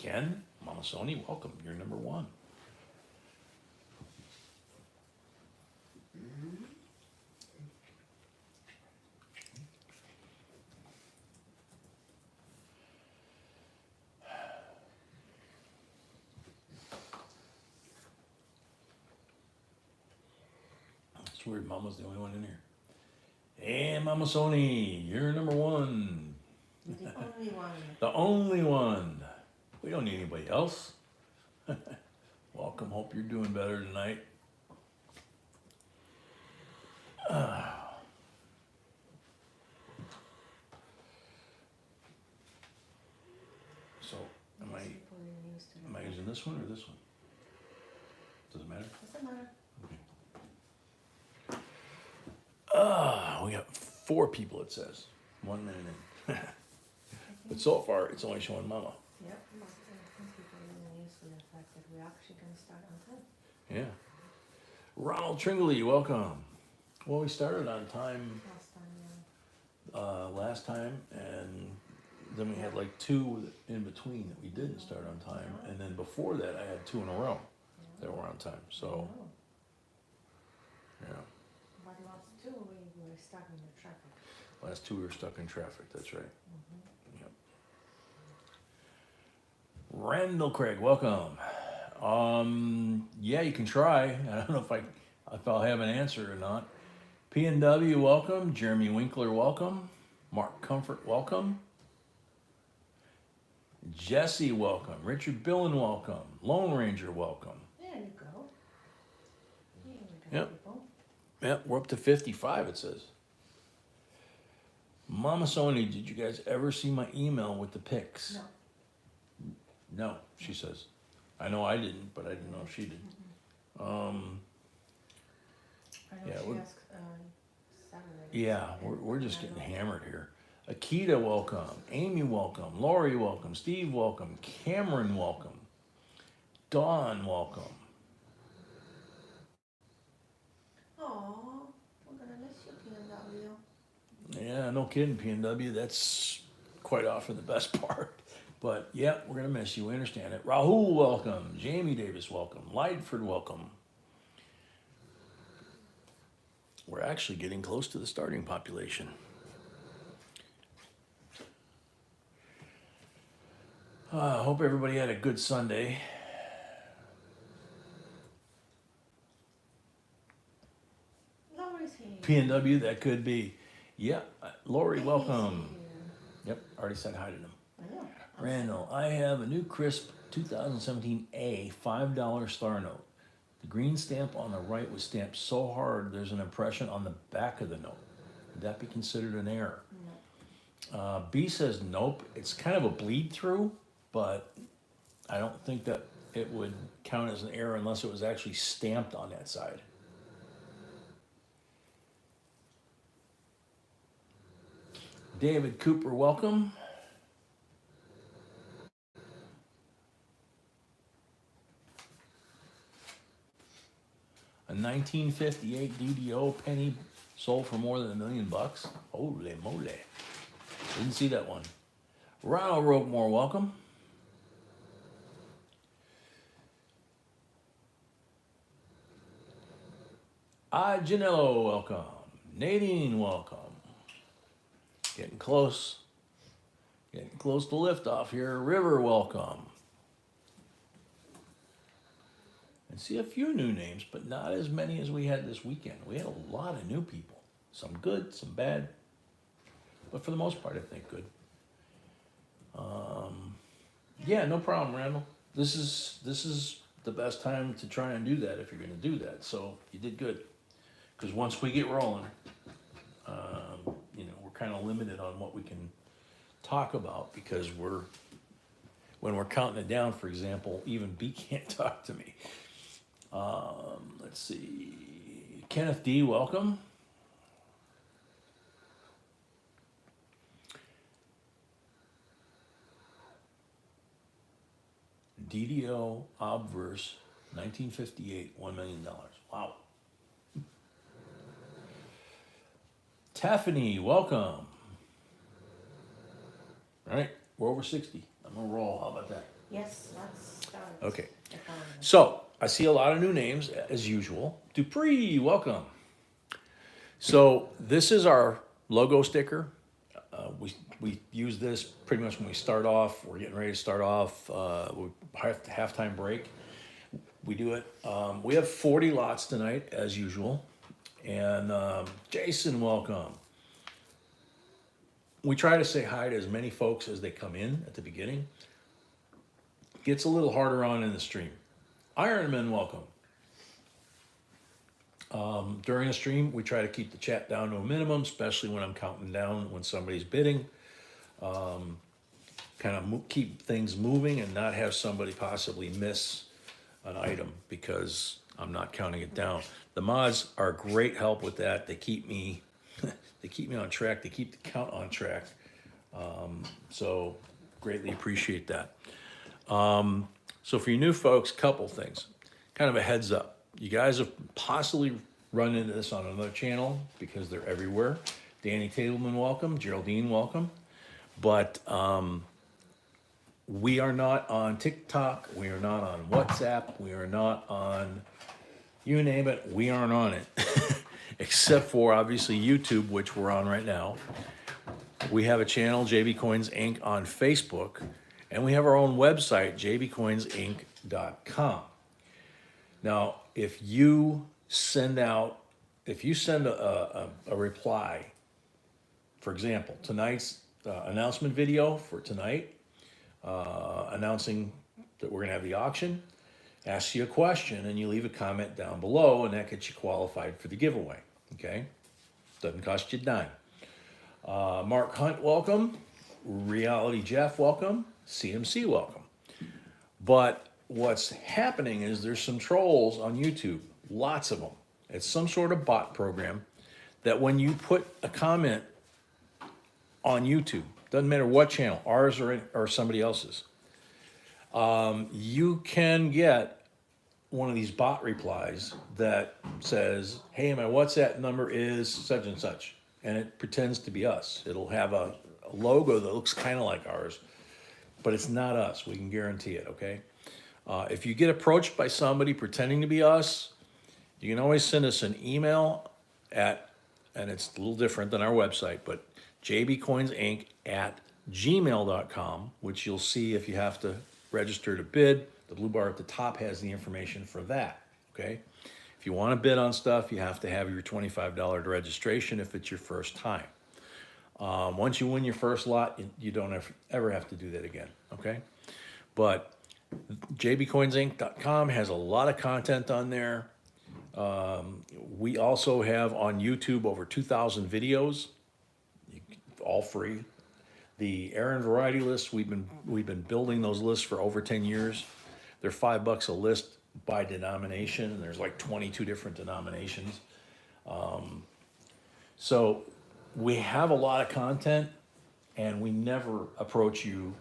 Ken, Mama Sony, welcome. You're number one. It's weird, Mama's the only one in here. Hey, Mama Sony, you're number one. The only one. The only one. We don't need anybody else. Welcome. Hope you're doing better tonight. So, am I using this one or this one? Does it matter? Doesn't matter. We got 4 people, it says. 1 minute in. But so far, it's only showing Mama. Yep. Most of the people are really used to the fact that we're actually going to start on time. Yeah. Ronald Tringley, welcome. Well, we started on time last time, and then we had like 2 in between that we didn't start on time, and then before that I had 2 in a row that were on time. So, yeah. But last 2 we were stuck in the traffic. Last 2 we were stuck in traffic. That's right. Yep. Randall Craig, welcome. Yeah, you can try. I don't know if I'll have an answer or not. P&W, welcome. Jeremy Winkler, welcome. Mark Comfort, welcome. Jesse, welcome. Richard Billen, welcome. Lone Ranger, welcome. There you go. Yep. Yep, we're up to 55, it says. Mama Sony, did you guys ever see my email with the pics? No. No, she says. I know I didn't, but I didn't know if she did. I know Yeah, she we're- asked Saturday. Yeah, we're just getting hammered here. Akita, welcome. Amy, welcome. Lori, welcome. Steve, welcome. Cameron, welcome. Dawn, welcome. Oh, we're going to miss you, P&W. Yeah, no kidding, P&W. That's quite often the best part. But yeah, we're going to miss you. We understand it. Rahul, welcome. Jamie Davis, welcome. Lydford, welcome. We're actually getting close to the starting population. I hope everybody had a good Sunday. Lori's here. P&W, that could be. Yeah, Lori, Amy's welcome. here. Yep, already said hi to them. I know. Randall, I have a new crisp 2017 A $5 star note. The green stamp on the right was stamped so hard there's an impression on the back of the note. Would that be considered an error? No. B says nope. It's kind of a bleed through, but I don't think that it would count as an error unless it was actually stamped on that side. David Cooper, welcome. A 1958 DDO penny sold for more than $1 million. Holy moly. Didn't see that one. Ronald Roquemore, welcome. Janello, welcome. Nadine, welcome. Getting close. Getting close to liftoff here. River, welcome. And see a few new names, but not as many as we had this weekend. We had a lot of new people. Some good, some bad. But for the most part, I think good. Yeah, no problem, Randall. This is the best time to try and do that if you're going to do that. So you did good. Because once we get rolling, we're kind of limited on what we can talk about because when we're counting it down, for example, even B can't talk to me. Let's see. Kenneth D, welcome. DDO Obverse 1958, $1 million. Wow. Tiffany, welcome. All right, we're over 60. I'm gonna roll. How about that? Yes, let's start. Okay. Economy. So I see a lot of new names as usual. Dupree, welcome. So this is our logo sticker. We use this pretty much when we start off. We're getting ready to start off. We have halftime break. We do it. We have 40 lots tonight as usual. And Jason, welcome. We try to say hi to as many folks as they come in at the beginning. Gets a little harder on in the stream. Ironman, welcome. During the stream, we try to keep the chat down to a minimum, especially when I'm counting down when somebody's bidding. Kind of keep things moving and not have somebody possibly miss an item because I'm not counting it down. The mods are great help with that. They keep me, they keep me on track. They keep the count on track. So greatly appreciate that. So for you new folks, couple things, kind of a heads up. You guys have possibly run into this on another channel because they're everywhere. Danny Tableman, welcome. Geraldine, welcome. But we are not on TikTok. We are not on WhatsApp. We are not on, you name it, we aren't on it. Except for obviously YouTube, which we're on right now. We have a channel, JB Coins Inc. on Facebook. And we have our own website, jbcoinsinc.com. Now, if you send a reply, for example, tonight's announcement video for tonight, announcing that we're gonna have the auction, asks you a question and you leave a comment down below and that gets you qualified for the giveaway, okay? Doesn't cost you a dime. Mark Hunt, welcome. Reality Jeff, welcome. CMC, welcome. But what's happening is there's some trolls on YouTube, lots of them. It's some sort of bot program that when you put a comment on YouTube, doesn't matter what channel, ours or somebody else's, you can get one of these bot replies that says, hey, my WhatsApp number is such and such. And it pretends to be us. It'll have a logo that looks kind of like ours, but it's not us. We can guarantee it, okay? If you get approached by somebody pretending to be us, you can always send us an email at, and it's a little different than our website, but jbcoinsinc@gmail.com, which you'll see if you have to register to bid. The blue bar at the top has the information for that, okay? If you want to bid on stuff, you have to have your $25 registration if it's your first time. Once you win your first lot, you don't ever have to do that again, okay? But jbcoinsinc.com has a lot of content on there. We also have on YouTube over 2,000 videos, all free. The Aaron Variety List, we've been building those lists for over 10 years. They're $5 a list by denomination, and there's like 22 different denominations. So we have a lot of content, and we never approach you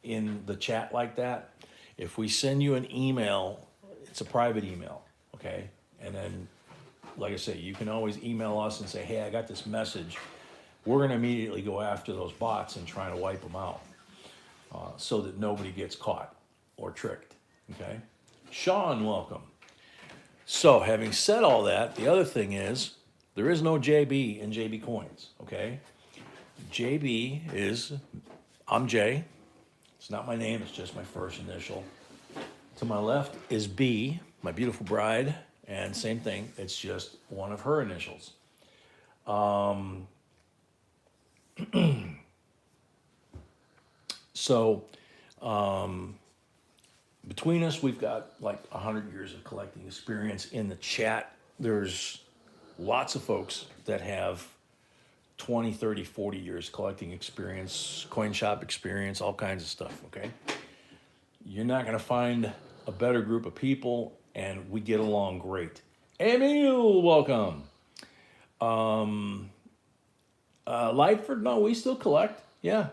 in the chat like that. If we send you an email, it's a private email, okay? And then, like I say, you can always email us and say, hey, I got this message. We're gonna immediately go after those bots and try to wipe them out so that nobody gets caught or tricked, okay? Sean, welcome. So having said all that, the other thing is, there is no JB in JB Coins, okay? JB is, I'm Jay. It's not my name, it's just my first initial. To my left is B, my beautiful bride, and same thing, it's just one of her initials. Between us, we've got like 100 years of collecting experience. In the chat, there's lots of folks that have 20, 30, 40 years collecting experience, coin shop experience, all kinds of stuff, okay? You're not gonna find a better group of people, and we get along great. Emil, welcome. Lightford, no, we still collect, yeah.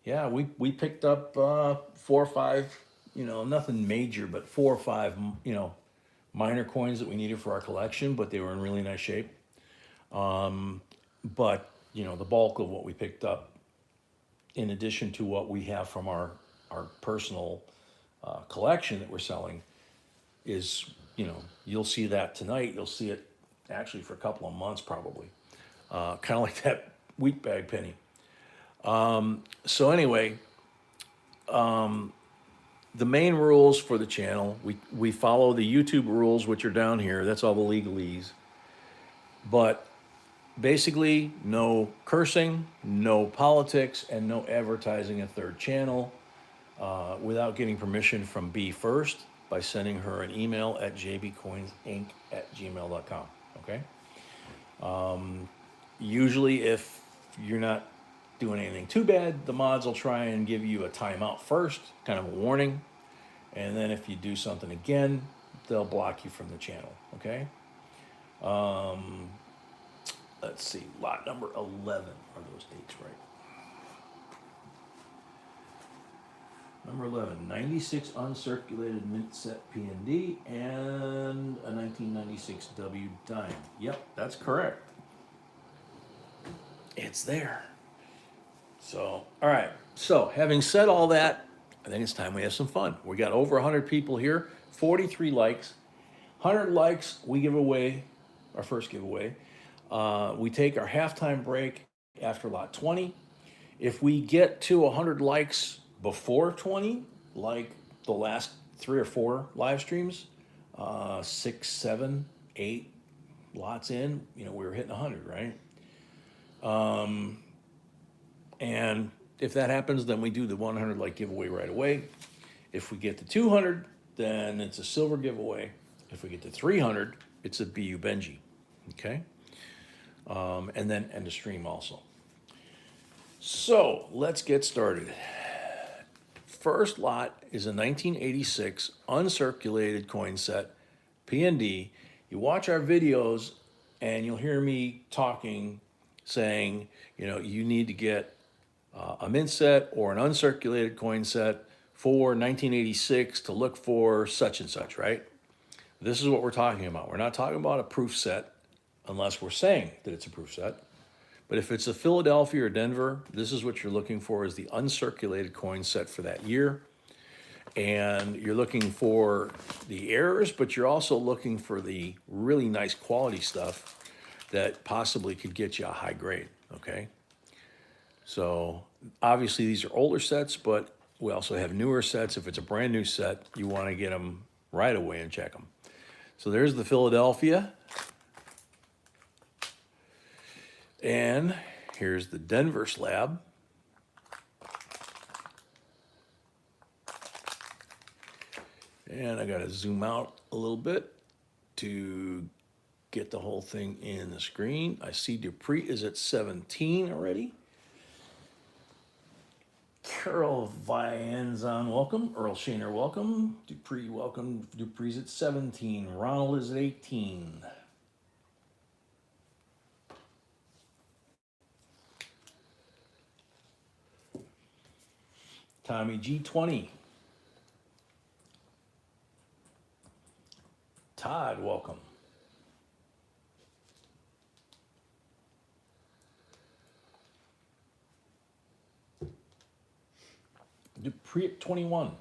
Yeah, we picked up 4 or 5, nothing major, but 4 or 5, minor coins that we needed for our collection, but they were in really nice shape. But, the bulk of what we picked up, in addition to what we have from our our personal collection that we're selling is, you know, you'll see that tonight. You'll see it actually for a couple of months probably. Kind of like that wheat bag penny. So anyway, the main rules for the channel, we follow the YouTube rules, which are down here. That's all the legalese. But basically, no cursing, no politics, and no advertising a third channel without getting permission from B first by sending her an email at jbcoinsinc@gmail.com. Okay? Usually, if you're not doing anything too bad, the mods will try and give you a timeout first, kind of a warning. And then if you do something again, they'll block you from the channel. Okay? Let's see, lot number 11. Are those dates right? Number 11, 96 uncirculated mint set P&D and a 1996 W dime. Yep, that's correct. It's there. So, all right. So, having said all that, I think it's time we have some fun. We got over 100 people here, 43 likes. 100 likes, we give away our first giveaway. We take our halftime break after lot 20. If we get to 100 likes before 20, like the last 3 or 4 live streams, 6, 7, 8 lots in, you know, we were hitting 100, right? And if that happens, then we do the 100 like giveaway right away. If we get to 200, then it's a silver giveaway. If we get to 300, it's a BU Benji, okay? And then end of stream also. So let's get started. First lot is a 1986 uncirculated coin set, P&D. You watch our videos and you'll hear me talking, saying, you know, you need to get a mint set or an uncirculated coin set for 1986 to look for such and such, right? This is what we're talking about. We're not talking about a proof set unless we're saying that it's a proof set. But if it's a Philadelphia or Denver, this is what you're looking for, is the uncirculated coin set for that year. And you're looking for the errors, but you're also looking for the really nice quality stuff that possibly could get you a high grade, okay? So obviously these are older sets, but we also have newer sets. If it's a brand new set, you want to get them right away and check them. So there's the Philadelphia. And here's the Denver slab. And I got to zoom out a little bit to get the whole thing in the screen. I see Dupree is at 17 already. Carol Vianzon, welcome. Earl Shaner, welcome. Dupree, welcome. Dupree's at 17. Ronald is at 18. Tommy G20. Todd, welcome. Dupree at 21.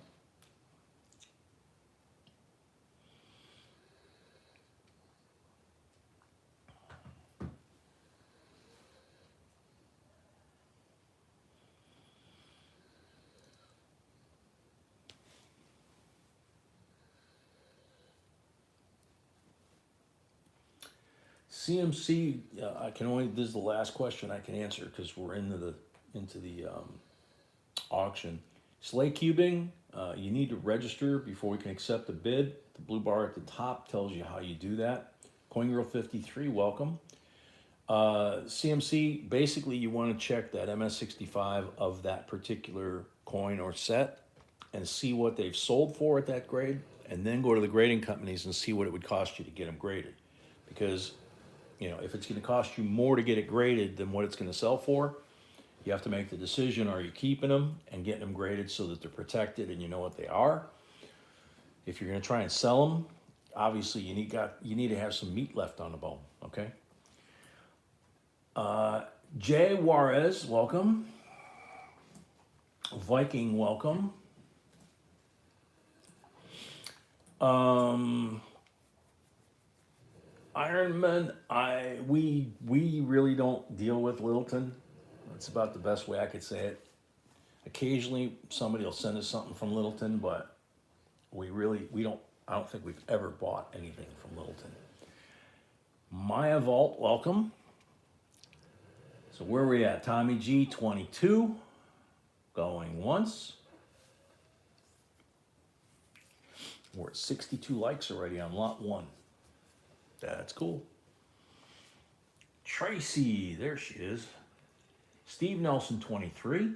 CMC, I can only, this is the last question I can answer because we're into the auction. Slay cubing, you need to register before we can accept the bid. The blue bar at the top tells you how you do that. CoinGirl 53, welcome. CMC, basically you want to check that MS65 of that particular coin or set and see what they've sold for at that grade, and then go to the grading companies and see what it would cost you to get them graded. Because, you know, if it's going to cost you more to get it graded than what it's going to sell for, you have to make the decision, are you keeping them and getting them graded so that they're protected and you know what they are? If you're going to try and sell them, obviously you need to have some meat left on the bone, okay? Jay Juarez, welcome. Viking, welcome. Ironman, we really don't deal with Littleton. That's about the best way I could say it. Occasionally, somebody will send us something from Littleton, but we don't. I don't think we've ever bought anything from Littleton. Maya Vault, welcome. So where are we at? Tommy G 22, going once. We're at 62 likes already on lot 1. That's cool. Tracy, there she is. Steve Nelson 23.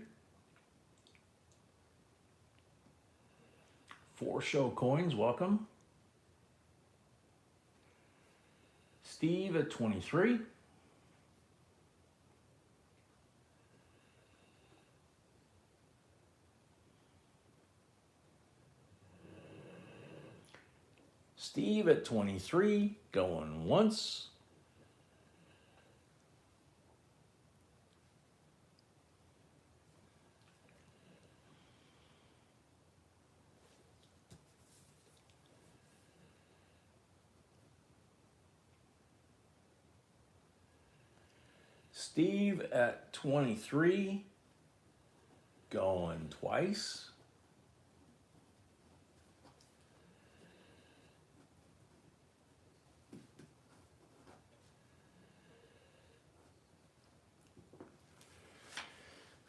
4 show coins, welcome. Steve at 23. Steve at 23, going once. Steve at 23, going twice.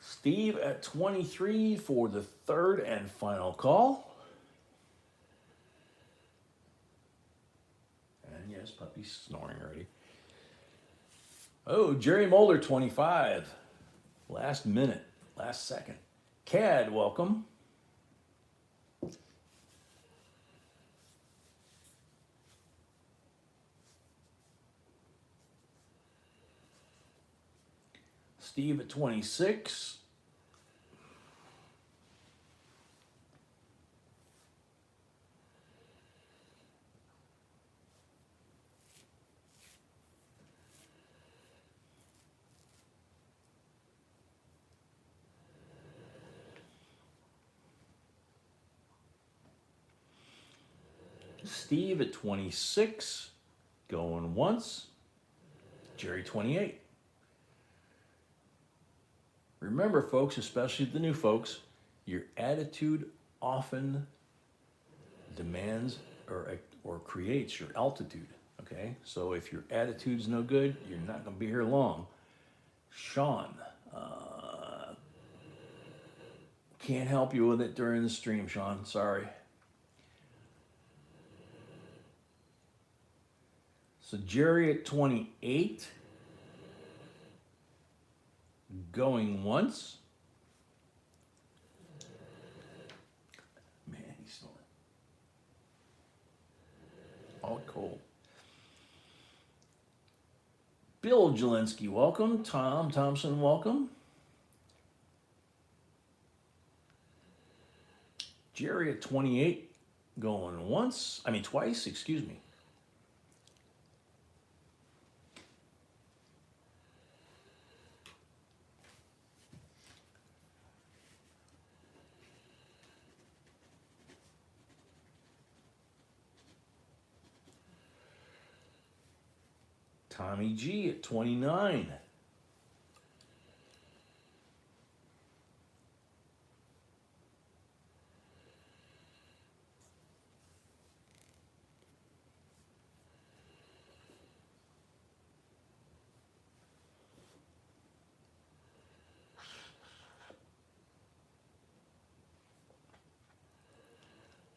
Steve at 23 for the third and final call. And yes, puppy's snoring already. Oh, Jerry Mulder 25. Last minute, last second. Cad, welcome. Steve at 26. Steve at 26, going once. Jerry 28. Remember, folks, especially the new folks, your attitude often demands or creates your altitude. Okay, so if your attitude's no good, you're not going to be here long. Sean, can't help you with it during the stream, Sean. Sorry. So Jerry at 28, going once. Man, he's snoring. All cold. Bill Jelinski, welcome. Tom Thompson, welcome. Jerry at 28, going twice, excuse me. Tommy G at 29.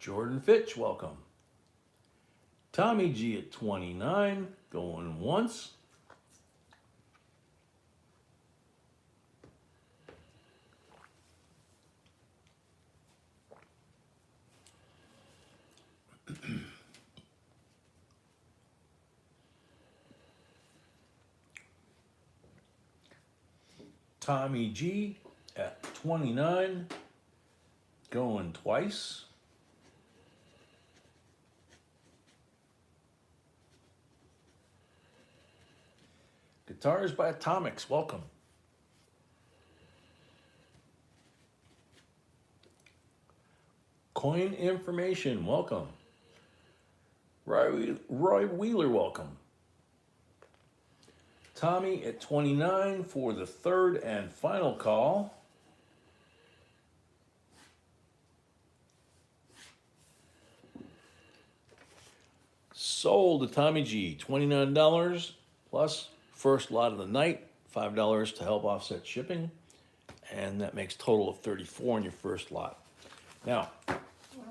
Jordan Fitch, welcome. Tommy G at 29, going once. Tommy G at 29, going twice. Guitars by Atomics, welcome. Coin information, welcome. Roy Wheeler, welcome. Tommy at 29 for the third and final call. Sold to Tommy G, $29 plus first lot of the night, $5 to help offset shipping, and that makes total of 34 on your first lot. Now, What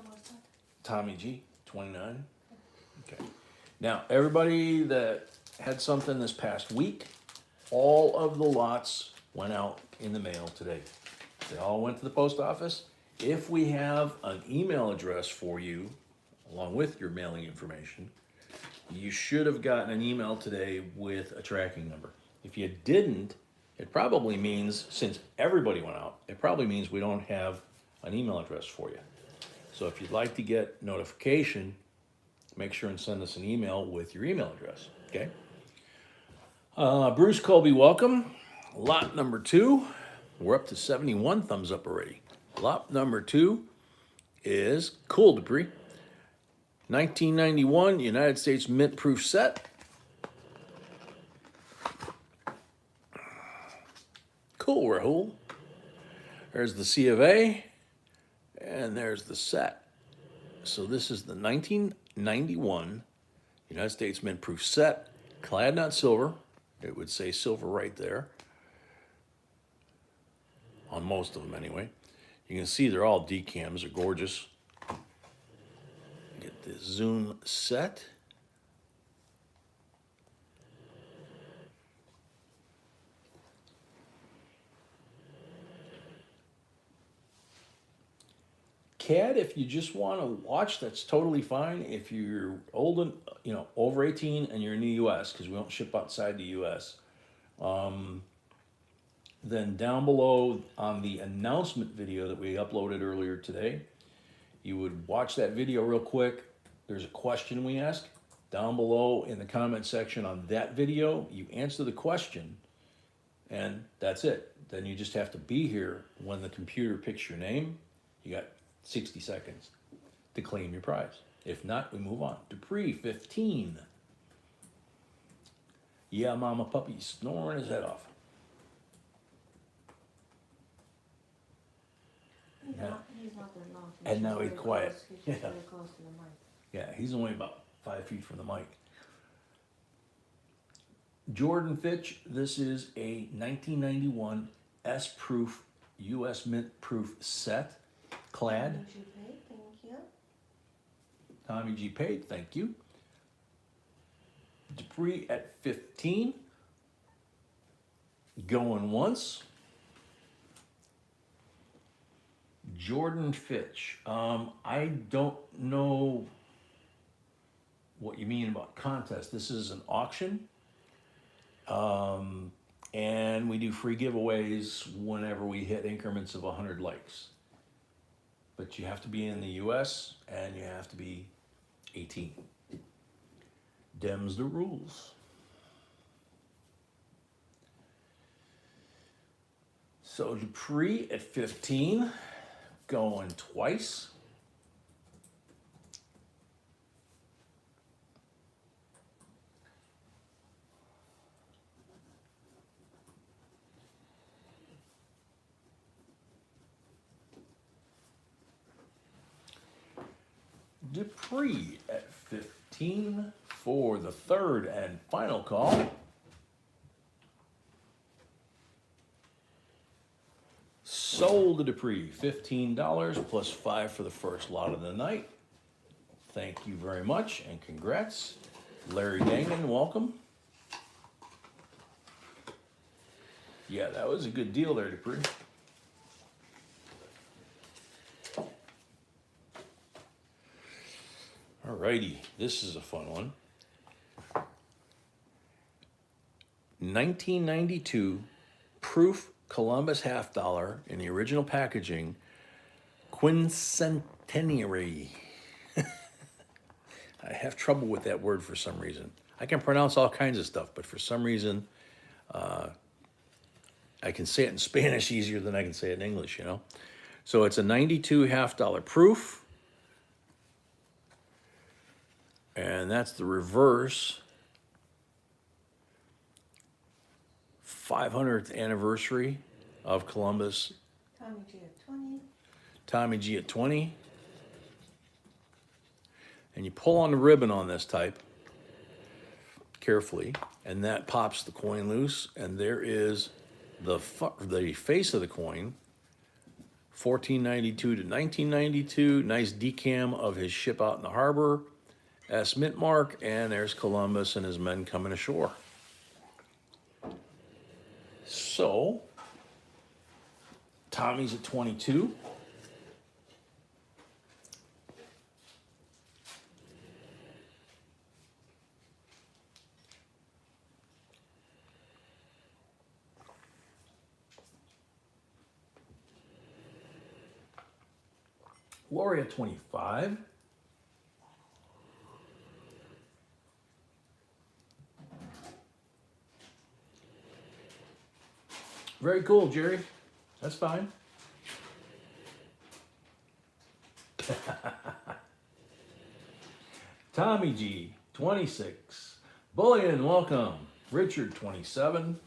was that? Tommy G, 29. Okay. Now, everybody that had something this past week, all of the lots went out in the mail today. They all went to the post office. If we have an email address for you, along with your mailing information, you should have gotten an email today with a tracking number. If you didn't, it probably means, since everybody went out, it probably means we don't have an email address for you. So if you'd like to get notification, make sure and send us an email with your email address, okay? Bruce Colby, welcome. Lot number 2, we're up to 71 thumbs up already. Lot number 2 is cool, Dupree. 1991 United States Mint Proof set. Cool, Rahul. There's the C of A, and there's the set. So this is the 1991 United States Mint Proof set, clad not silver. It would say silver right there. On most of them anyway. You can see they're all decams, they're gorgeous. Get the zoom set. CAD, if you just want to watch, that's totally fine. If you're old and, over 18 and you're in the US, because we don't ship outside the US, then down below on the announcement video that we uploaded earlier today, you would watch that video real quick. There's a question we ask. Down below in the comment section on that video, you answer the question, and that's it. Then you just have to be here when the computer picks your name. You got 60 seconds to claim your prize. If not, we move on. Dupree, 15. Yeah, mama puppy snoring his head off. He's not that long. And now he's quiet. He's Yeah. very close to the mic. Yeah, he's only about 5 feet from the mic. Jordan Fitch, this is a 1991 S-proof, US Mint proof set, clad. Tommy G. Paid, thank you. Tommy G. Paid, thank you. Dupree at 15. Going once. Jordan Fitch. I don't know what you mean about contest. This is an auction. And we do free giveaways whenever we hit increments of 100 likes. But you have to be in the US and you have to be 18. Dem's the rules. So Dupree at 15, going twice. Dupree at 15 for the third and final call. Sold to Dupree, $15 plus $5 for the first lot of the night. Thank you very much and congrats. Larry Dangan, welcome. Yeah, that was a good deal there, Dupree. Alrighty, this is a fun one. 1992 proof Columbus half dollar in the original packaging, quincentenary. I have trouble with that word for some reason. I can pronounce all kinds of stuff, but for some reason, I can say it in Spanish easier than I can say it in English, you know? So it's a 92 half dollar proof. And that's the reverse 500th anniversary of Columbus. Tommy G at 20. Tommy G at 20. And you pull on the ribbon on this type carefully, and that pops the coin loose, and there is the face of the coin, 1492 to 1992. Nice decam of his ship out in the harbor, S mint mark, and there's Columbus and his men coming ashore. So, Tommy's at 22. Lori at 25. Very cool, Jerry. That's fine. Tommy G, 26. Bullion, welcome. Richard, 27.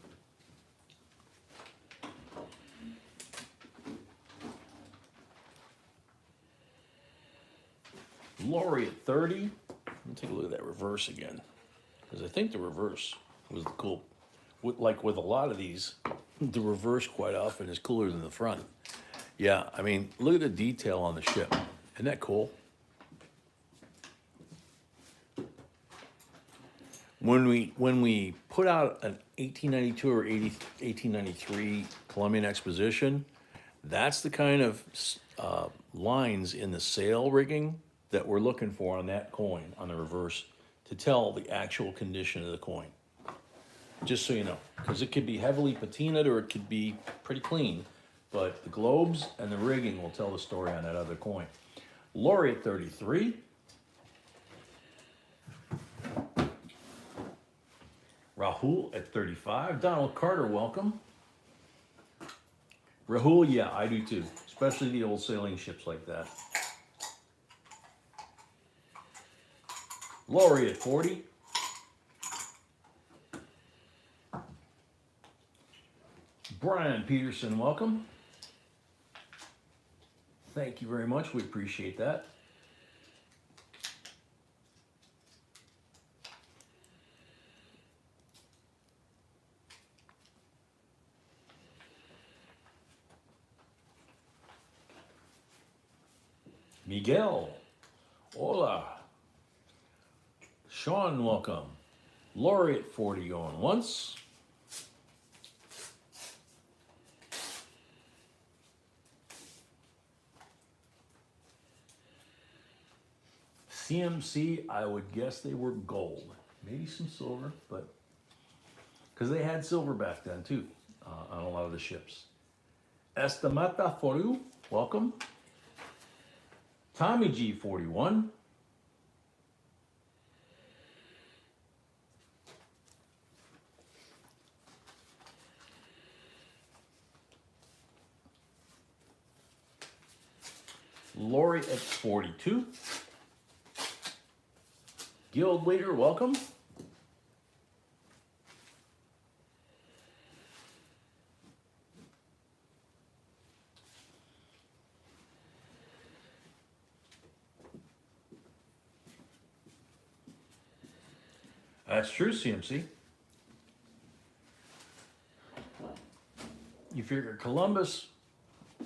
Lori at 30. Let me take a look at that reverse again, because I think the reverse was the cool. Like with a lot of these, the reverse quite often is cooler than the front. Yeah, I mean, look at the detail on the ship. Isn't that cool? When we put out an 1892 or 1893 Columbian Exposition, that's the kind of lines in the sail rigging that we're looking for on that coin, on the reverse, to tell the actual condition of the coin. Just so you know, because it could be heavily patinaed or it could be pretty clean, but the globes and the rigging will tell the story on that other coin. Lori at 33. Rahul at 35. Donald Carter, welcome. Rahul, yeah, I do too, especially the old sailing ships like that. Lori at 40. Brian Peterson, welcome. Thank you very much. We appreciate that. Miguel, hola. Sean, welcome. Lori at 40 going once. CMC, I would guess they were gold. Maybe some silver, but because they had silver back then too on a lot of the ships. Estamata Foru, welcome. Tommy G, 41. Lori at 42. Guild leader, welcome. That's true, CMC. You figure Columbus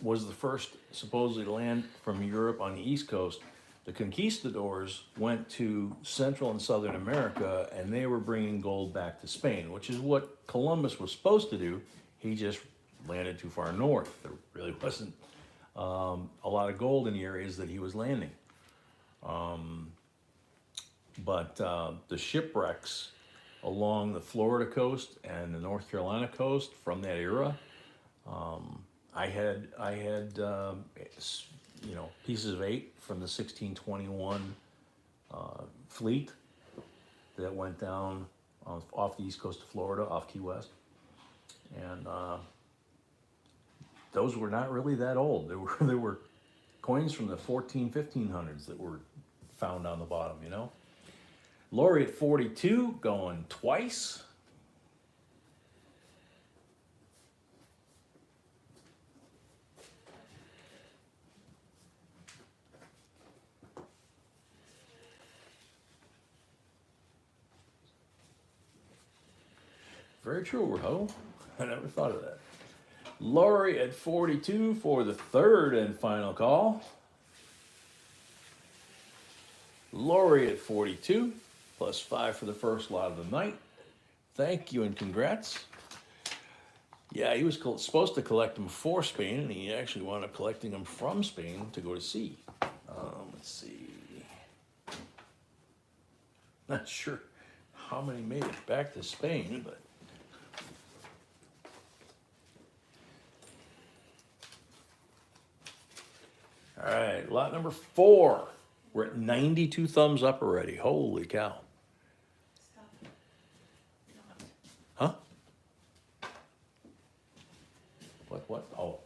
was the first supposedly to land from Europe on the East Coast. The conquistadors went to Central and Southern America, and they were bringing gold back to Spain, which is what Columbus was supposed to do. He just landed too far north. There really wasn't a lot of gold in the areas that he was landing. But the shipwrecks along the Florida coast and the North Carolina coast from that era, I had pieces of 8 from the 1621 fleet that went down off the east coast of Florida, off Key West, and those were not really that old. There were coins from the 1500s that were found on the bottom, you know. Lori at 42 going twice. Very true, Ho. I never thought of that. Lori at 42 for the third and final call. Lori at 42, plus 5 for the first lot of the night. Thank you and congrats. Yeah, he was supposed to collect them for Spain, and he actually wound up collecting them from Spain to go to sea. Let's see. Not sure how many made it back to Spain, but. All right, lot number 4. We're at 92 thumbs up already. Holy cow. Stop. Huh? What? Oh.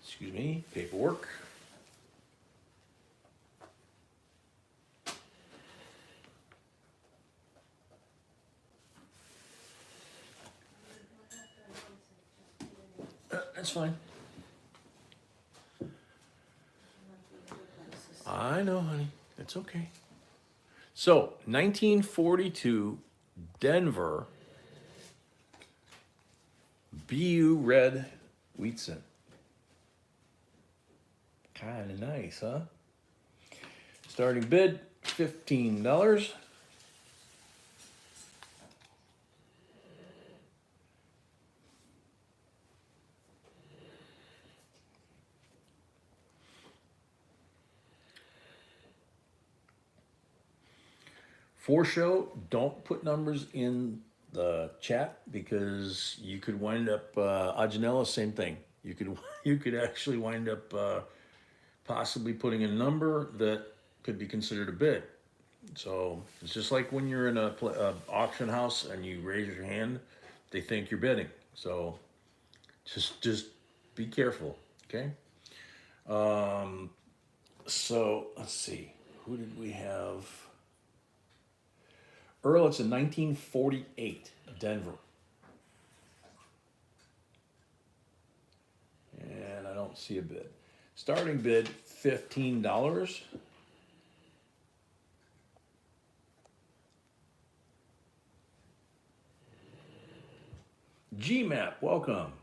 Excuse me, paperwork. That's fine. I know, honey. It's okay. So, 1942, Denver, BU Red Wheatson. Kind of nice, huh? Starting bid, $15. For show, don't put numbers in the chat because you could wind up Ajanella, same thing. You could actually wind up possibly putting a number that could be considered a bid. So it's just like when you're in a auction house and you raise your hand, they think you're bidding. So just be careful, okay? So let's see, who did we have? Earl, it's in 1948, Denver. And I don't see a bid. Starting bid, $15. GMAP, welcome.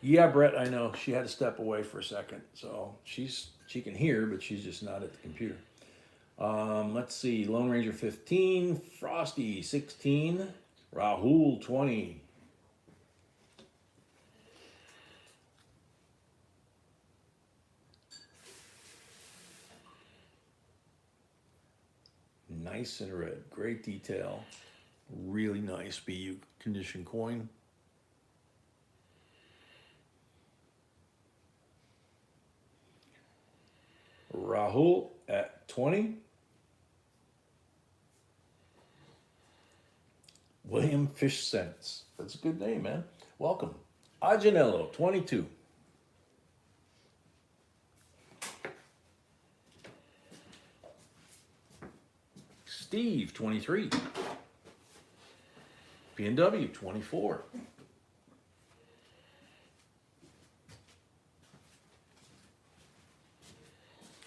Yeah, Brett, I know. She had to step away for a second. So she can hear, but she's just not at the computer. Let's see. Lone Ranger 15, Frosty 16, Rahul 20. Nice and red. Great detail. Really nice BU condition coin. Rahul at 20. William Fish Sense. That's a good name, man. Welcome. Ajanello, 22. Steve, 23. PNW, 24.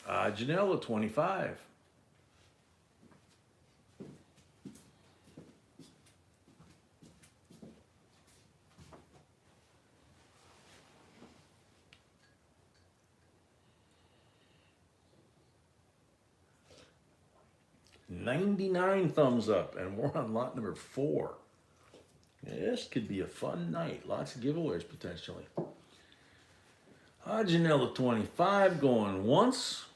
Janella, 25. $99 thumbs up, and we're on lot number 4. This could be a fun night. Lots of giveaways potentially. Janella, 25, going once.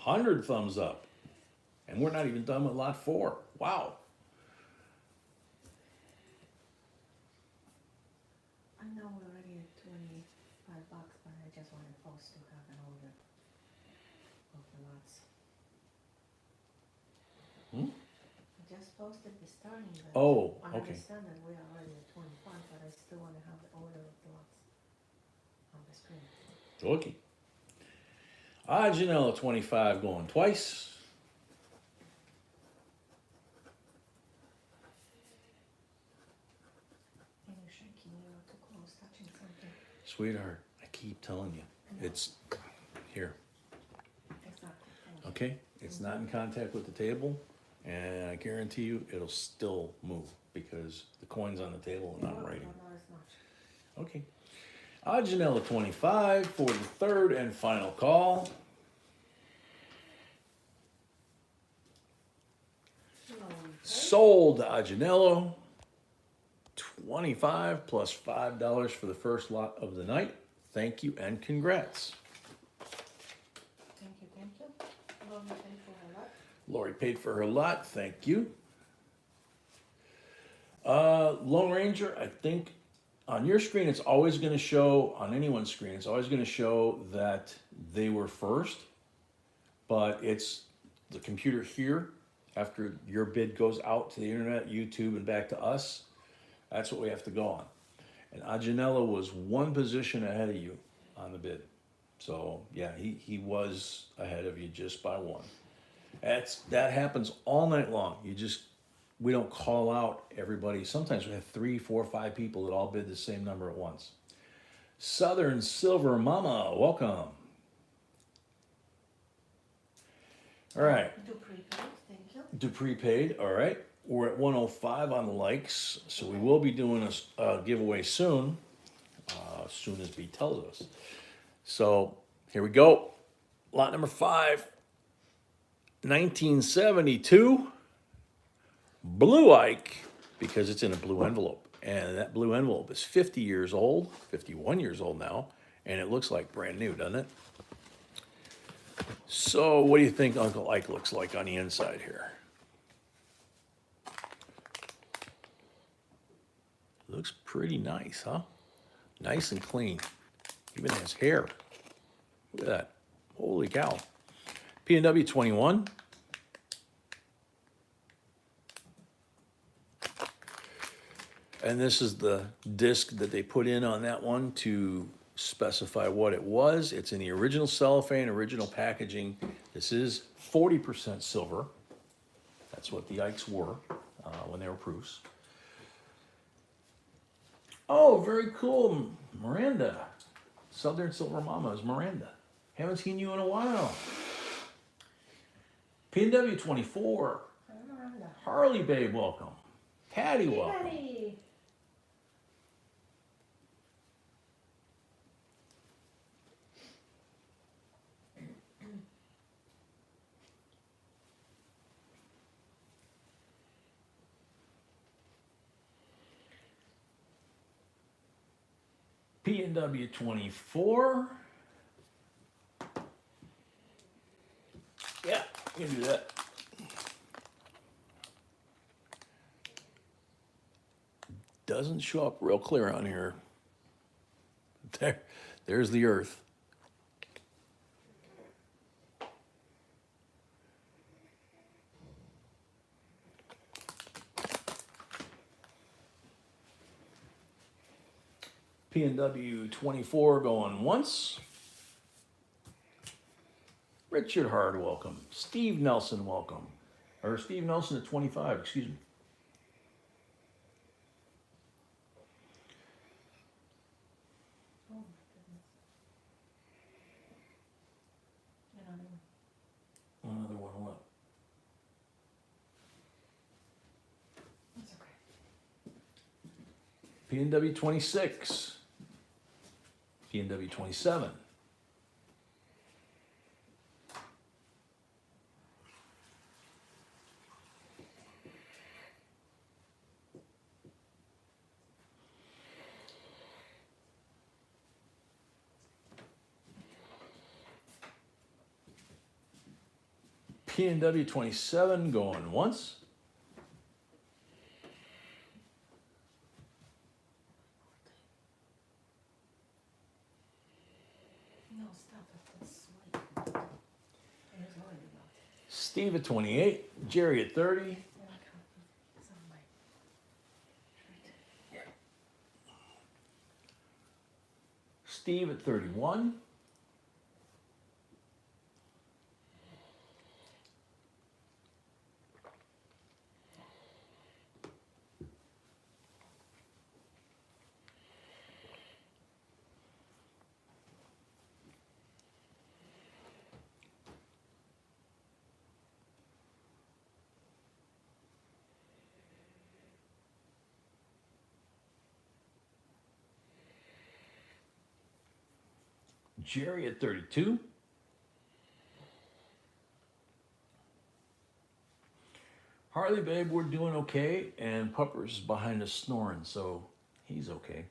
$100 thumbs up. And we're not even done with lot 4. Wow. I know we're already at 25 $25, but I just wanted folks to have an order of the lots. I just posted the starting, but Oh, I okay. understand that we are already at 25, but I still wanna have the order of the lots on the screen. Okay. Janella 25 going twice. And you're shaking, you are too close, touching something. Sweetheart, I keep telling you, it's here. Exactly. Thank you. Okay? It's not in contact with the table, and I guarantee you it'll still move because the coin's on the table and I'm writing. Not as much. Okay. Janella 25 for the third and final call. Sold Janello 25 plus $5 for the first lot of the night. Thank you and congrats. Thank you, thank you. Lori paid for her lot. Lori paid for her lot. Thank you. Lone Ranger, I think on your screen, it's always going to show, on anyone's screen, it's always going to show that they were first, but it's the computer here, after your bid goes out to the internet, YouTube, and back to us, that's what we have to go on. And Ajanella was one position ahead of you on the bid. So, yeah, he was ahead of you just by one. That happens all night long. We don't call out everybody. Sometimes we have 3, 4, 5 people that all bid the same number at once. Southern Silver Mama, welcome. All right. Do prepaid, thank you. Do prepaid, all right. We're at 105 on the likes, so we will be doing a giveaway soon, as soon as B tells us. So here we go. Lot number 5, 1972. Blue Ike, because it's in a blue envelope. And that blue envelope is 50 years old, 51 years old now, and it looks like brand new, doesn't it? So what do you think Uncle Ike looks like on the inside here? Looks pretty nice, huh? Nice and clean. Even has hair. Look at that. Holy cow. P&W 21. And this is the disc that they put in on that one to specify what it was. It's in the original cellophane, original packaging. This is 40% silver. That's what the Ikes were when they were proofs. Oh, very cool, Miranda. Southern Silver Mama is Miranda. Haven't seen you in a while. P&W 24. Miranda. Harley Babe, welcome. Patty, welcome. Patty. P&W 24. Yeah, you can do that. Doesn't show up real clear on here. There's the earth. P&W 24 going once. Richard Hard, welcome. Steve Nelson, welcome. Or Steve Nelson at 25, excuse me. Oh my goodness. Another one, what? That's okay. P&W 26. P&W 27. P&W 27 going once. stop it, that's sweet. There's already locked. Steve at 28, Jerry at 30, Then I can't, it's on my shirt. Steve at 31, Jerry at 32, Harley babe, we're doing okay, and Puppers is behind us snoring, so he's okay.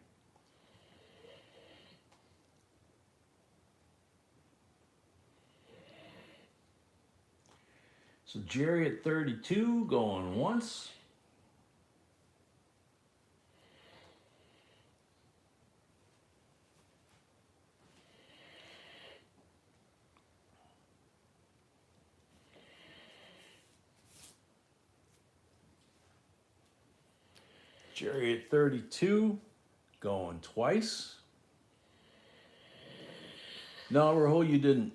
So Jerry at 32 going once. Jerry at 32 going twice. No, Rahul, you didn't.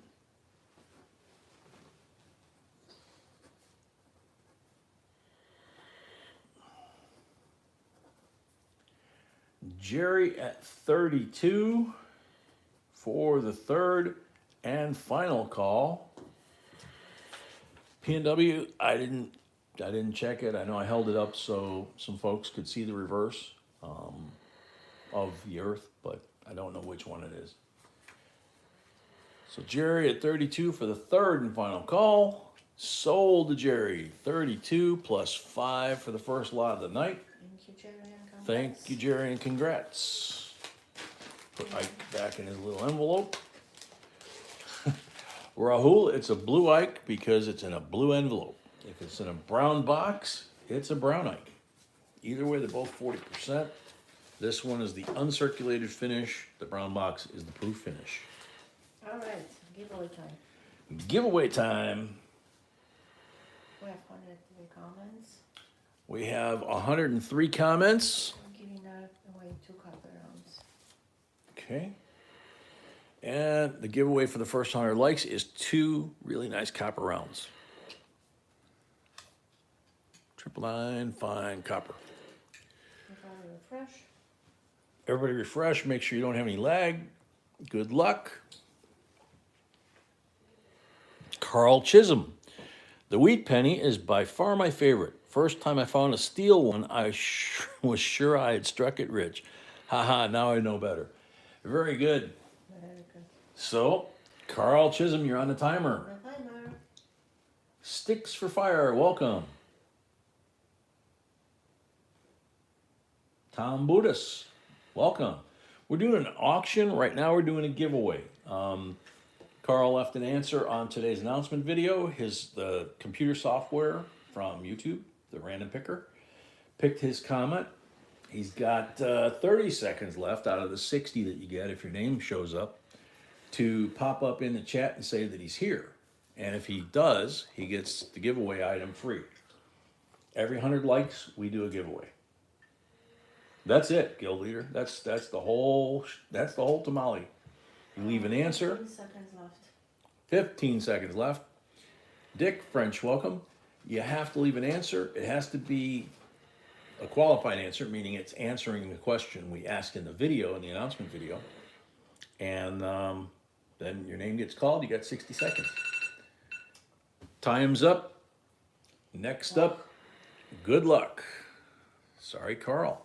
Jerry at 32 for the third and final call. P&W, I didn't check it. I know I held it up so some folks could see the reverse of the earth, but I don't know which one it is. So Jerry at 32 for the third and final call. Sold to Jerry, 32 plus 5 for the first lot of the night. Thank you, Jerry, and congrats. Thank you, Jerry, and congrats. Put Ike back in his little envelope. Rahul, it's a blue Ike because it's in a blue envelope. If it's in a brown box, it's a brown Ike. Either way, they're both 40%. This one is the uncirculated finish. The brown box is the proof finish. All right, giveaway time. Giveaway time. We have 103 comments. We have 103 comments. I'm giving away 2 copper rounds. Okay. And the giveaway for the first 100 likes is 2 really nice copper rounds. 999 fine copper. Everybody refresh. Everybody refresh. Make sure you don't have any lag. Good luck. Carl Chisholm. The wheat penny is by far my favorite. First time I found a steel one, I was sure I had struck it rich. Haha, now I know better. Very good. Very good. So, Carl Chisholm, you're on the timer. My timer. Sticks for Fire, welcome. Tom Budis, welcome. We're doing an auction. Right now we're doing a giveaway. Carl left an answer on today's announcement video. The computer software from YouTube, the random picker, picked his comment. He's got 30 seconds left out of the 60 that you get if your name shows up to pop up in the chat and say that he's here. And if he does, he gets the giveaway item free. Every 100 likes, we do a giveaway. That's it, guild leader. That's the whole tamale. You leave an answer. 15 seconds left. 15 seconds left. Dick, French, welcome. You have to leave an answer. It has to be a qualified answer, meaning it's answering the question we asked in the video, in the announcement video. And then your name gets called. You got 60 seconds. Time's up. Next up, good luck. Sorry, Carl.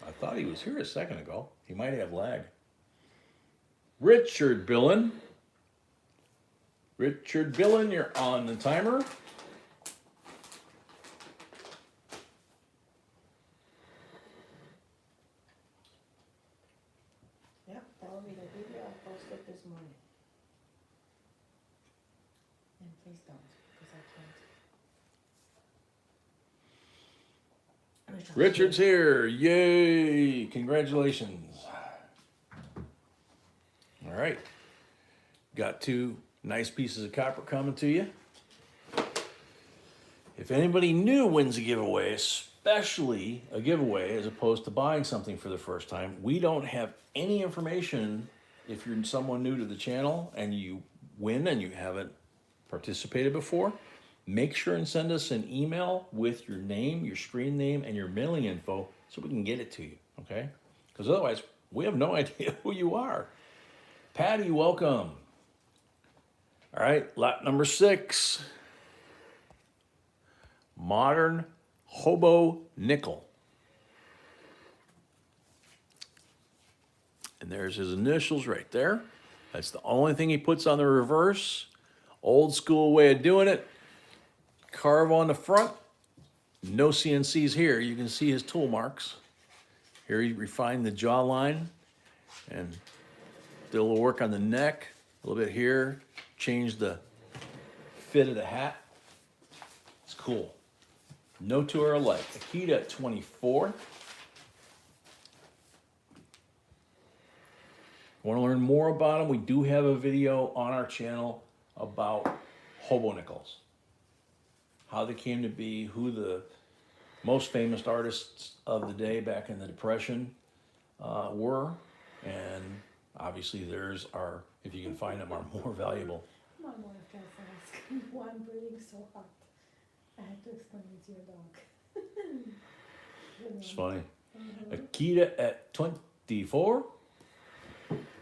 I thought he was here a second ago. He might have lag. Richard Billen. Richard Billen, you're on the timer. Yep, that will be the video I posted this morning. And please don't, because I can't. Richard's here. Yay. Congratulations. All All right. Got 2 nice pieces of copper coming to you. If anybody new wins a giveaway, especially a giveaway as opposed to buying something for the first time, we don't have any information. If you're someone new to the channel and you win and you haven't participated before, make sure and send us an email with your name, your screen name, and your mailing info so we can get it to you, okay? Because otherwise, we have no idea who you are. Patty, welcome. All right, lot number 6. Modern hobo nickel. And there's his initials right there. That's the only thing he puts on the reverse. Old school way of doing it. Carve on the front. No CNCs here. You can see his tool marks. Here he refined the jawline and did a little work on the neck. A little bit here. Changed the fit of the hat. It's cool. No two are alike. Akita at 24. Want to learn more about them? We do have a video on our channel about hobo nickels. How they came to be, who the most famous artists of the day back in the Depression were. And obviously theirs are, if you can find them, are more valuable. My wife just asked why I'm breathing so hot. I had to explain it to your dog. It's funny. Akita at 24.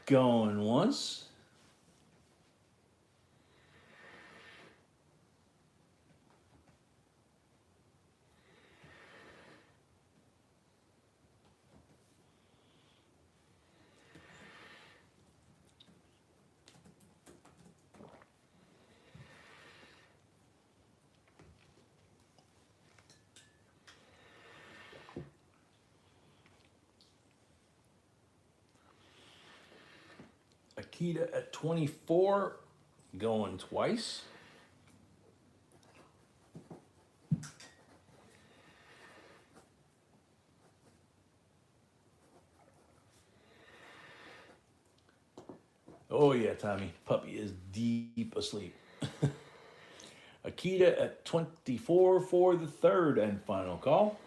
Going once. Akita at 24, going twice. Oh yeah, Tommy, puppy is deep asleep. Akita at 24 for the third and final call.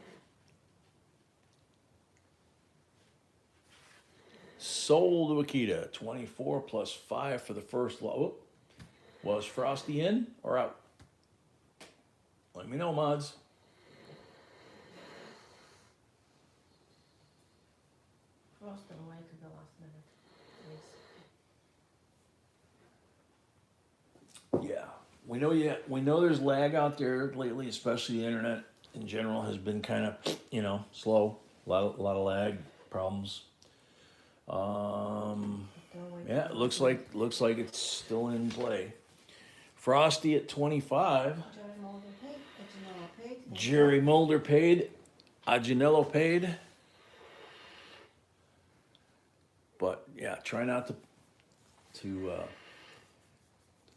Sold to Akita, 24 plus 5 for the first lot. Oh, was Frosty in or out? Let me know, mods. Frost and away to the last minute, please. Yeah, we know. Yeah, we know there's lag out there lately, especially the internet in general has been kind of, slow. A lot of lag problems. Yeah, it looks like it's still in play. Frosty at 25. Jerry Mulder paid. Aginello paid. But yeah, try not to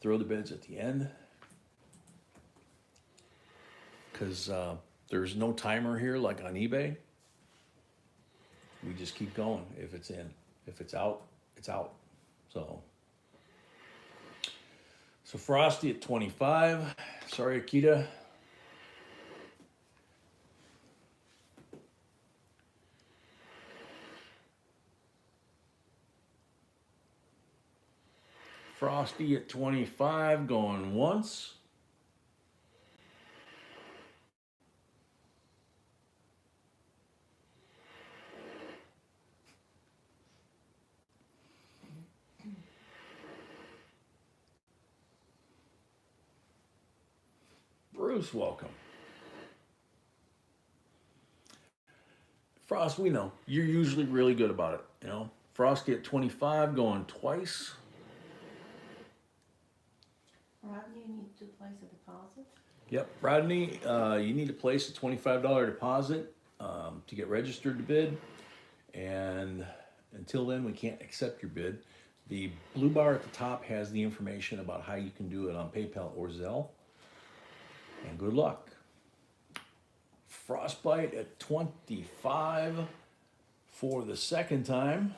throw the bids at the end, because there's no timer here like on eBay. We just keep going. If it's in, if it's out, it's out. So Frosty at 25. Sorry, Akita. Frosty at 25, going once. Bruce, welcome. Frost, we know you're usually really good about it, Frosty at 25, going twice. Rodney, you need to place a deposit? Yep, Rodney, you need to place a $25 deposit to get registered to bid. And until then, we can't accept your bid. The blue bar at the top has the information about how you can do it on PayPal or Zelle. And good luck. Frostbite at 25 for the second time.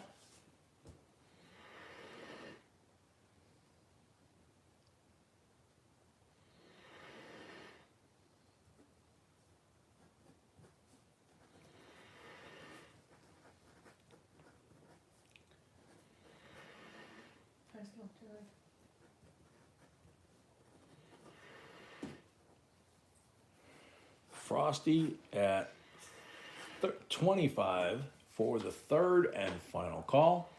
third. Frosty at 25 for the third and final call.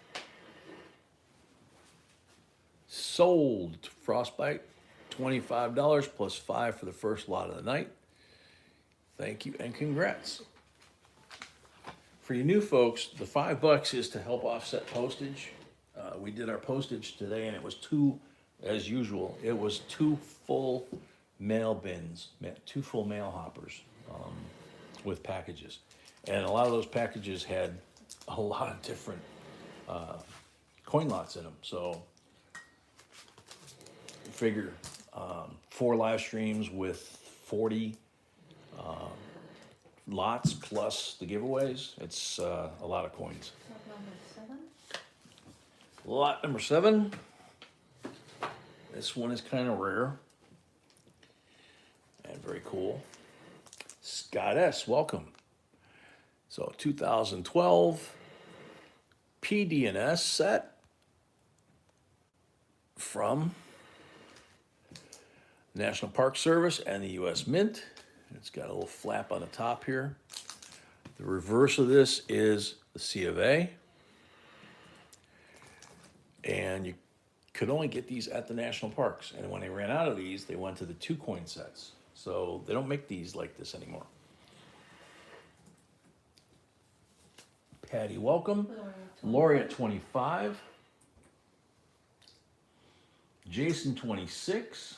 Sold Frostbite, $25 plus 5 for the first lot of the night. Thank you and congrats. For you new folks, the $5 is to help offset postage. We did our postage today and it was as usual, it was 2 full mail bins, 2 full mail hoppers with packages. And a lot of those packages had a lot of different coin lots in them. So figure 4 live streams with 40 lots plus the giveaways. It's a lot of coins. Lot number 7. Lot number 7. This one is kind of rare and very cool. Scott S., welcome. So 2012 PD&S set from National Park Service and the U.S. Mint. It's got a little flap on the top here. The reverse of this is the C of A. And you could only get these at the national parks. And when they ran out of these, they went to the 2 coin sets. So they don't make these like this anymore. Patty, welcome. Lori at 25. Jason, 26.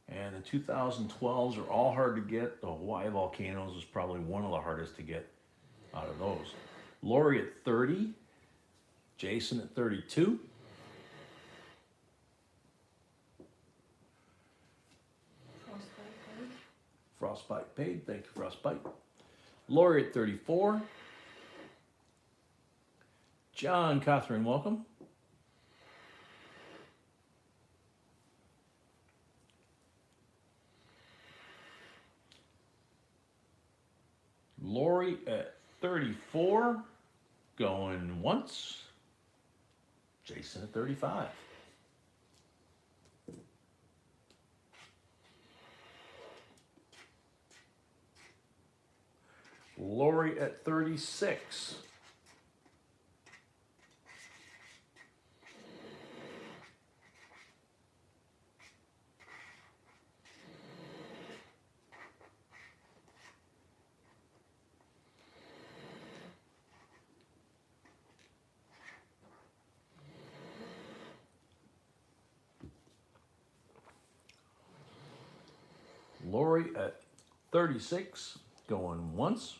And the 2012s are all hard to get. The Hawaii Volcanoes is probably one of the hardest to get out of those. Lori at 30. Jason at 32. Frostbite paid. Thank you, Frostbite. Lori at 34. John, Catherine, welcome. Lori at 34, going once. Jason at 35. Lori at 36. Lori at 36, going once.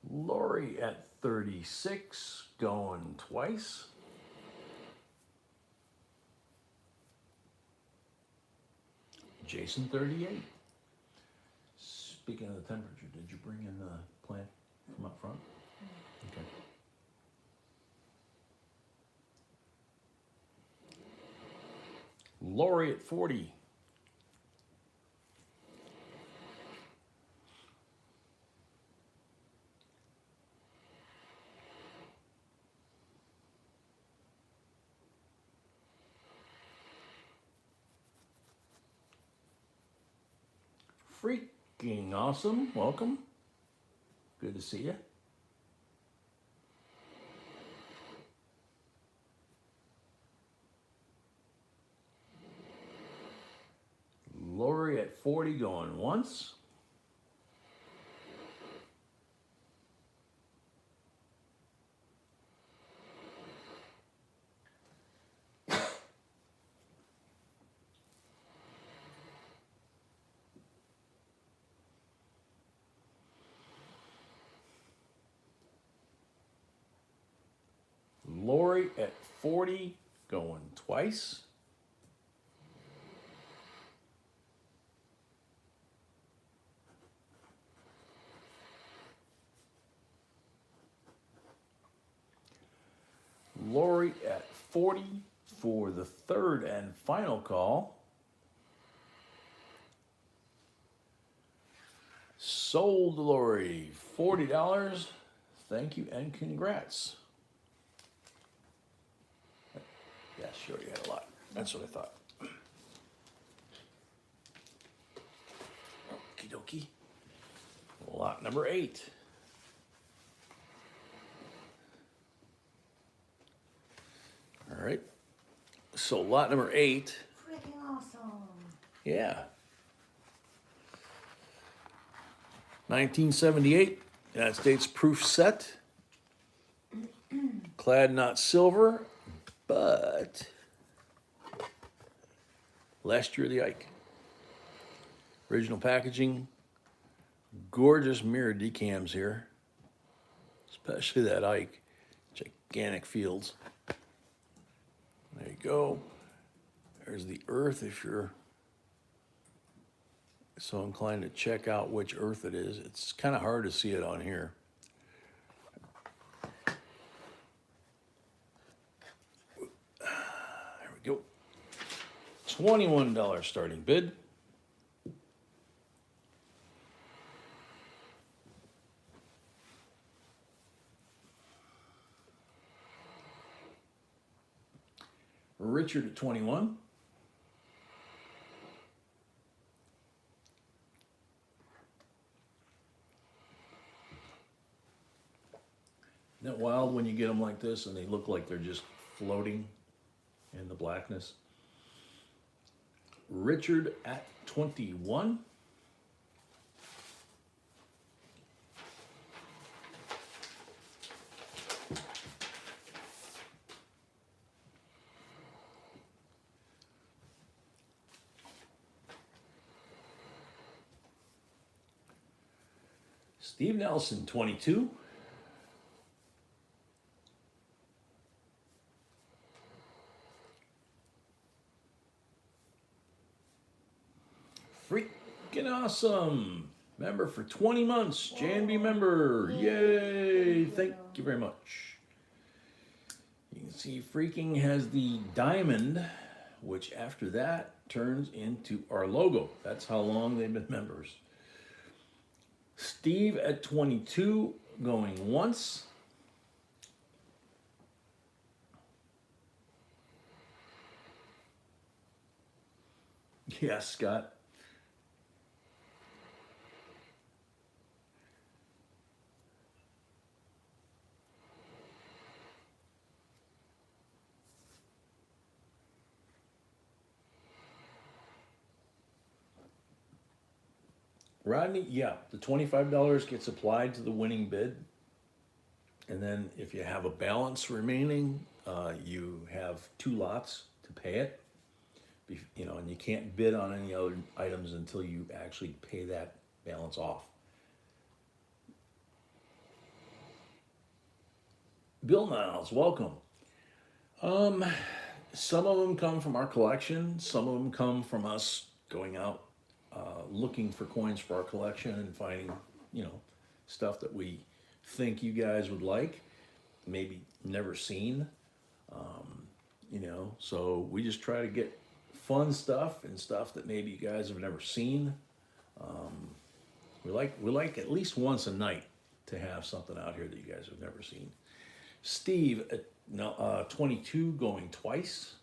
Lori at 36, going twice. Jason, 38. Speaking of the temperature, did you bring in the plant from up front? Okay. Lori at 40. Freaking awesome. Welcome. Good to see you. Lori at 40, going once. 40 going twice. Lori at 40 for the third and final call. Sold Lori, $40. Thank you and congrats. Yeah, sure, you had a lot. That's what I thought. Okie dokie. Lot number 8. All right. So lot number 8. Freaking awesome. Yeah. 1978, United States proof set. Clad not silver, but last year the Ike. Original packaging. Gorgeous mirror decams here. Especially that Ike. Gigantic fields. There you go. There's the earth if you're so inclined to check out which earth it is. It's kind of hard to see it on here. There we go. $21 starting bid. Richard at 21. Isn't that wild when you get them like this and they look like they're just floating in the blackness? Richard at 21. Steve Nelson, 22. Freaking awesome. Member for 20 months. JNB member. Yay. Thank you very much. You can see Freaking has the diamond, which after that turns into our logo. That's how long they've been members. Steve at 22 going once. Yes, Scott. Rodney, yeah, the $25 gets applied to the winning bid. And then if you have a balance remaining, you have 2 lots to pay it. You know, and you can't bid on any other items until you actually pay that balance off. Bill Niles, welcome. Some of them come from our collection. Some of them come from us going out looking for coins for our collection and finding, you know, stuff that we think you guys would like, maybe never seen, you know, so we just try to get fun stuff and stuff that maybe you guys have never seen. We like at least once a night to have something out here that you guys have never seen. Steve at 22 going twice.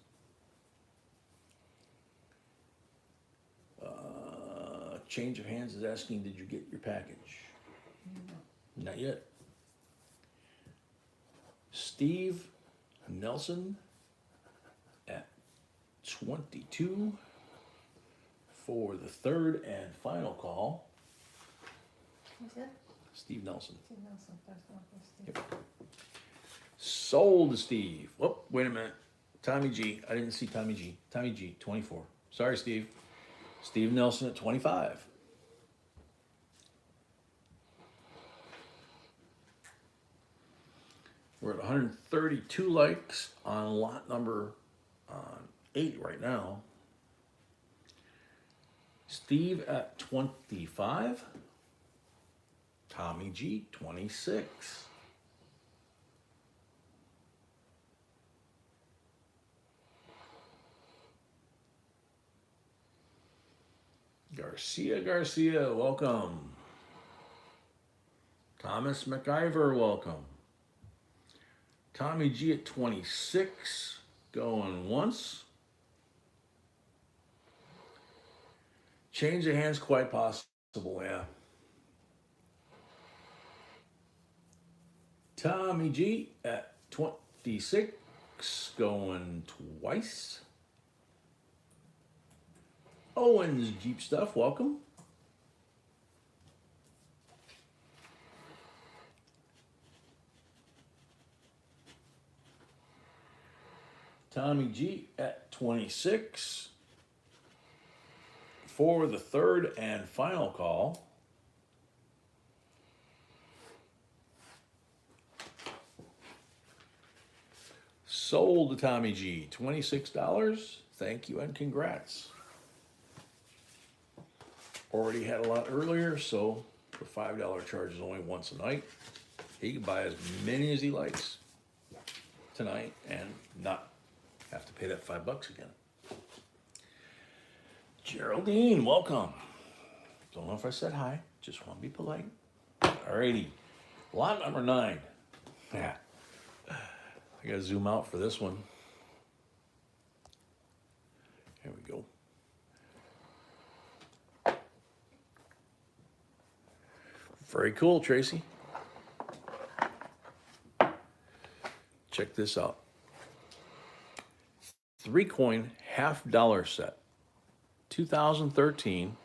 Change of Hands is asking, did you get your package? No. Not yet. Steve Nelson at 22 for the third and final call. Who's that? Steve Nelson. Steve Nelson, first one for Steve. Yep. Sold to Steve. Whoop, wait a minute. Tommy G. I didn't see Tommy G. Tommy G, 24. Sorry, Steve. Steve Nelson at 25. We're at 132 likes on lot number 8 right now. Steve at 25. Tommy G, 26. Garcia, welcome. Thomas McIver, welcome. Tommy G at 26, going once. Change of hands, quite possible, yeah. Tommy G at 26, going twice. Owens Jeep Stuff, welcome. Tommy G at 26 for the third and final call. Sold to Tommy G, $26. Thank you and congrats. Already had a lot earlier, so the $5 charge is only once a night. He can buy as many as he likes tonight and not have to pay that $5 again. Geraldine, welcome. Don't know if I said hi, just want to be polite. Alrighty, lot number 9. Yeah, I gotta zoom out for this one. Here we go. Very cool, Tracy. Check this out. 3-coin $half set. 2013.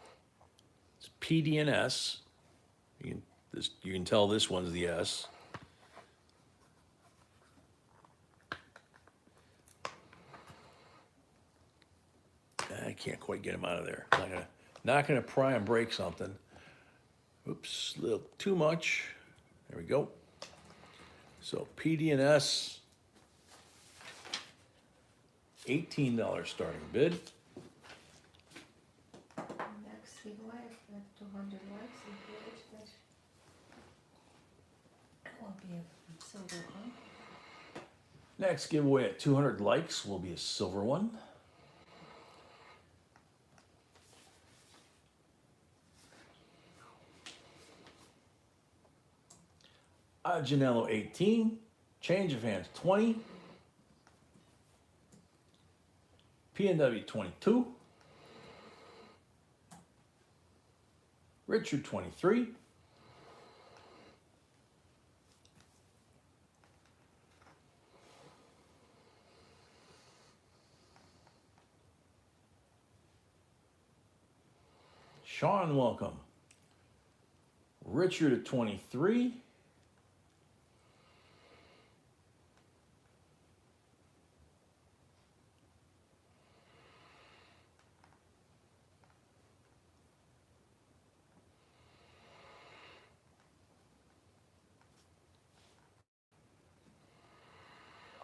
It's PDNS. You can tell this one's the S. I can't quite get him out of there. Not gonna pry and break something. Oops, a little too much. There we go. So PDNS, $18 starting bid. Next giveaway at 200 likes in page that will be a silver one. Next giveaway at 200 likes will be a silver one. Janello 18, change of hands 20, PNW 22, Richard 23, Sean, welcome, Richard at 23,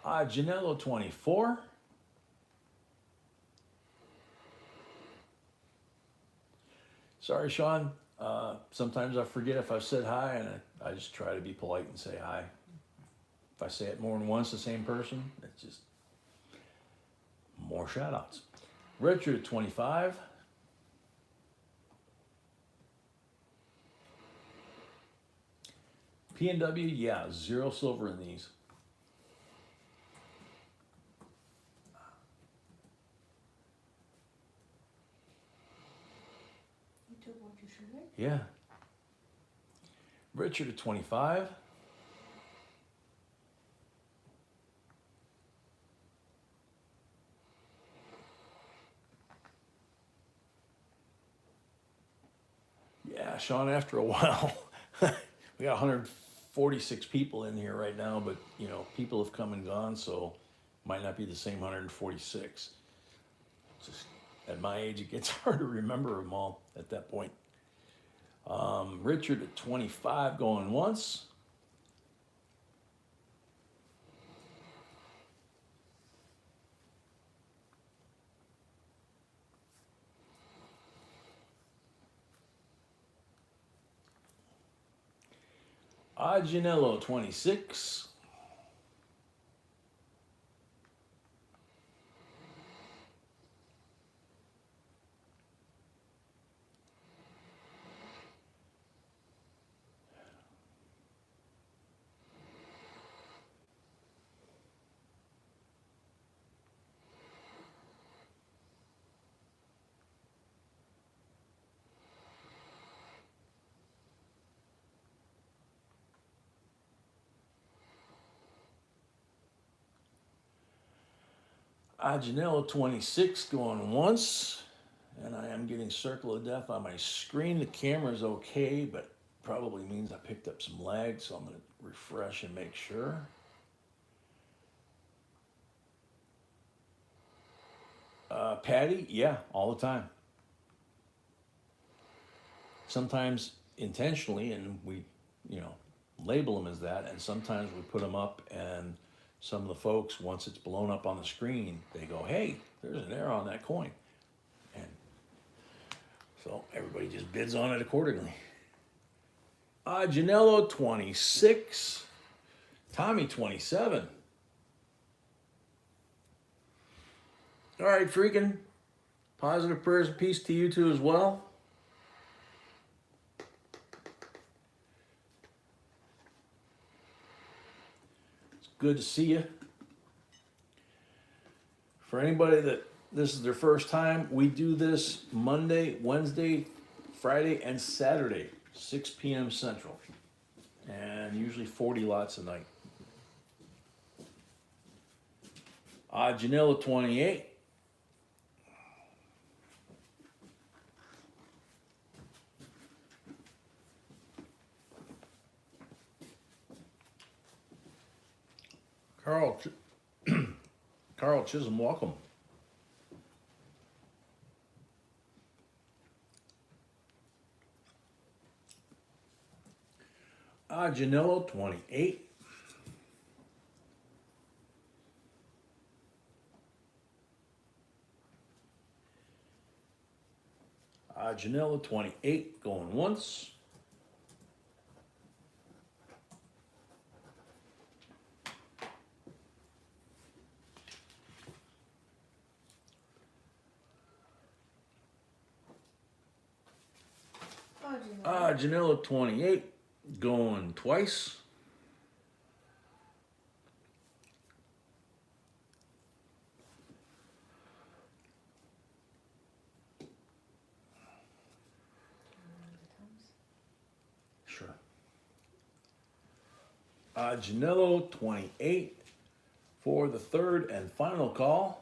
Janello 24. Sorry, Sean. Sometimes I forget if I've said hi, and I just try to be polite and say hi. If I say it more than once, the same person, it's just more shout outs. Richard 25. PNW, yeah, 0 silver in these. Yeah. Richard at 25. Yeah, Sean, after a while, we got 146 people in here right now, but you know, people have come and gone, so might not be the same 146. Just at my age, it gets hard to remember them all at that point. Richard at 25 going once. Janello 26. Janello 26 going once. And I am getting circle of death on my screen. The camera's okay, but probably means I picked up some lag, so I'm going to refresh and make sure. Patty, yeah, all the time. Sometimes intentionally, and we, label them as that, and sometimes we put them up, and some of the folks, once it's blown up on the screen, they go, hey, there's an error on that coin. And so everybody just bids on it accordingly. Janello 26, Tommy 27. All right, freaking positive prayers and peace to you two as well. It's good to see you. For anybody that this is their first time, we do this Monday, Wednesday, Friday, and Saturday, 6 p.m. Central, and usually 40 lots a night. Janello 28. Carl Chisholm, welcome. Janello 28. Janello 28 going once. Janello 28 going twice. Sure. Janello 28 for the third and final call.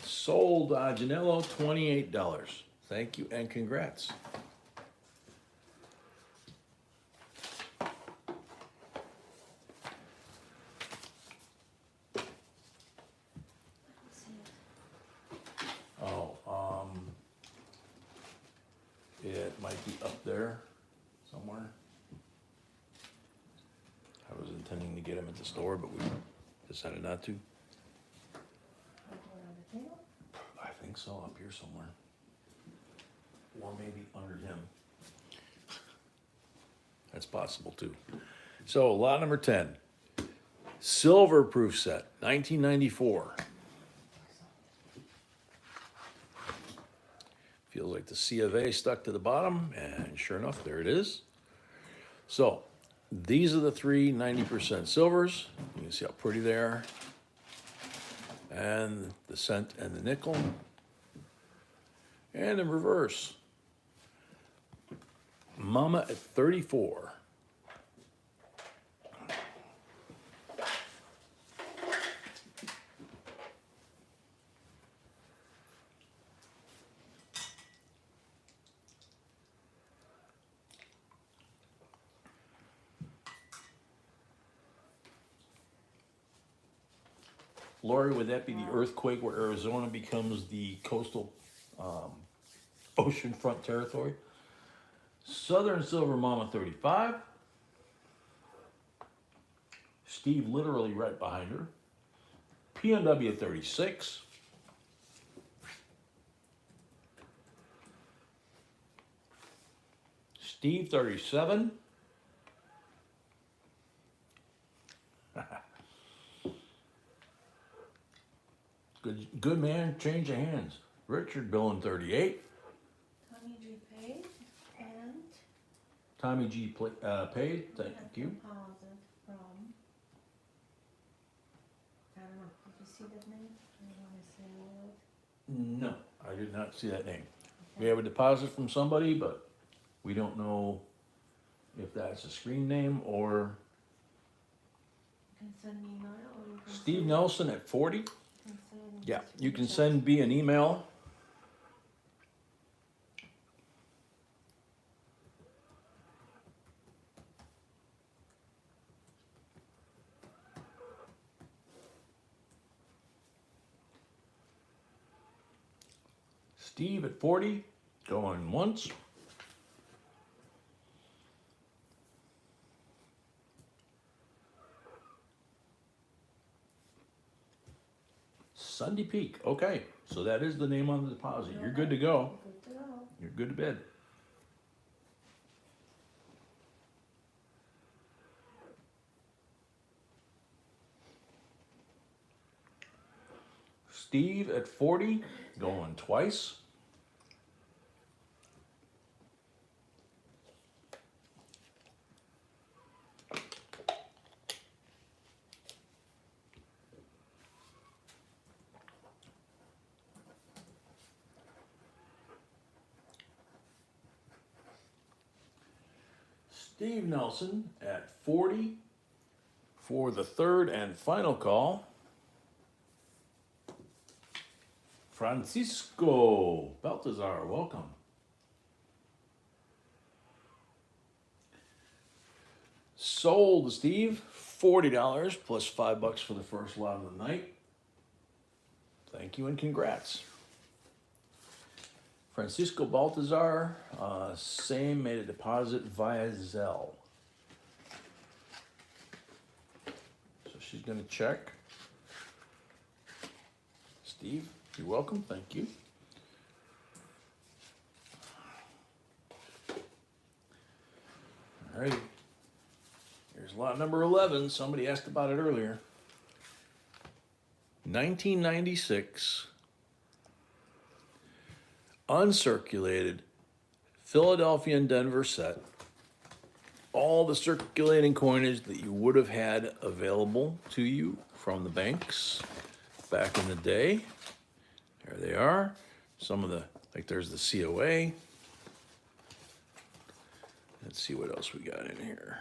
Sold Janello $28. Thank you and congrats. It might be up there somewhere. I was intending to get them at the store, but we decided not to. I think so, up here somewhere. Or maybe under him. That's possible too. So lot number 10. Silver proof set, 1994. Feels like the C of A stuck to the bottom, and sure enough, there it is. So these are the three 90% silvers. You can see how pretty they are. And the cent and the nickel. And in reverse, Mama at 34. Lori, would that be the earthquake where Arizona becomes the coastal oceanfront territory? Southern Silver Mama 35. Steve literally right behind her. PNW 36. Steve, 37. Good man, change of hands. Richard billing 38. Tommy G paid and Tommy G paid, thank you. deposit from, I don't know, did you see that name? I don't wanna say a word. No, I did not see that name. We have a deposit from somebody, but we don't know if that's a screen name or You can send me an email or you can. Steve send- Nelson at 40. you can send Yeah, just you can reach out. send B an email. Steve at 40, going once. Sunday Peak, okay, so that is the name on the deposit. You're good to go. Good to go. You're good to bed. Steve at 40, going twice. Steve Nelson at 40 for the third and final call. Francisco Baltazar, welcome. Sold, Steve, $40 plus $5 for the first lot of the night. Thank you and congrats. Francisco Baltazar, same, made a deposit via Zelle. So she's gonna check. Steve, you're welcome, thank you. All right, here's lot number 11. Somebody asked about it earlier. 1996. Uncirculated Philadelphia and Denver set. All the circulating coinage that you would have had available to you from the banks back in the day. There they are. Some of the, like there's the COA. Let's see what else we got in here.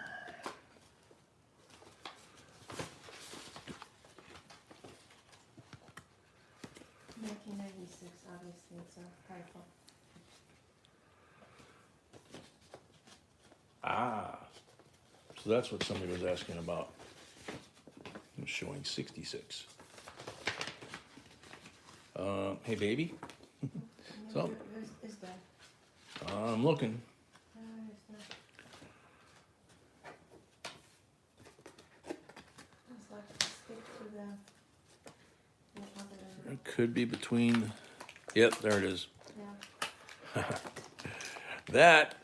$1996, obviously, it's a typo. Ah, so that's what somebody was asking about. It was showing 66. Hey, baby. So- Where's that? I'm looking. Where is that? It's like stick to the other, It could be between. Yep, there it is. yeah. That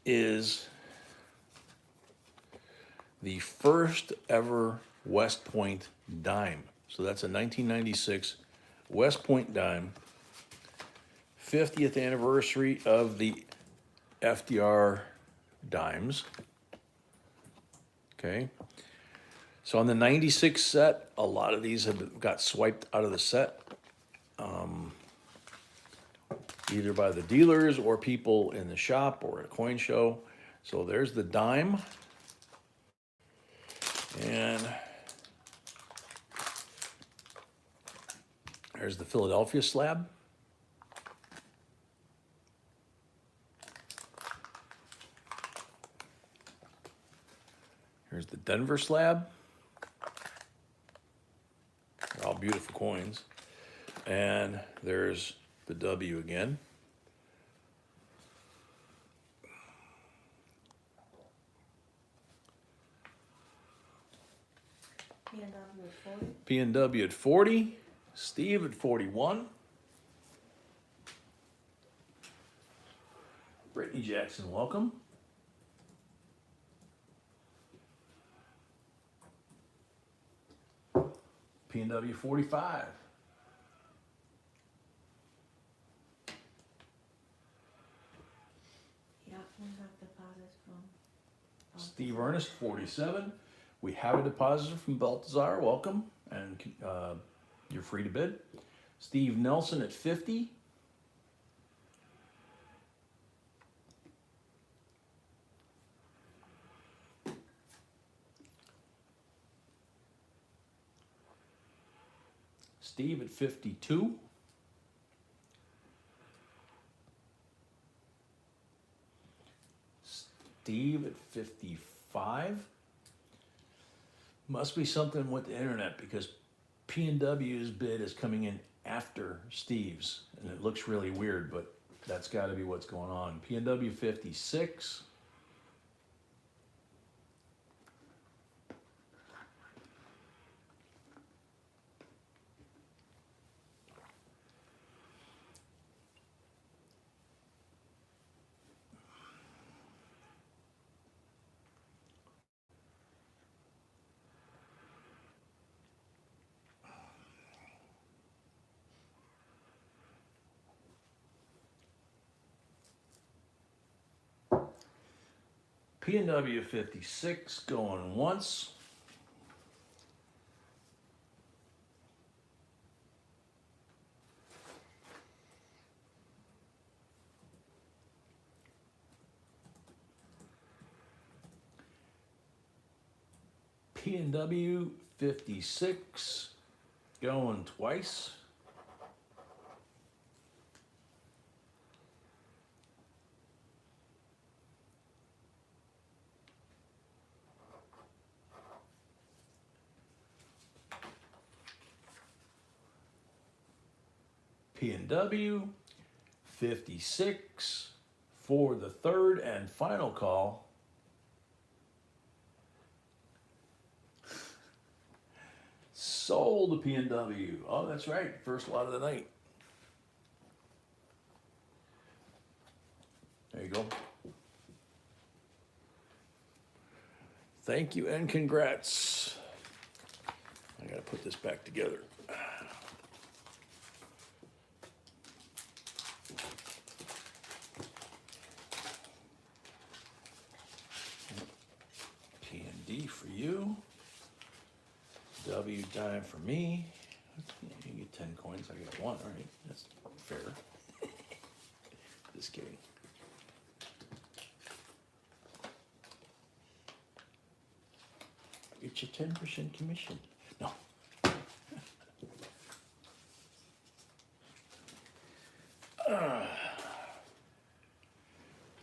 is the first ever West Point dime. So that's a 1996 West Point dime. 50th anniversary of the FDR dimes. Okay. So on the 96 set, a lot of these have got swiped out of the set. Either by the dealers or people in the shop or at a coin show. So there's the dime. And there's the Philadelphia slab. Here's the Denver slab. They're all beautiful coins. And there's the W again. P&W at 40. P&W at 40. Steve at 41. Brittany Jackson, welcome. P&W 45. Yeah, we have deposits from. Steve Ernest 47. We have a depositor from Baltazar. Welcome, and you're free to bid. Steve Nelson at 50. Steve at 52. Steve at 55. Must be something with the internet because P&W's bid is coming in after Steve's, and it looks really weird, but that's got to be what's going on. P&W 56. P&W 56 going once. P&W 56 going twice. P&W 56 for the third and final call. Sold to P&W. Oh, that's right. First lot of the night. There you go. Thank you and congrats. I gotta put this back together. P&D for you. W dime for me. You get 10 coins, I get 1, right? That's fair. Just kidding. Get your 10% commission. No.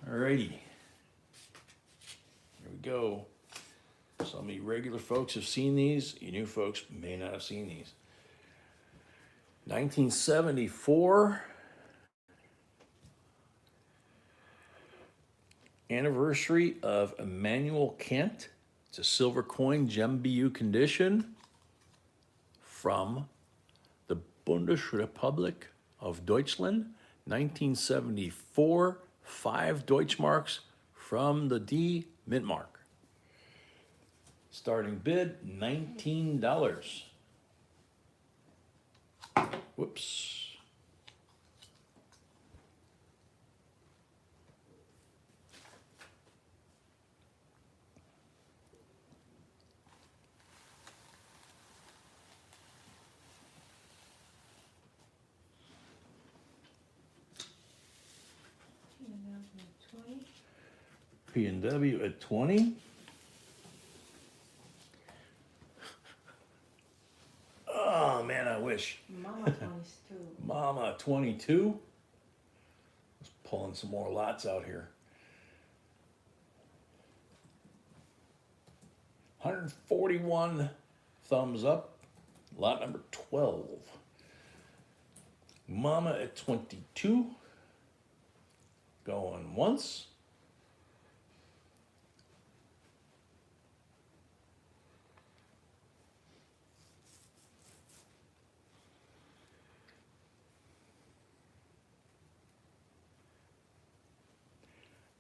Alrighty. Here we go. Some of you regular folks have seen these. You new folks may not have seen these. 1974. Anniversary of Immanuel Kant. It's a silver coin, gem BU condition from the Bundesrepublik of Deutschland. 1974, 5 Deutschmarks from the D Mint Mark. Starting bid, $19. Whoops. P&W at 20. Oh man, I wish. Mama 22. Mama 22. Just pulling some more lots out here. 141 thumbs up. Lot number 12. Mama at 22. Going once.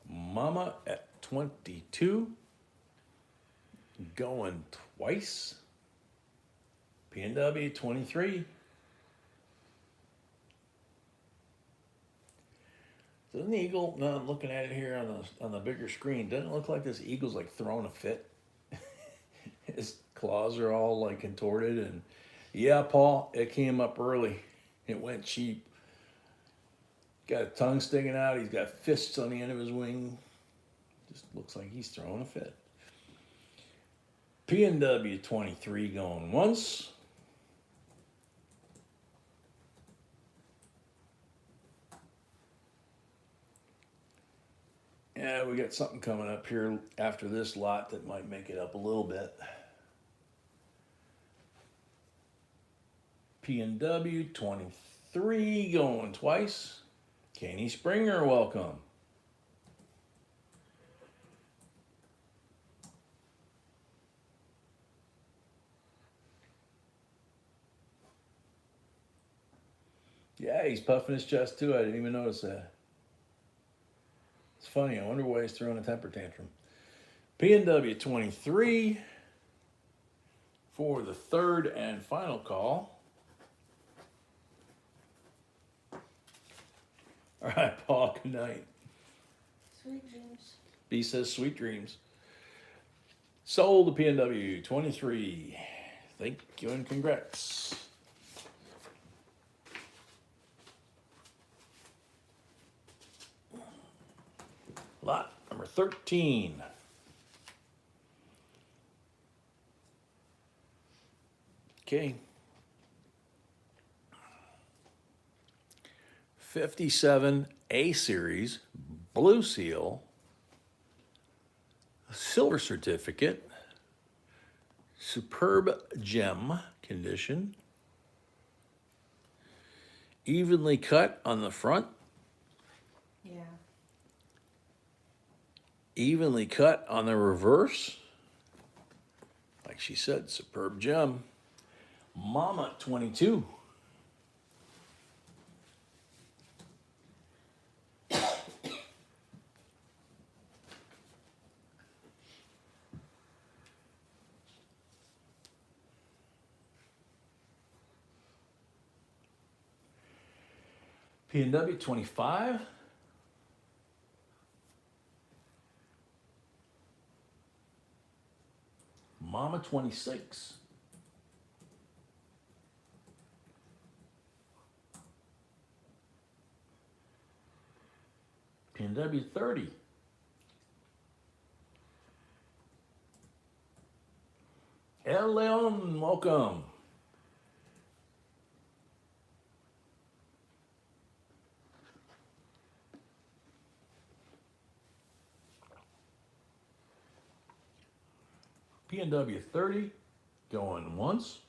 Mama at 22. Going twice. P&W 23. Doesn't the eagle, no, I'm looking at it here on the bigger screen, doesn't it look like this eagle's like throwing a fit? His claws are all like contorted and yeah, Paul, it came up early. It went cheap. Got a tongue sticking out. He's got fists on the end of his wing. Just looks like he's throwing a fit. P&W 23 going once. Yeah, we got something coming up here after this lot that might make it up a little bit. P&W 23 going twice. Kenny Springer, welcome. Yeah, he's puffing his chest too. I didn't even notice that. It's funny. I wonder why he's throwing a temper tantrum. P&W 23 for the third and final call. All right, Paul, good night. Sweet dreams. B says sweet dreams. Sold the P&W 23. Thank you and congrats. Lot number 13. Okay. 57 A series, blue seal, silver certificate, superb gem condition, evenly cut on the front, Yeah. evenly cut on the reverse. Like she said, superb gem. Mama 22. P&W 25. Mama 26. P&W 30. El Leon, welcome. P&W 30, going once.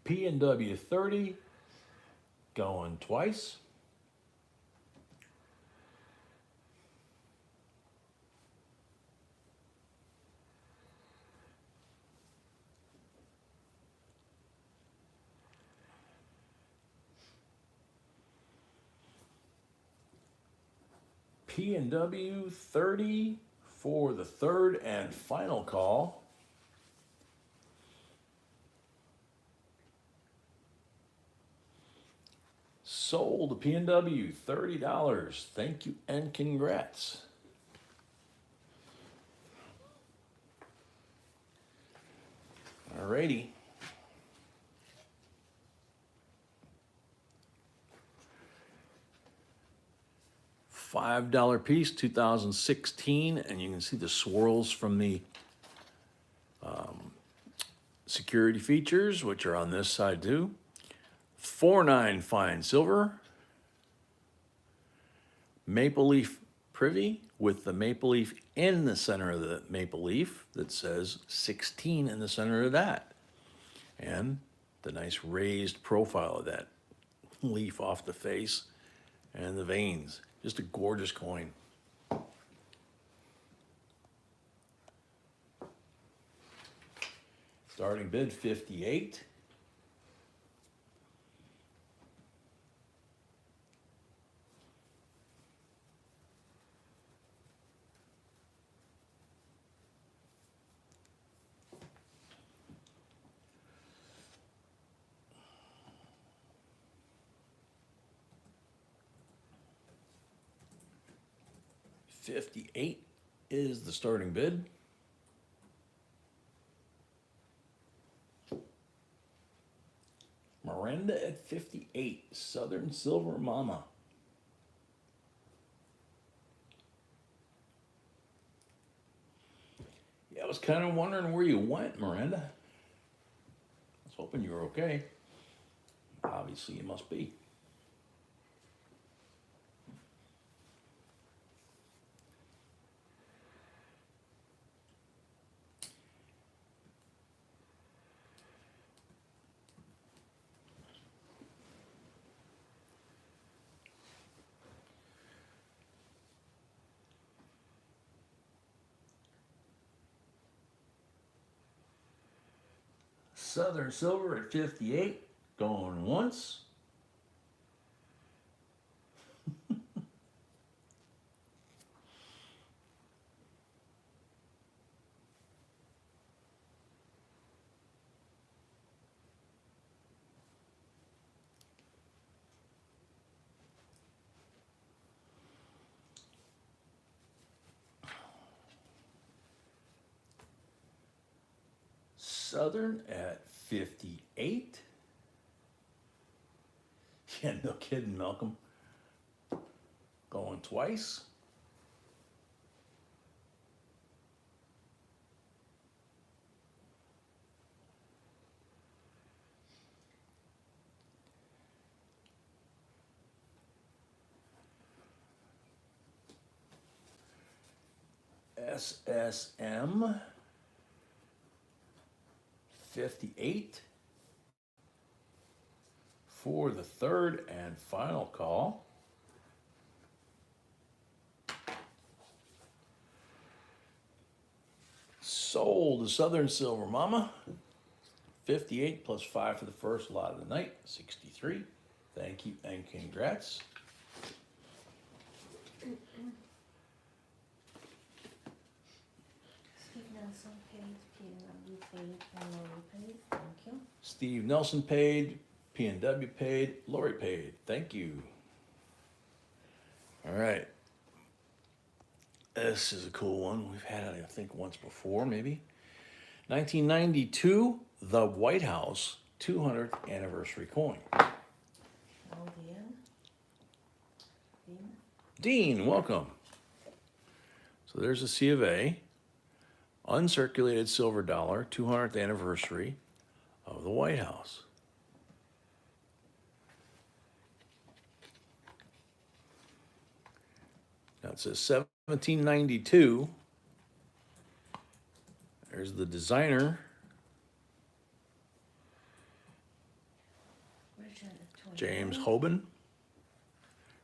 P&W 30, going twice. P&W 30 for the third and final call. Sold a P&W $30. Thank you and congrats. Alrighty. $5 piece, 2016, and you can see the swirls from the security features, which are on this side too. 4.9 fine silver, maple leaf privy with the maple leaf in the center of the maple leaf that says 16 in the center of that, and the nice raised profile of that leaf off the face and the veins. Just a gorgeous coin. Starting bid 58. $58 is the starting bid. Miranda at 58, Southern Silver Mama. Yeah, I was kind of wondering where you went, Miranda. I was hoping you were okay. Obviously, you must be. Southern Silver at 58, going once. Southern at 58. Yeah, no kidding, Malcolm. Going twice. SSM 58 for the third and final call. Sold to Southern Silver Mama. 58 plus 5 for the first lot of the night. 63. Thank you and congrats. Steve Nelson paid, PNW paid, and Lori paid, thank you. Steve Nelson paid, P&W paid, Lori paid. Thank you. All right. This is a cool one. We've had it, I think, once before, maybe. 1992, the White House 200th anniversary coin. Oh, Dean. Dean, welcome. So there's a C of A, uncirculated silver dollar, 200th anniversary of the White House. Now it says 1792. There's the designer, Richard at 29. James Hoban.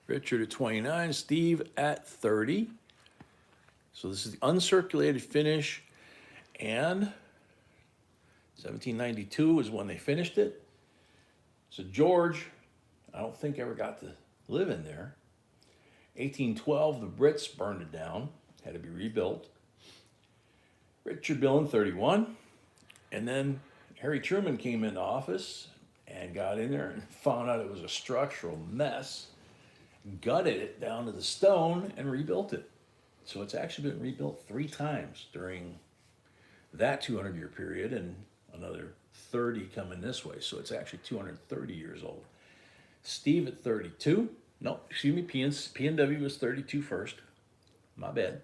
Richard at 29, Steve at 30. So this is the uncirculated finish, and 1792 is when they finished it. So George, I don't think ever got to live in there. 1812, the Brits burned it down, had to be rebuilt. Richard Dillon, 31. And then Harry Truman came into office and got in there and found out it was a structural mess, gutted it down to the stone and rebuilt it. So it's actually been rebuilt 3 times during that 200-year period and another 30 coming this way. So it's actually 230 years old. Steve at 32. No, excuse me, P&W was 32 first. My bad.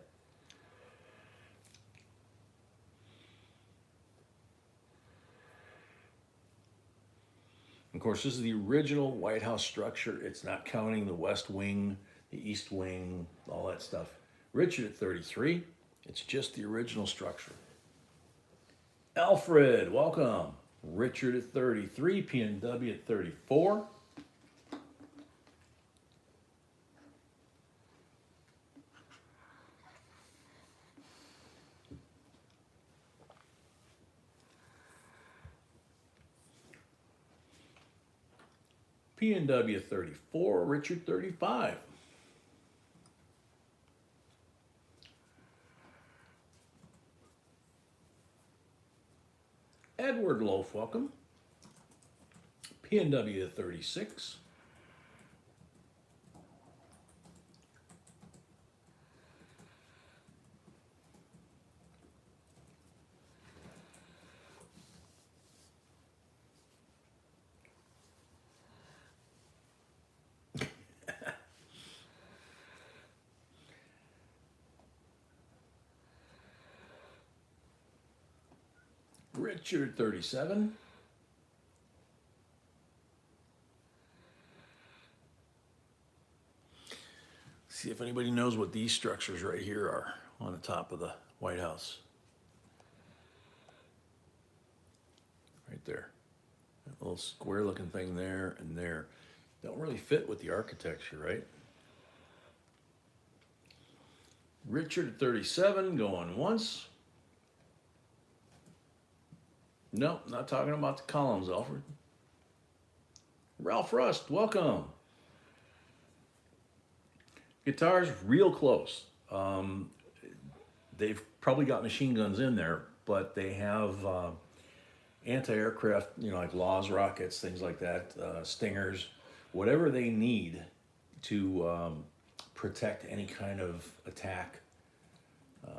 Of course, this is the original White House structure. It's not counting the West Wing, the East Wing, all that stuff. Richard at 33. It's just the original structure. Alfred, welcome. Richard at 33, P&W at 34. P&W 34, Richard 35. Edward Loaf, welcome. P&W 36. Richard 37. See if anybody knows what these structures right here are on the top of the White House. Right there. That little square looking thing there and there. Don't really fit with the architecture, right? Richard 37 going once. Nope, not talking about the columns, Alfred. Ralph Rust, welcome. Guitars real close. They've probably got machine guns in there, but they have anti-aircraft, you know, like Laws rockets, things like that, Stingers, whatever they need to protect any kind of attack,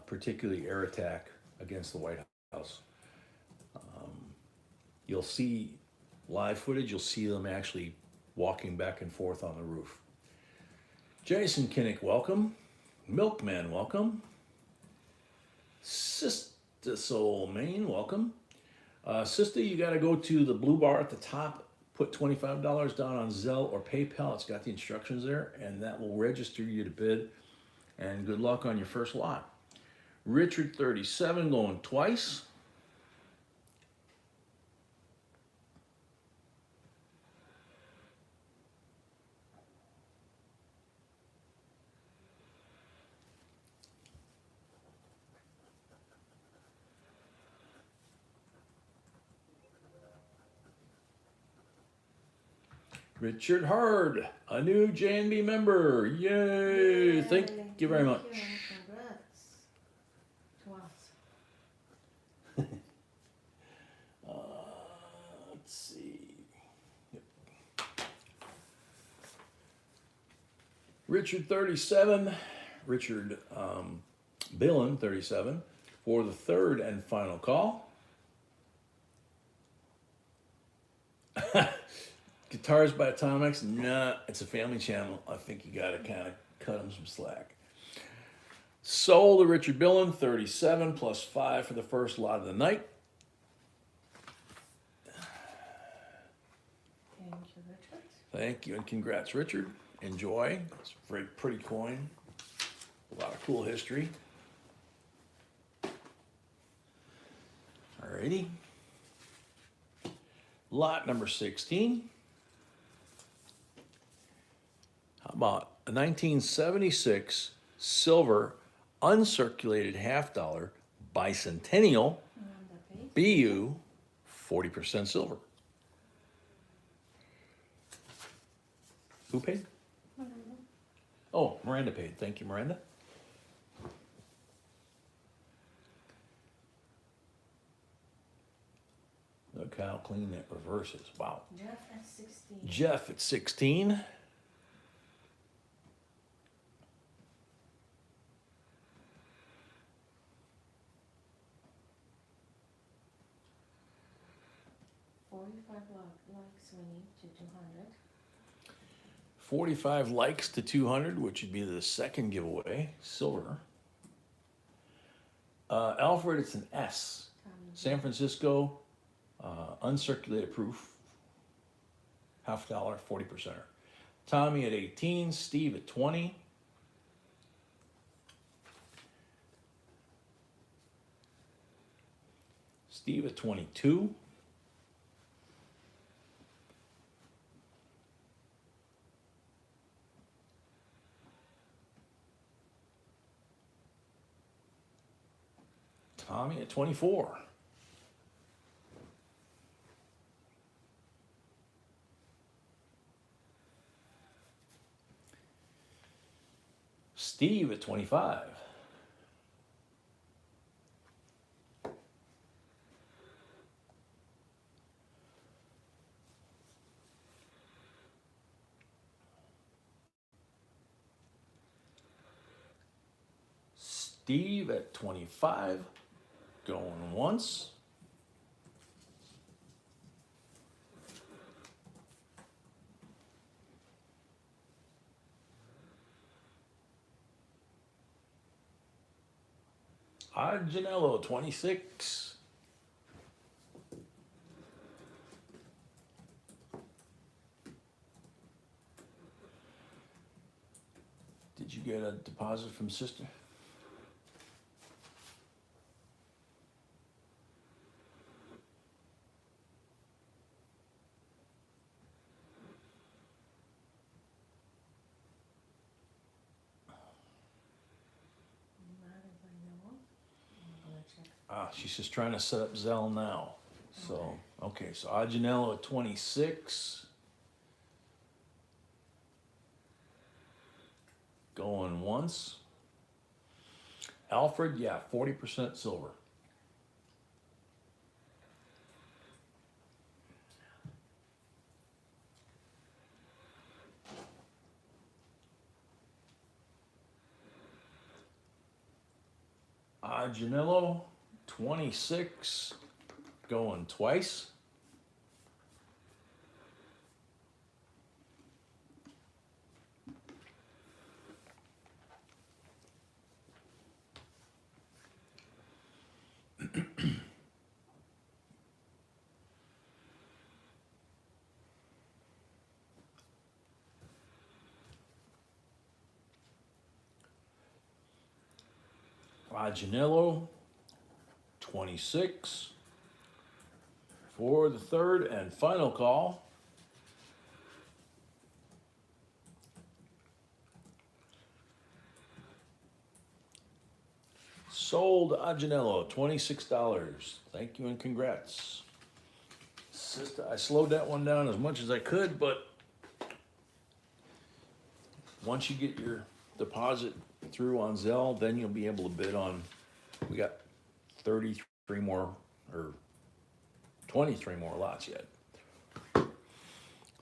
particularly air attack against the White House. You'll see live footage, you'll see them actually walking back and forth on the roof. Jason Kinnick, welcome. Milkman, welcome. Sister Soul Main, welcome. Sister, you got to go to the blue bar at the top, put $25 down on Zelle or PayPal. It's got the instructions there, and that will register you to bid. And good luck on your first lot. Richard 37 going twice. Richard Hard, a new JNB member. Yay! Thank you very much. Congrats to us. Let's see. Yep. Richard 37, Richard Billen 37 for the third and final call. Guitars by Atomics? Nah, it's a family channel. I think you gotta kind of cut them some slack. Sold to Richard Billen, 37 plus 5 for the first lot of the night. Thank you, Richard. Thank you and congrats, Richard. Enjoy. It's a very pretty coin. A lot of cool history. Alrighty. Lot number 16. How about a 1976 silver uncirculated $50 bicentennial Unpaid. BU 40% silver? Who paid? Oh, Miranda paid. Thank you, Miranda. Look how clean that reverses. Wow. Jeff at 16. Jeff at 16. Likes we need to 200. 45 likes to 200, which would be the second giveaway. Silver. Alfred, it's an S. San Francisco, uncirculated proof. $50, 40%er. Tommy at 18, Steve at 20. Steve at 22. Tommy at 24. Steve at 25. Steve at 25. Going once. Janello, 26. Did you get a deposit from sister? Not as I know of. I'm gonna check. She's just trying to set up Zelle now. So, okay, so Janello at 26. Going once. Alfred, yeah, 40% silver. Janello, 26. Going twice. Janello, 26. For the third and final call. Sold Janello, $26. Thank you and congrats. Sister, I slowed that one down as much as I could, but once you get your deposit through on Zelle, then you'll be able to bid on, we got 33 more, or 23 more lots yet.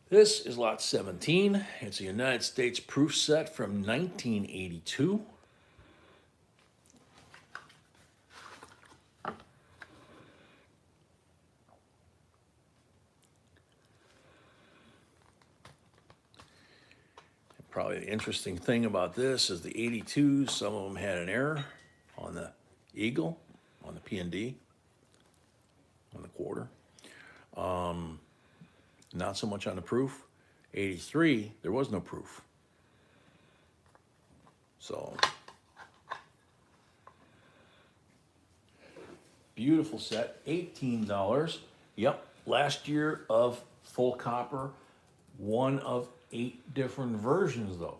This is lot 17. It's a United States proof set from 1982. Probably the interesting thing about this is the 82s, some of them had an error on the eagle, on the P&D, on the quarter. Not so much on the proof. 83, there was no proof. So, beautiful set, $18. Yep, last year of full copper, one of 8 different versions though.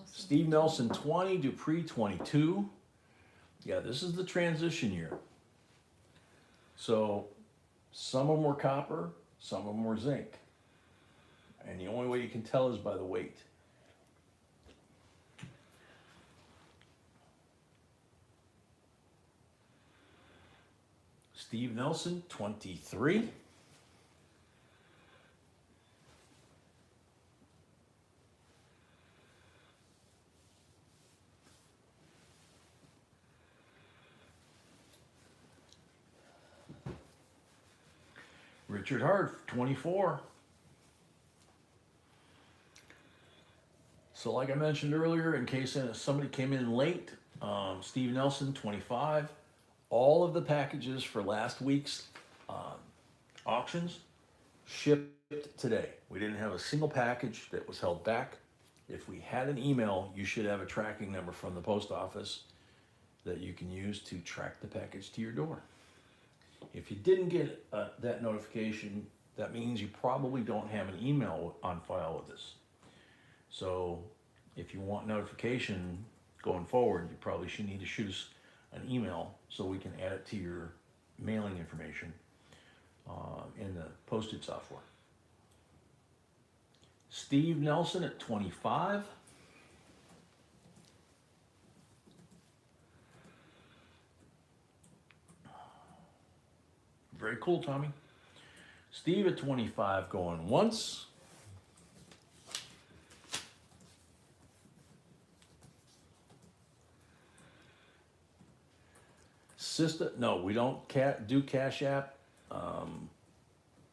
Steve Nelson 20, Dupree 22. Yeah, this is the transition year. So some of them were copper, some of them were zinc. And the only way you can tell is by the weight. Steve Nelson 23. Richard Hart, 24. So like I mentioned earlier, in case somebody came in late, Steve Nelson, 25. All of the packages for last week's auctions shipped today. We didn't have a single package that was held back. If we had an email, you should have a tracking number from the post office that you can use to track the package to your door. If you didn't get that notification, that means you probably don't have an email on file with us. So if you want notification going forward, you probably should need to shoot us an email so we can add it to your mailing information in the postage software. Steve Nelson at 25. Very cool, Tommy. Steve at 25 going once. Sister, no, we don't do Cash App.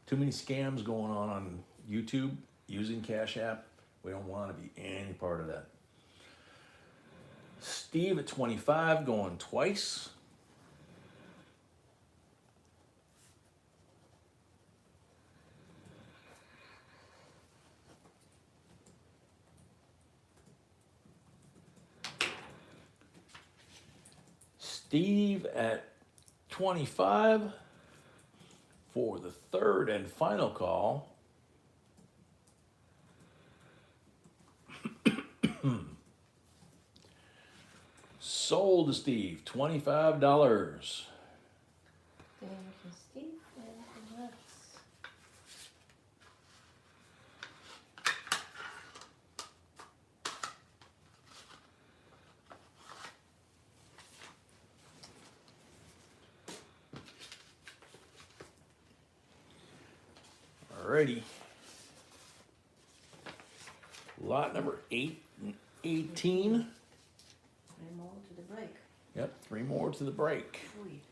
Too many scams going on YouTube using Cash App. We don't want to be any part of that. Steve at 25 going twice. Steve at 25 for the third and final call. Sold to Steve, $25. Thank you, Steve. And let's Alrighty. Lot number 8 and 18. three more to the break. Yep, 3 more to the break. Sweet.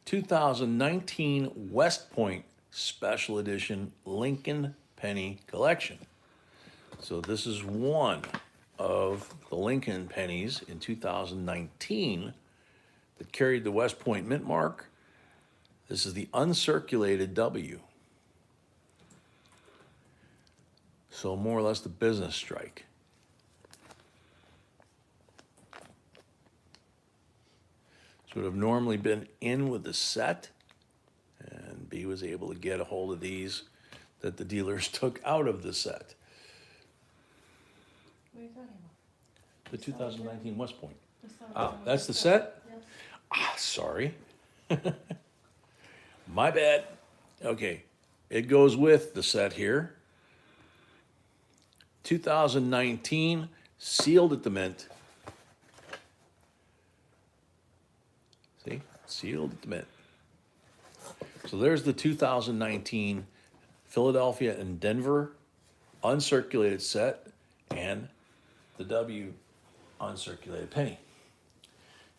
2019 West Point Special Edition Lincoln Penny Collection. So this is one of the Lincoln pennies in 2019 that carried the West Point mint mark. This is the uncirculated W. So more or less the business strike. This would have normally been in with the set, and B was able to get a hold of these that the dealers took out of the set. What are you talking about? The 2019 West Point. The sound Ah, sound that's the like set? Yes. Ah, sorry. My bad. Okay, it goes with the set here. 2019, sealed at the mint. See, sealed at the mint. So there's the 2019 Philadelphia and Denver uncirculated set and the W uncirculated penny.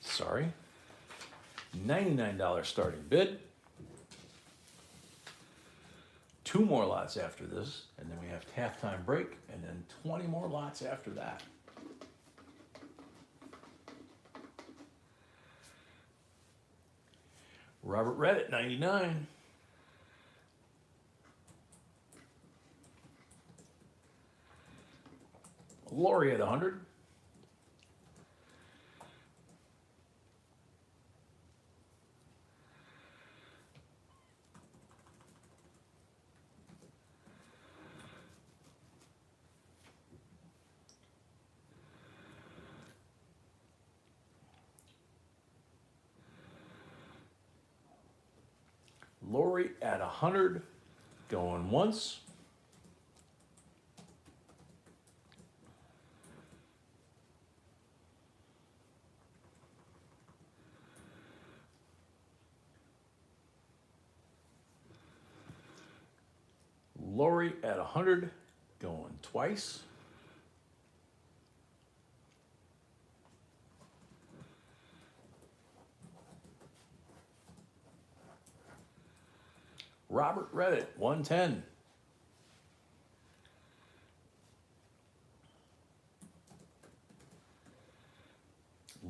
Sorry. $99 starting bid. 2 more lots after this, and then we have halftime break, and then 20 more lots after that. Robert Reddit, 99. Lori at 100. Lori at 100, going once. Lori at 100, going twice. Robert Reddit, 110.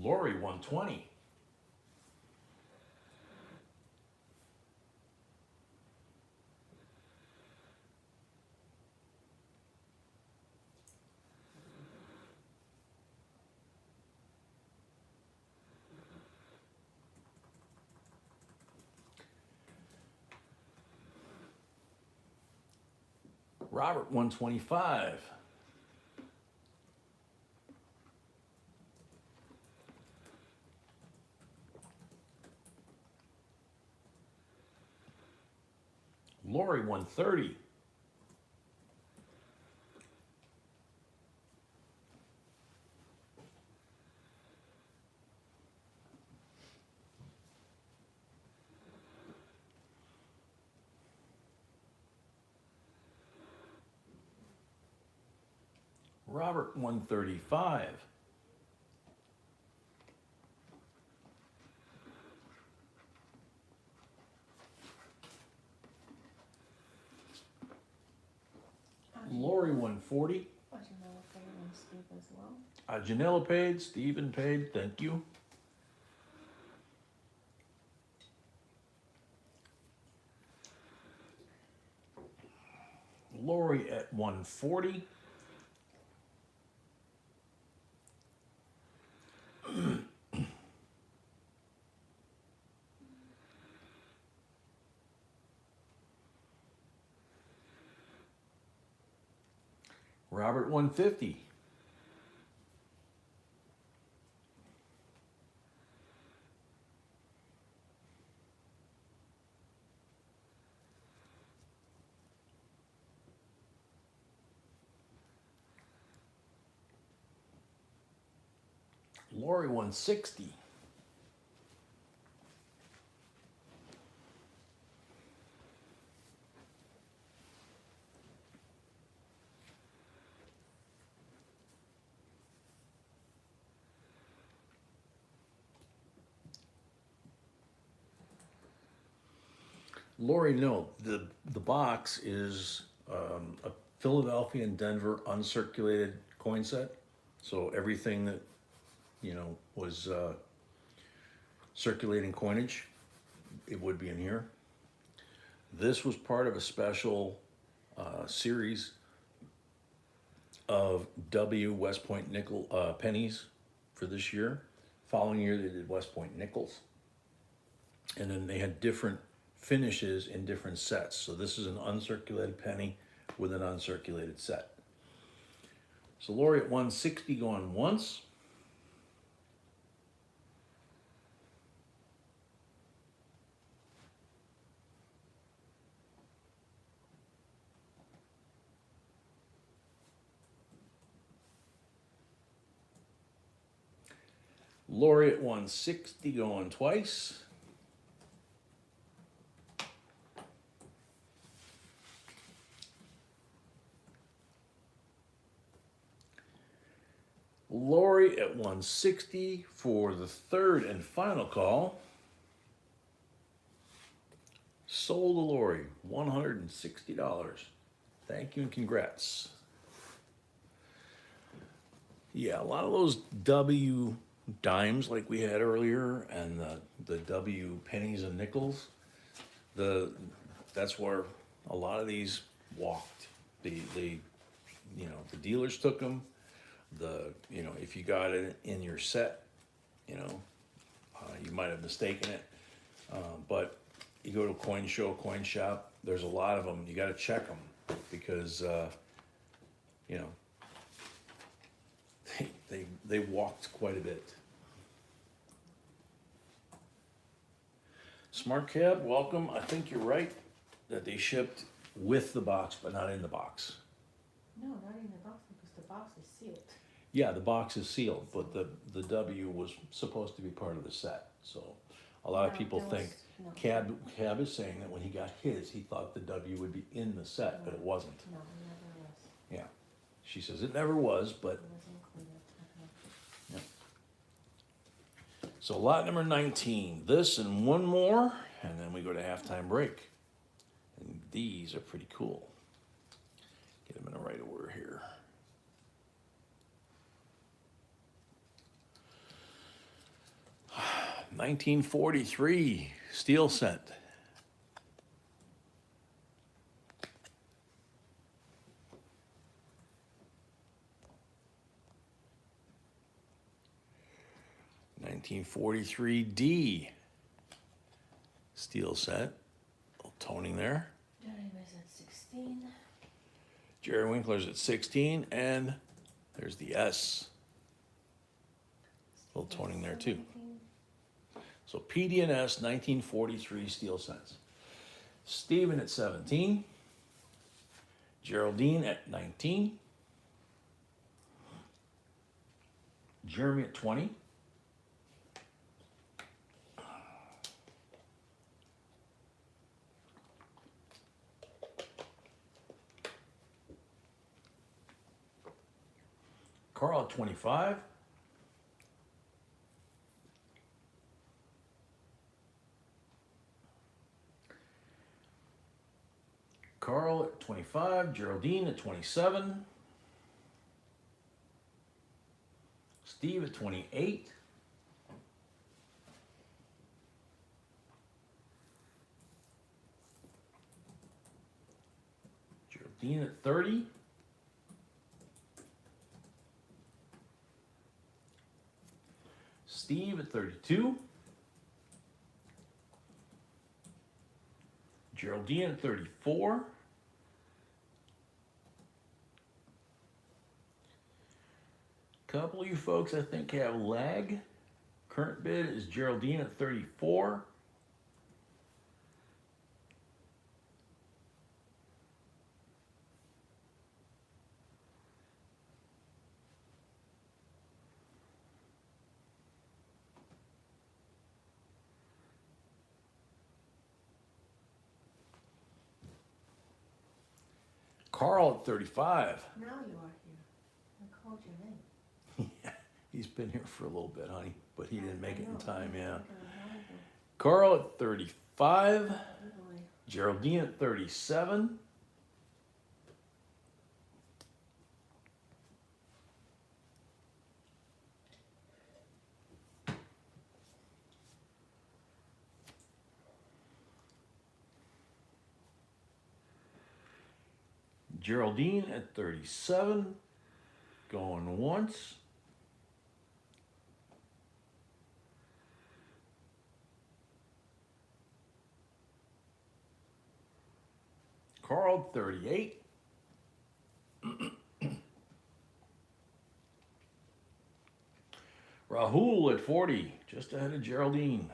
Lori, 120. Robert, 125. Lori, 130. Robert, 135. Lori, 140. Janelle paid and Steve as well. Janella paid, Stephen paid, thank you. Lori at 140. Robert, 150. Lori, 160. Lori, no, the box is a Philadelphia and Denver uncirculated coin set. So everything that, you know, was circulating coinage, it would be in here. This was part of a special series of W West Point nickel pennies for this year. Following year they did West Point nickels. And then they had different finishes in different sets. So this is an uncirculated penny with an uncirculated set. So Lori at 160 going once. Lori at 160 going twice. Lori at 160 for the third and final call. Sold to Lori, $160. Thank you and congrats. Yeah, a lot of those W dimes like we had earlier and the W pennies and nickels, that's where a lot of these walked. They you know, the dealers took them. You know, if you got it in your set, you know, you might have mistaken it. But you go to a coin show, coin shop, there's a lot of them. You got to check them because, you know, they walked quite a bit. Smart Cab, welcome. I think you're right that they shipped with the box, but not in the box. No, not in the box because the box is sealed. Yeah, the box is sealed, but the W was supposed to be part of the set. So a lot of No, people there think was- no. Cab is saying that when he got his, he thought the W would be in the set, but it wasn't. No, it never was. Yeah, she says it never was, but It was included. so lot number 19. This and one more, and then we go to halftime break. And these are pretty cool. Get them in the right order here. $1943 steel cent. $1943 steel set. A little toning there. Jerry was at 16. Jerry Winkler's at 16, and there's the S. A little toning there too. 17. So PD&S 1943 steel cents. Stephen at 17. Geraldine at 19. Jeremy at 20. Carl at 25. Carl at 25. Geraldine at 27. Steve at 28. Geraldine at 30. Steve at 32. Geraldine at 34. Couple of you folks I think have lag. Current bid is Geraldine at 34. Carl at 35. Now you are here. I called your name. Yeah, he's been here for a little bit, honey, but he didn't make it in I know. time, yeah. Okay, Carl at 35. oh boy. Geraldine at 37. Geraldine at 37. Going once. Carl, 38. Rahul at 40, just ahead of Geraldine.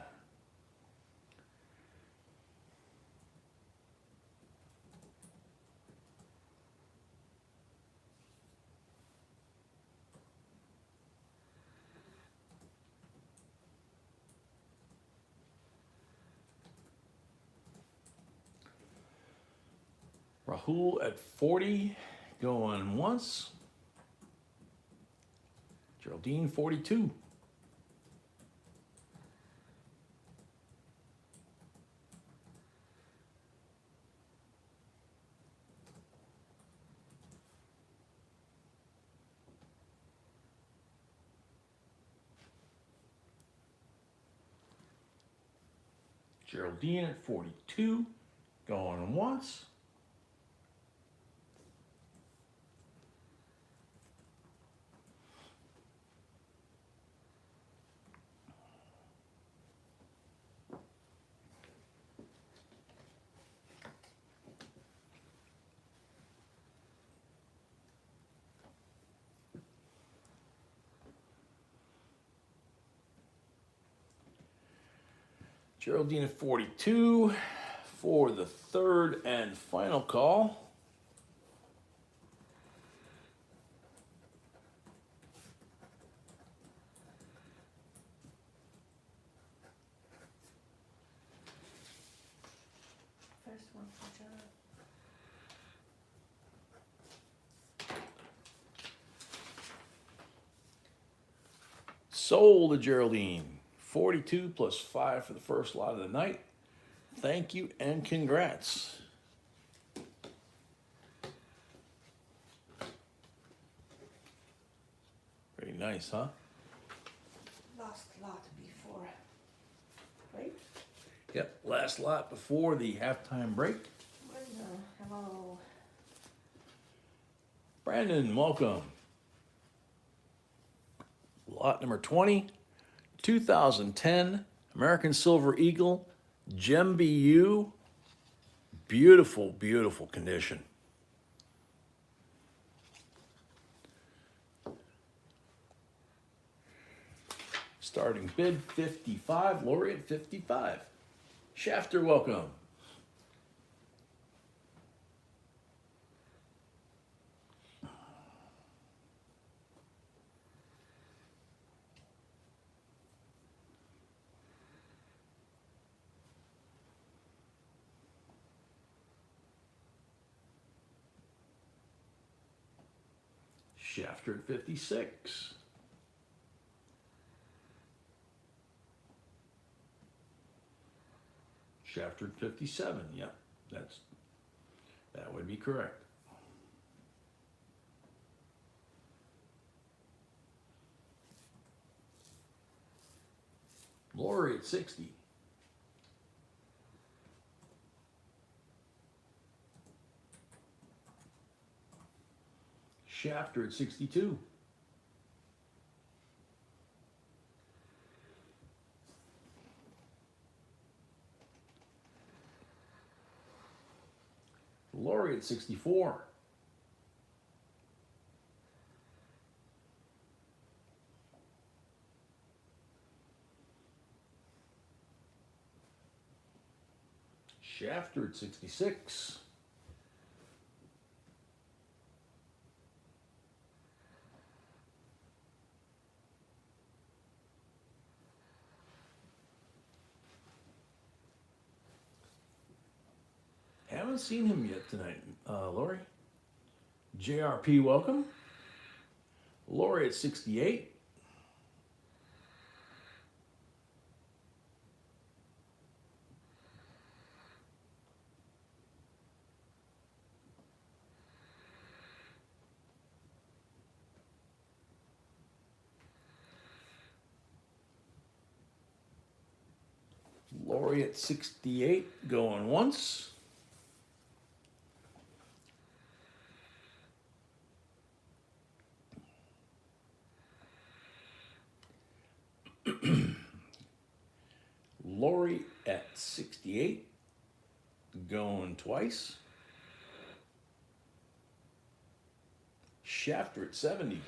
Rahul at 40, going once. Geraldine, 42. Geraldine at 42, going once. Geraldine at 42 for the third and final call. First one for John. Sold to Geraldine. 42 plus 5 for the first lot of the night. Thank you and congrats. Very nice, huh? Last lot before. Right? Yep, last lot before the halftime break. Brenda, hello. Brandon, welcome. Lot number 20, 2010 American Silver Eagle, Gem BU. Beautiful, beautiful condition. Starting bid 55, Lori at 55. Shafter, welcome. Shafter at 56. Shafter at 57, yep, that would be correct. Lori at 60. Shafter at 62. Lori at 64. Shafter at 66. Haven't seen him yet tonight, Lori. JRP, welcome. Lori at 68. Lori at 68, going once. Lori at 68, going twice. Shafter at 70.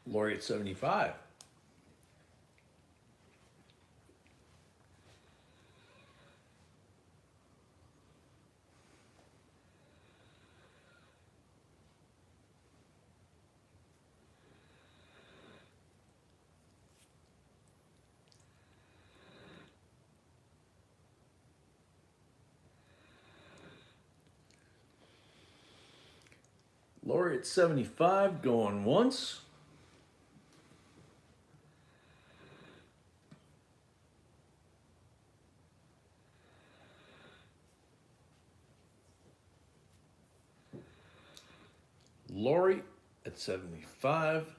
Lori at 75. Lori at 75, going once. Lori at 75,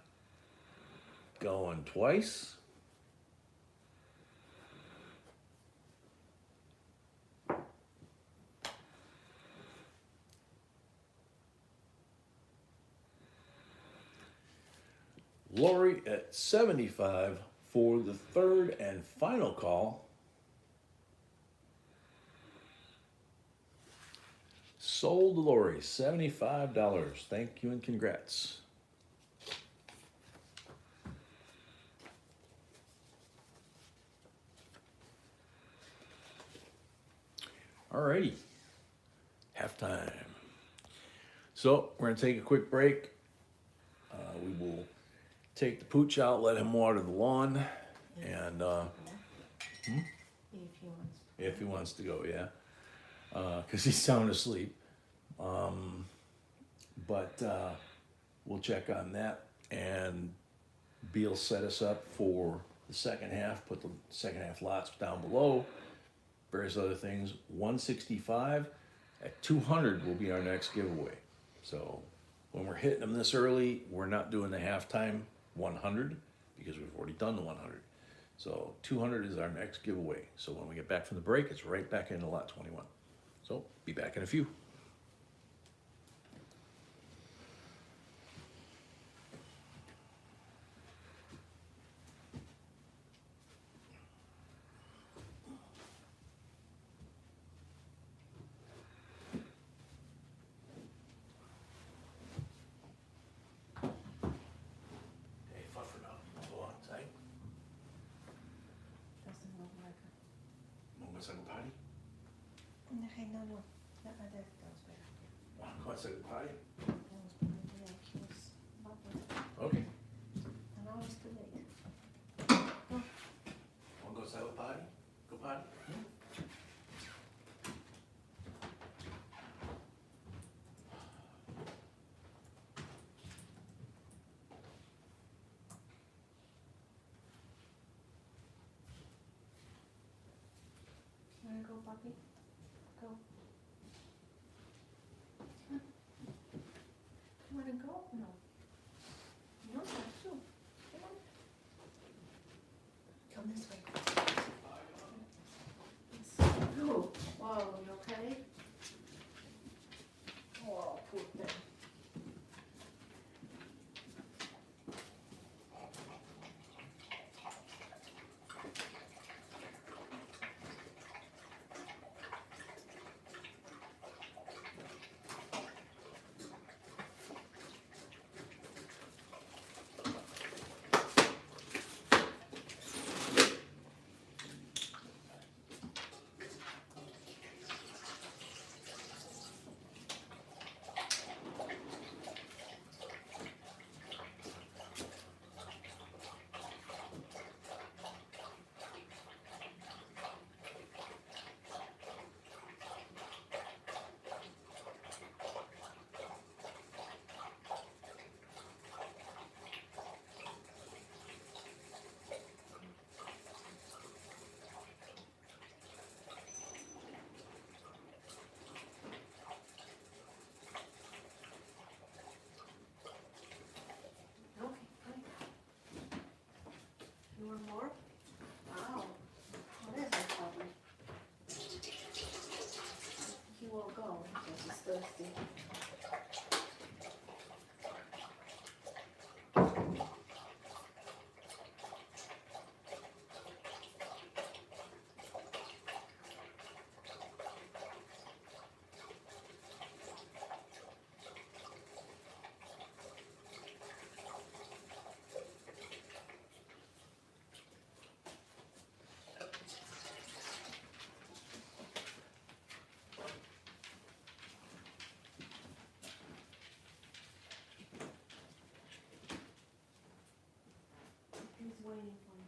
going twice. Lori at 75 for the third and final call. Sold Lori, $75. Thank you and congrats. Alrighty, halftime. So we're gonna take a quick break. We will take the pooch out, let him water the lawn, and if he wants to go, yeah, because he's sound asleep. But we'll check on that, and Beal set us up for the second half. Put the second half lots down below. Various other things. 165 at 200 will be our next giveaway. So when we're hitting them this early, we're not doing the halftime 100 because we've already done the 100. So 200 is our next giveaway. So when we get back from the break, it's right back into lot 21. So be back in a few. Hey, Fluffer, now you want to go outside? Doesn't look like it. Want to go say potty? No, the other goes better. Want to go say potty? That was Wanna go, puppy? Go. Huh? You wanna go? No. You don't have to. Come on. Come this way. Oh, whoa, you okay? Oh, poor thing. Okay, fine. You want more? Wow. What is that, puppy? He won't go because he's thirsty. He's waiting for me.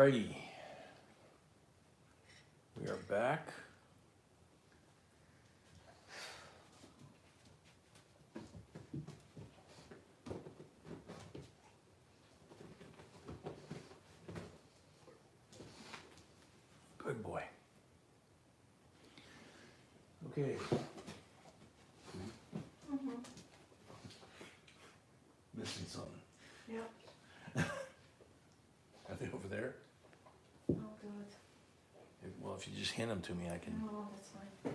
Alrighty. We are back. Good boy. Okay. Missing something. Yep. Are they over there? Oh, good. Well, if you just hand them to me, I can. No, that's fine.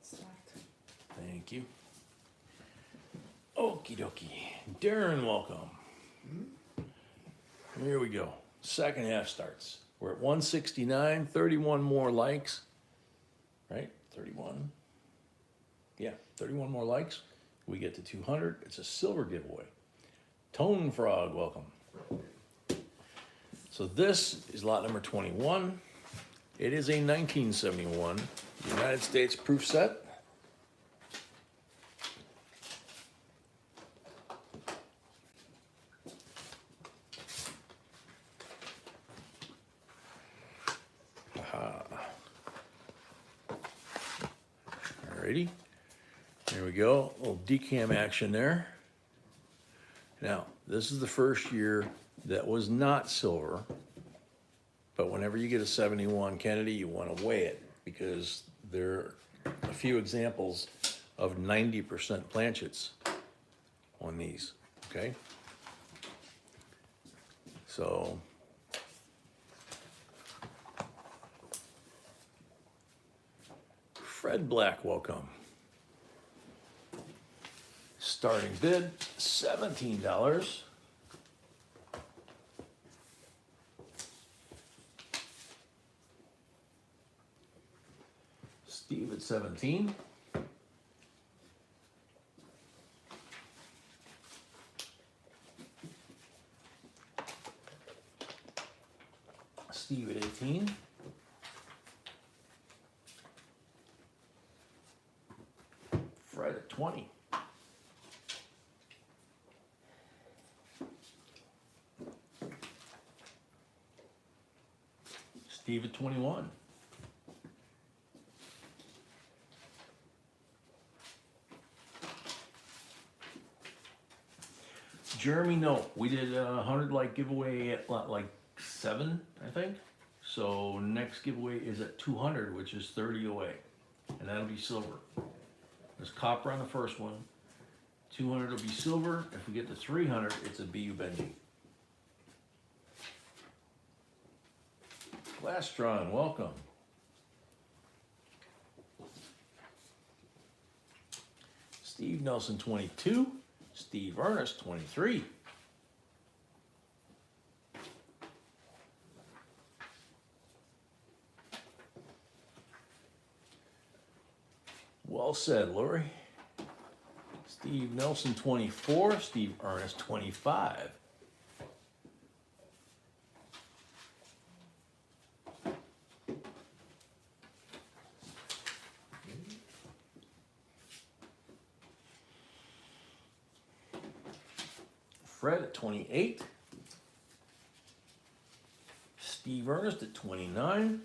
Start. Thank you. Okie dokie. Darren, welcome. Here we go. Second half starts. We're at 169, 31 more likes. Right? 31. Yeah, 31 more likes. We get to 200. It's a silver giveaway. Tone Frog, welcome. So this is lot number 21. It is a 1971 United States proof set. Alrighty, there we go, a little decam action there. Now, this is the first year that was not silver, but whenever you get a 71 Kennedy, you want to weigh it because there are a few examples of 90% planchets on these, okay? So, Fred Black, welcome. Starting bid, $17. Steve at 17. Steve at 18. Fred at 20. Steve at 21. Jeremy, no, we did a 100 like giveaway at like 7, I think. So next giveaway is at 200, which is 30 away, and that'll be silver. There's copper on the first one. 200 will be silver. If we get to 300, it's a BU Benji. Glastron, welcome. Steve Nelson, 22. Steve Ernest, 23. Well said, Lori. Steve Nelson, 24. Steve Ernest, 25. Fred at 28. Steve Ernest at 29.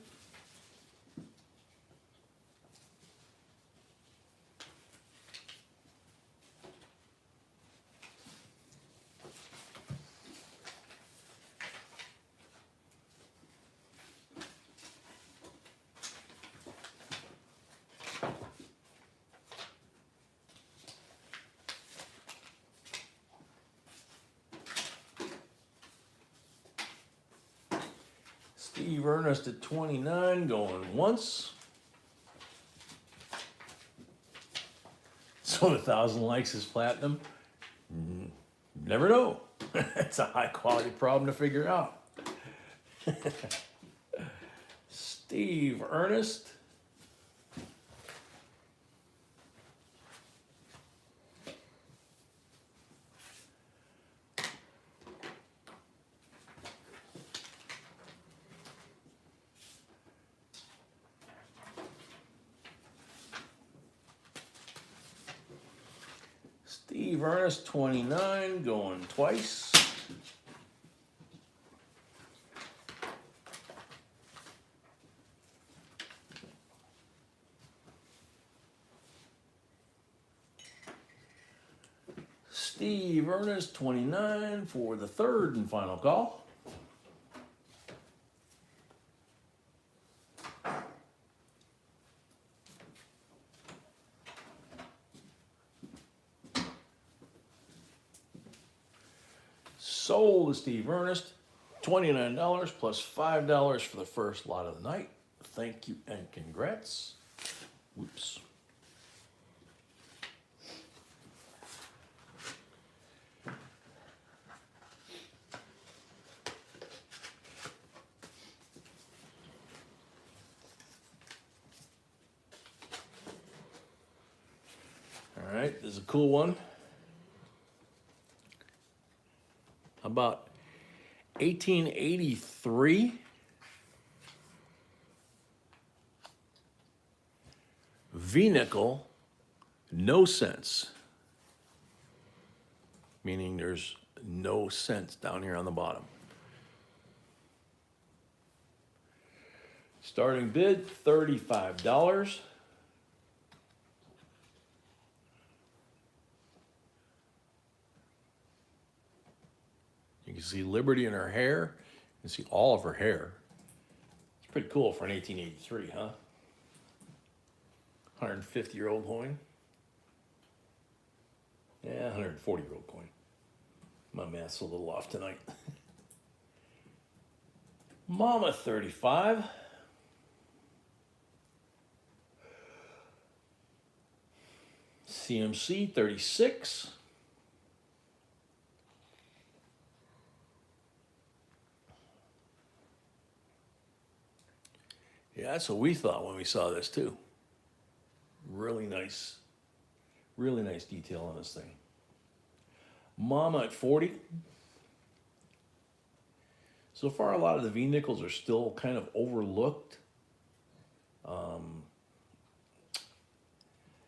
Steve Ernest at 29, going once. So 1,000 likes is platinum? Never know. It's a high quality problem to figure out. Steve Ernest. Steve Ernest, 29, going twice. Steve Ernest, 29, for the third and final call. Sold to Steve Ernest, $29 plus $5 for the first lot of the night. Thank you and congrats. Whoops. All right, this is a cool one. About 1883, V-nickel, no cents, meaning there's no cents down here on the bottom. Starting bid, $35. You can see Liberty in her hair. You can see all of her hair. It's pretty cool for an 1883, huh? 150-year-old coin. Yeah, 140-year-old coin. My math's a little off tonight. Mama, 35. CMC, 36. Yeah, that's what we thought when we saw this too. Really nice detail on this thing. Mama at 40. So far, a lot of the V-nickels are still kind of overlooked.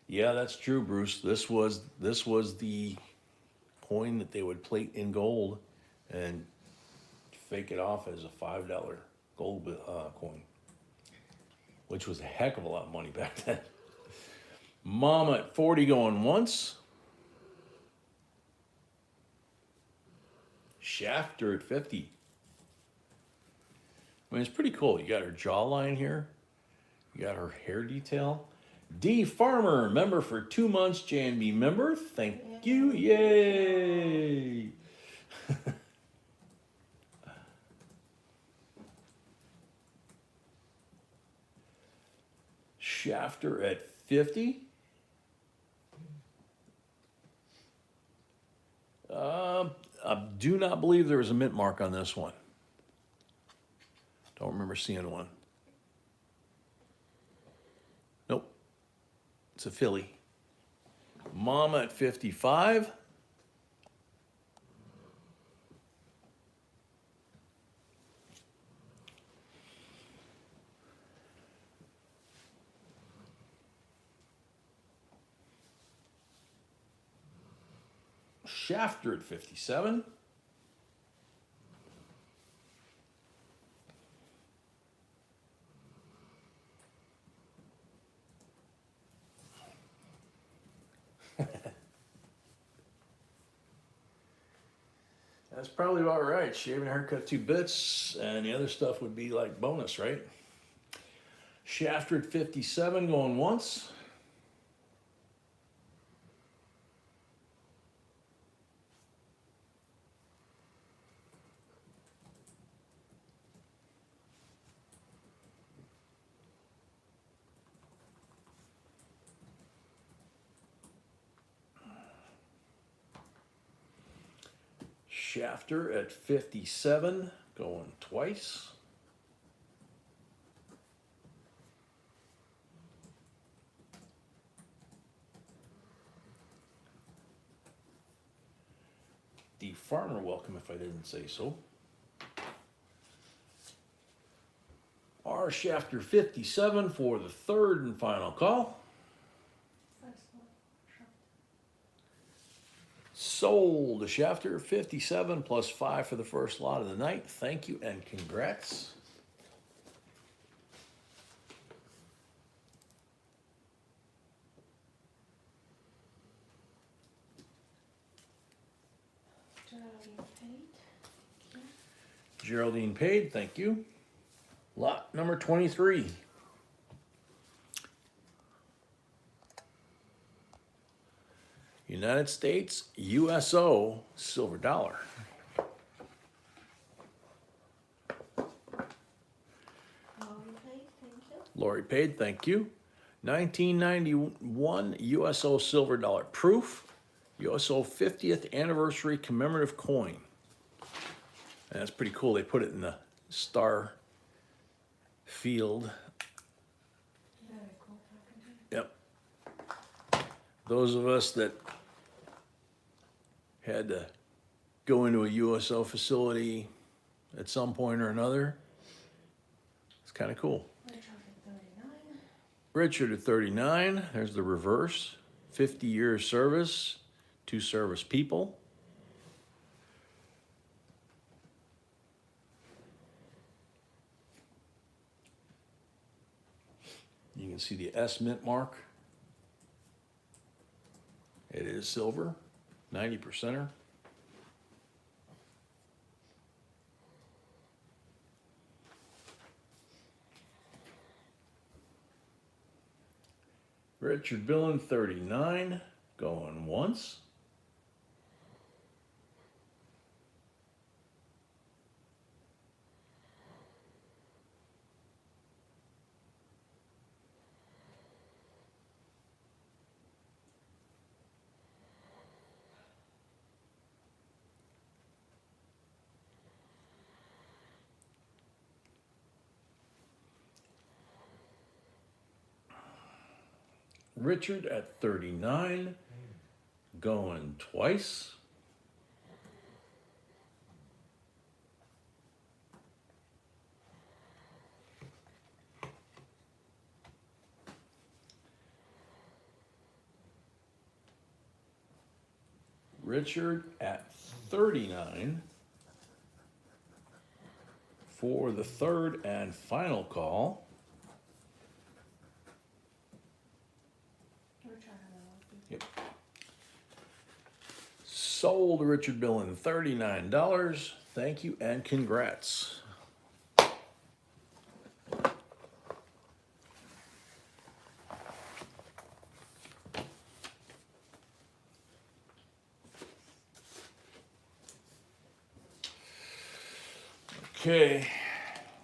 Yeah, that's true, Bruce. This was the coin that they would plate in gold and fake it off as a $5 gold coin, which was a heck of a lot of money back then. Mama at 40 going once. Shafter at 50. I mean, it's pretty cool. You got her jawline here. You got her hair detail. D Farmer, member for 2 months, JNB member. Thank you. Yay. Shafter at 50. I do not believe there was a mint mark on this one. Don't remember seeing one. Nope. It's a filly. Mama at 55. Shafter at 57. That's probably about right. Shaving, haircut, 2 bits, and the other stuff would be like bonus, right? Shafter at 57 going once. Shafter at 57 going twice. D Farmer, welcome if I didn't say so. R Shafter 57 for the third and final call. Sold a Shafter 57 plus 5 for the first lot of the night. Thank you and congrats. Geraldine paid. Geraldine paid, thank you. Lot number 23. United States USO silver dollar. Lori paid, thank you. Lori paid, thank you. 1991 USO silver dollar proof. USO 50th anniversary commemorative coin. And that's pretty cool. They put it in the star field. Very cool packaging. Yep. Those of us that had to go into a USO facility at some point or another, it's kind of cool. Richard at 39. Richard at 39, there's the reverse. 50 years service, 2 service people. You can see the S mint mark. It is silver, 90%er. Richard Billen, 39, going once. Richard at 39, going twice. Richard at 39 for the third and final call. We're trying to Yep. Sold Richard Billen, $39. Thank you and congrats. Okay,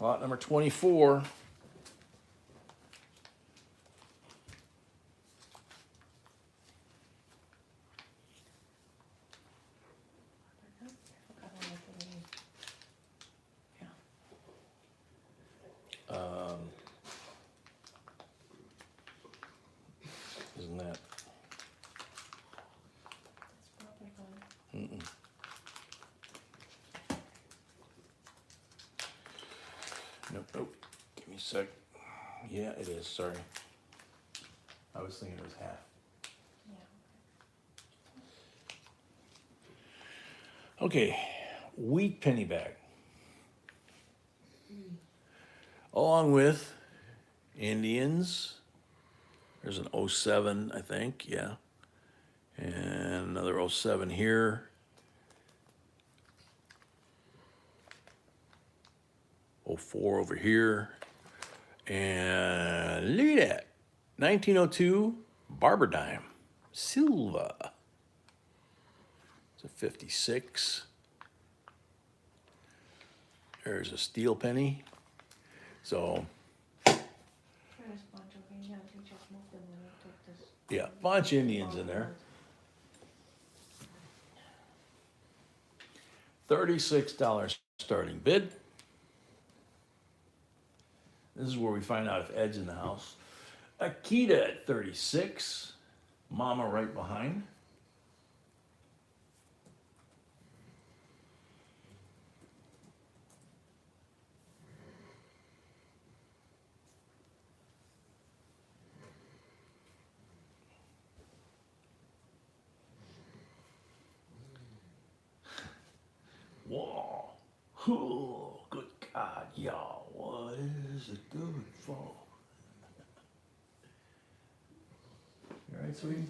lot number 24. Isn't that? Mm-mm. Nope, nope. Give me a sec. Yeah, it is. Sorry. I was thinking it was half. Yeah. Okay, wheat penny bag. Along with Indians. There's an 07, I think, yeah. And another 07 here. 04 over here. And look at that. 1902 Barber Dime. Silver. It's a 56. There's a steel penny. So, There's a bunch of Indians, we just moved them when we took this. yeah, bunch of Indians in there. $36 starting bid. This is where we find out if Ed's in the house. Akita at 36. Mama right behind. Oh, good God, y'all, what is it good for? You all right, sweetie?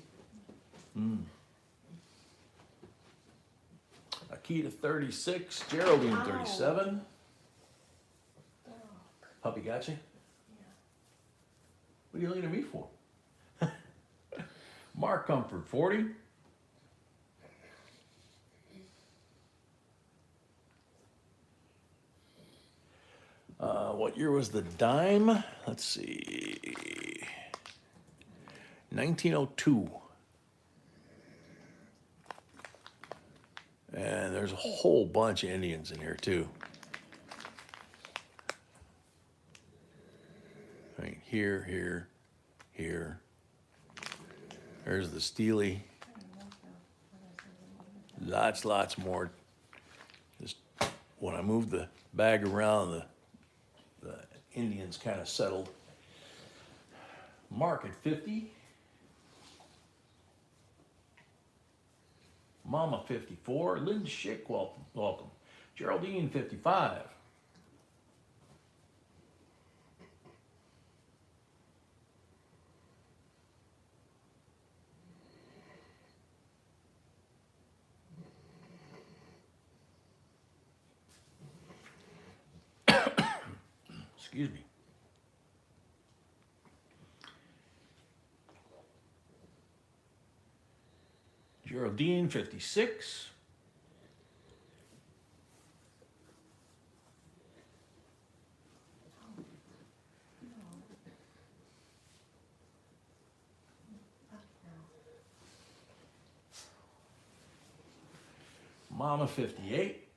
Akita 36, Geraldine Ow. 37. Dog. Puppy got you? Yeah. What are you looking at me for? Mark Comfort 40. What year was the dime? Let's see. 1902. And there's a whole bunch of Indians in here too. I mean, here, here, here. There's the Steely. Lots more. Just when I moved the bag around, the Indians kind of settled. Mark at 50. Mama 54. Lynn Schick, welcome. Geraldine 55. Excuse me. Geraldine 56. Mama 58.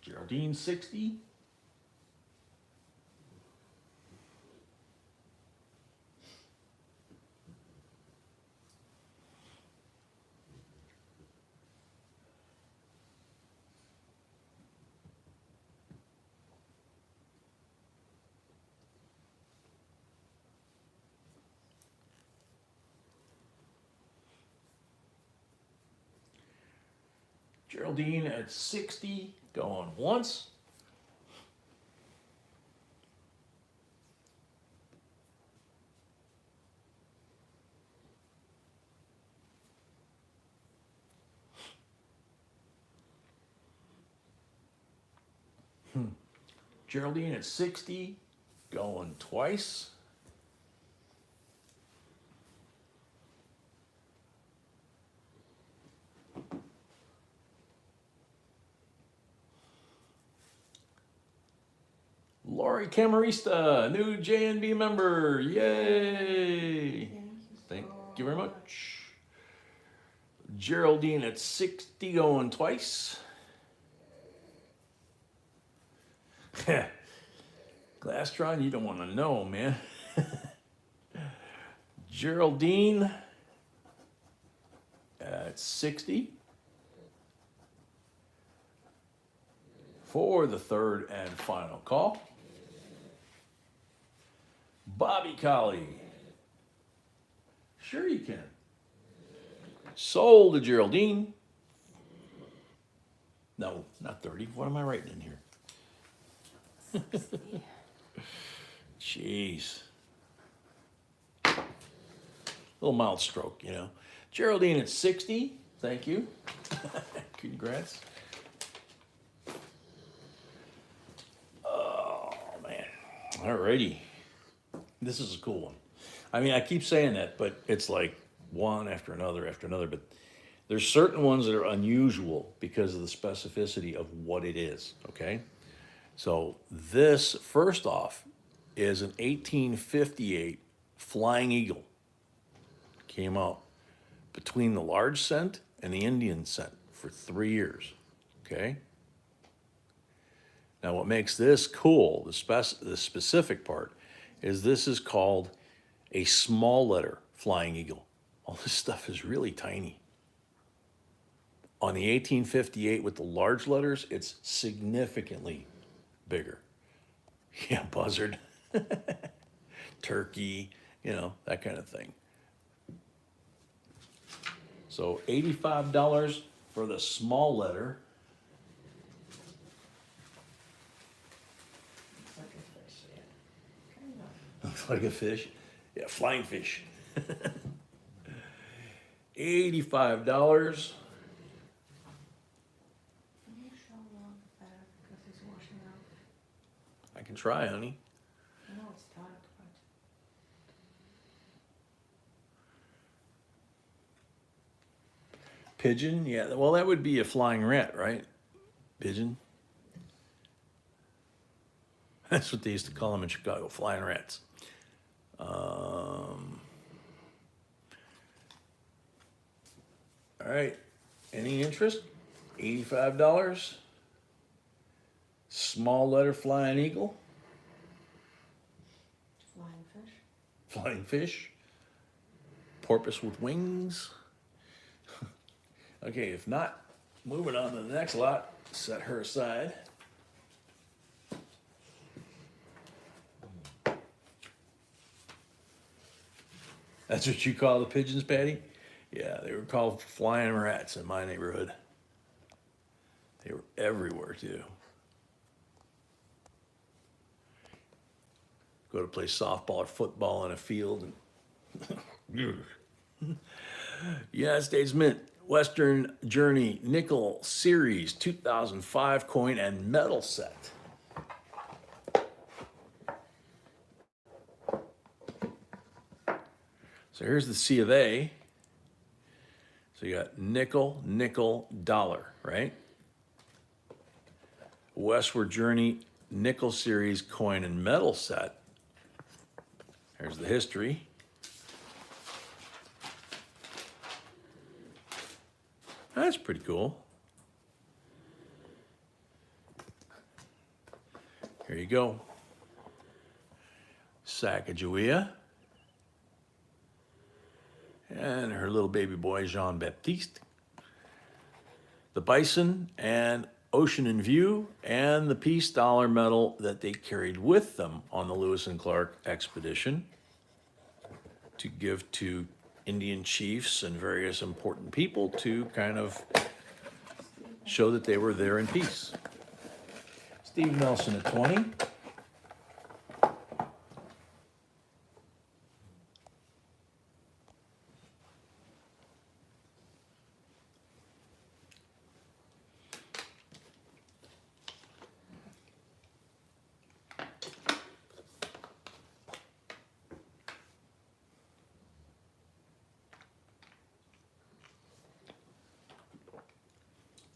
Geraldine 60. Geraldine at 60, going once. Geraldine at 60, going twice. Lori Camarista, new JNB member. Yay! Thank you very much. Geraldine at 60, going twice. Glastron, you don't want to know, man. Geraldine at 60 for the third and final call. Bobby Collie. Sure you can. Sold to Geraldine. No, not 30. What am I writing in here? Jeez. Little mild stroke, you know. Geraldine at 60. Thank you. Congrats. Oh, man. Alrighty. This is a cool one. I mean, I keep saying that, but it's like one after another after another. But there's certain ones that are unusual because of the specificity of what it is, okay? So this, first off, is an 1858 Flying Eagle. Came out between the large cent and the Indian cent for 3 years, okay? Now what makes this cool, the specific part, is this is called a small letter Flying Eagle. All this stuff is really tiny. On the 1858 with the large letters, it's significantly bigger. Yeah, buzzard, turkey, you know, that kind of thing. So $85 for the small letter. Looks like a fish, yeah. Kind of. Looks like a fish. Yeah, flying fish. $85. Can you show Lon better because he's washing out? I can try, honey. I know it's dark, but Pigeon, yeah. Well, that would be a flying rat, right? Pigeon. That's what they used to call them in Chicago, flying rats. All right. Any interest? $85. Small letter flying eagle, flying fish. flying fish, porpoise with wings. Okay, if not, moving on to the next lot. Set her aside. That's what you call the pigeons, Patty? Yeah, they were called flying rats in my neighborhood. They were everywhere too. Go to play softball or football in a field. And United States Mint Western Journey Nickel Series 2005 coin and metal set. So here's the C of A. So you got nickel, nickel, dollar, right? Westward Journey Nickel Series coin and metal set. Here's the history. That's pretty cool. Here you go. Sacagawea. And her little baby boy, Jean-Baptiste. The bison and Ocean in View, and the peace dollar medal that they carried with them on the Lewis and Clark expedition to give to Indian chiefs and various important people to kind of show that they were there in peace. Steve Nelson at 20.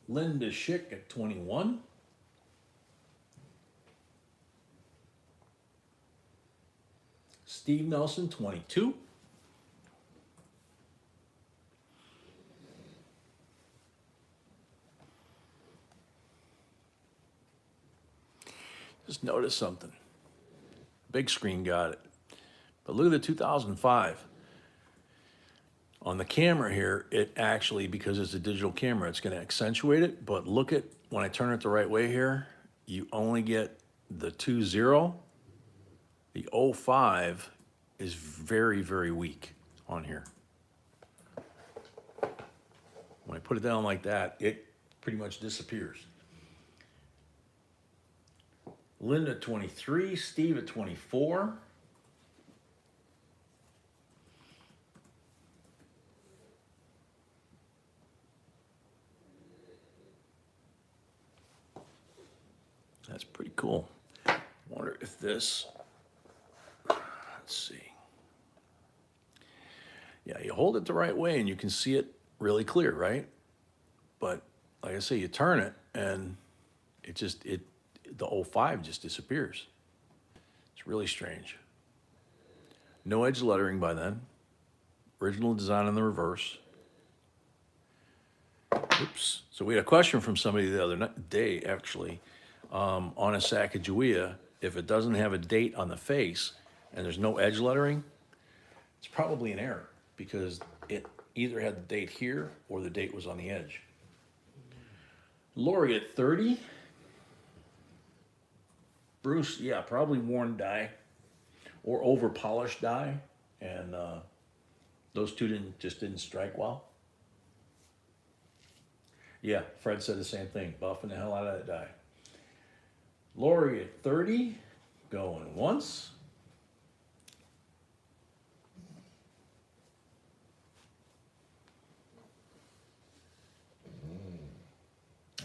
Linda Schick at 21. Steve Nelson, 22. Just notice something. Big screen got it. But look at the 2005. On the camera here, it actually, because it's a digital camera, it's going to accentuate it. But look at, when I turn it the right way here, you only get the 2.0. The 05 is very, very weak on here. When I put it down like that, it pretty much disappears. Linda, 23. Steve at 24. That's pretty cool. Wonder if this, let's see. Yeah, you hold it the right way and you can see it really clear, right? But like I say, you turn it and the 05 just disappears. It's really strange. No edge lettering by then. Original design on the reverse. Oops. So we had a question from somebody the other day, actually, on a Sacagawea. If it doesn't have a date on the face and there's no edge lettering, it's probably an error because it either had the date here or the date was on the edge. Lori at 30. Bruce, yeah, probably worn dye or over polished dye, and those two just didn't strike well. Yeah, Fred said the same thing, buffing the hell out of that die. Lori at 30, going once.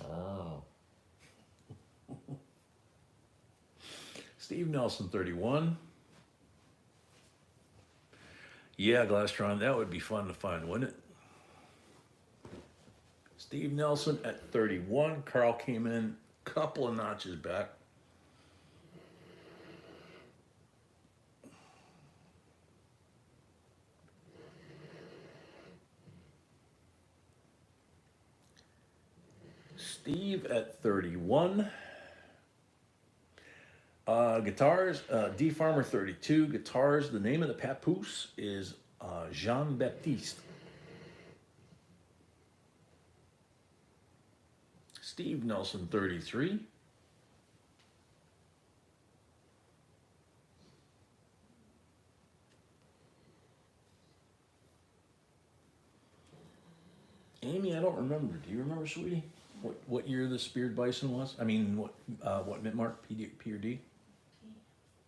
Oh. Steve Nelson, 31. Yeah, Glastron, that would be fun to find, wouldn't it? Steve Nelson at 31. Carl came in a couple of notches back. Steve at 31. Guitars, D Farmer 32. Guitars, the name of the papoose is Jean Baptiste. Steve Nelson 33. Amy, I don't remember. Do you remember, sweetie? What year the speared bison was? I mean, what mint mark? P or D?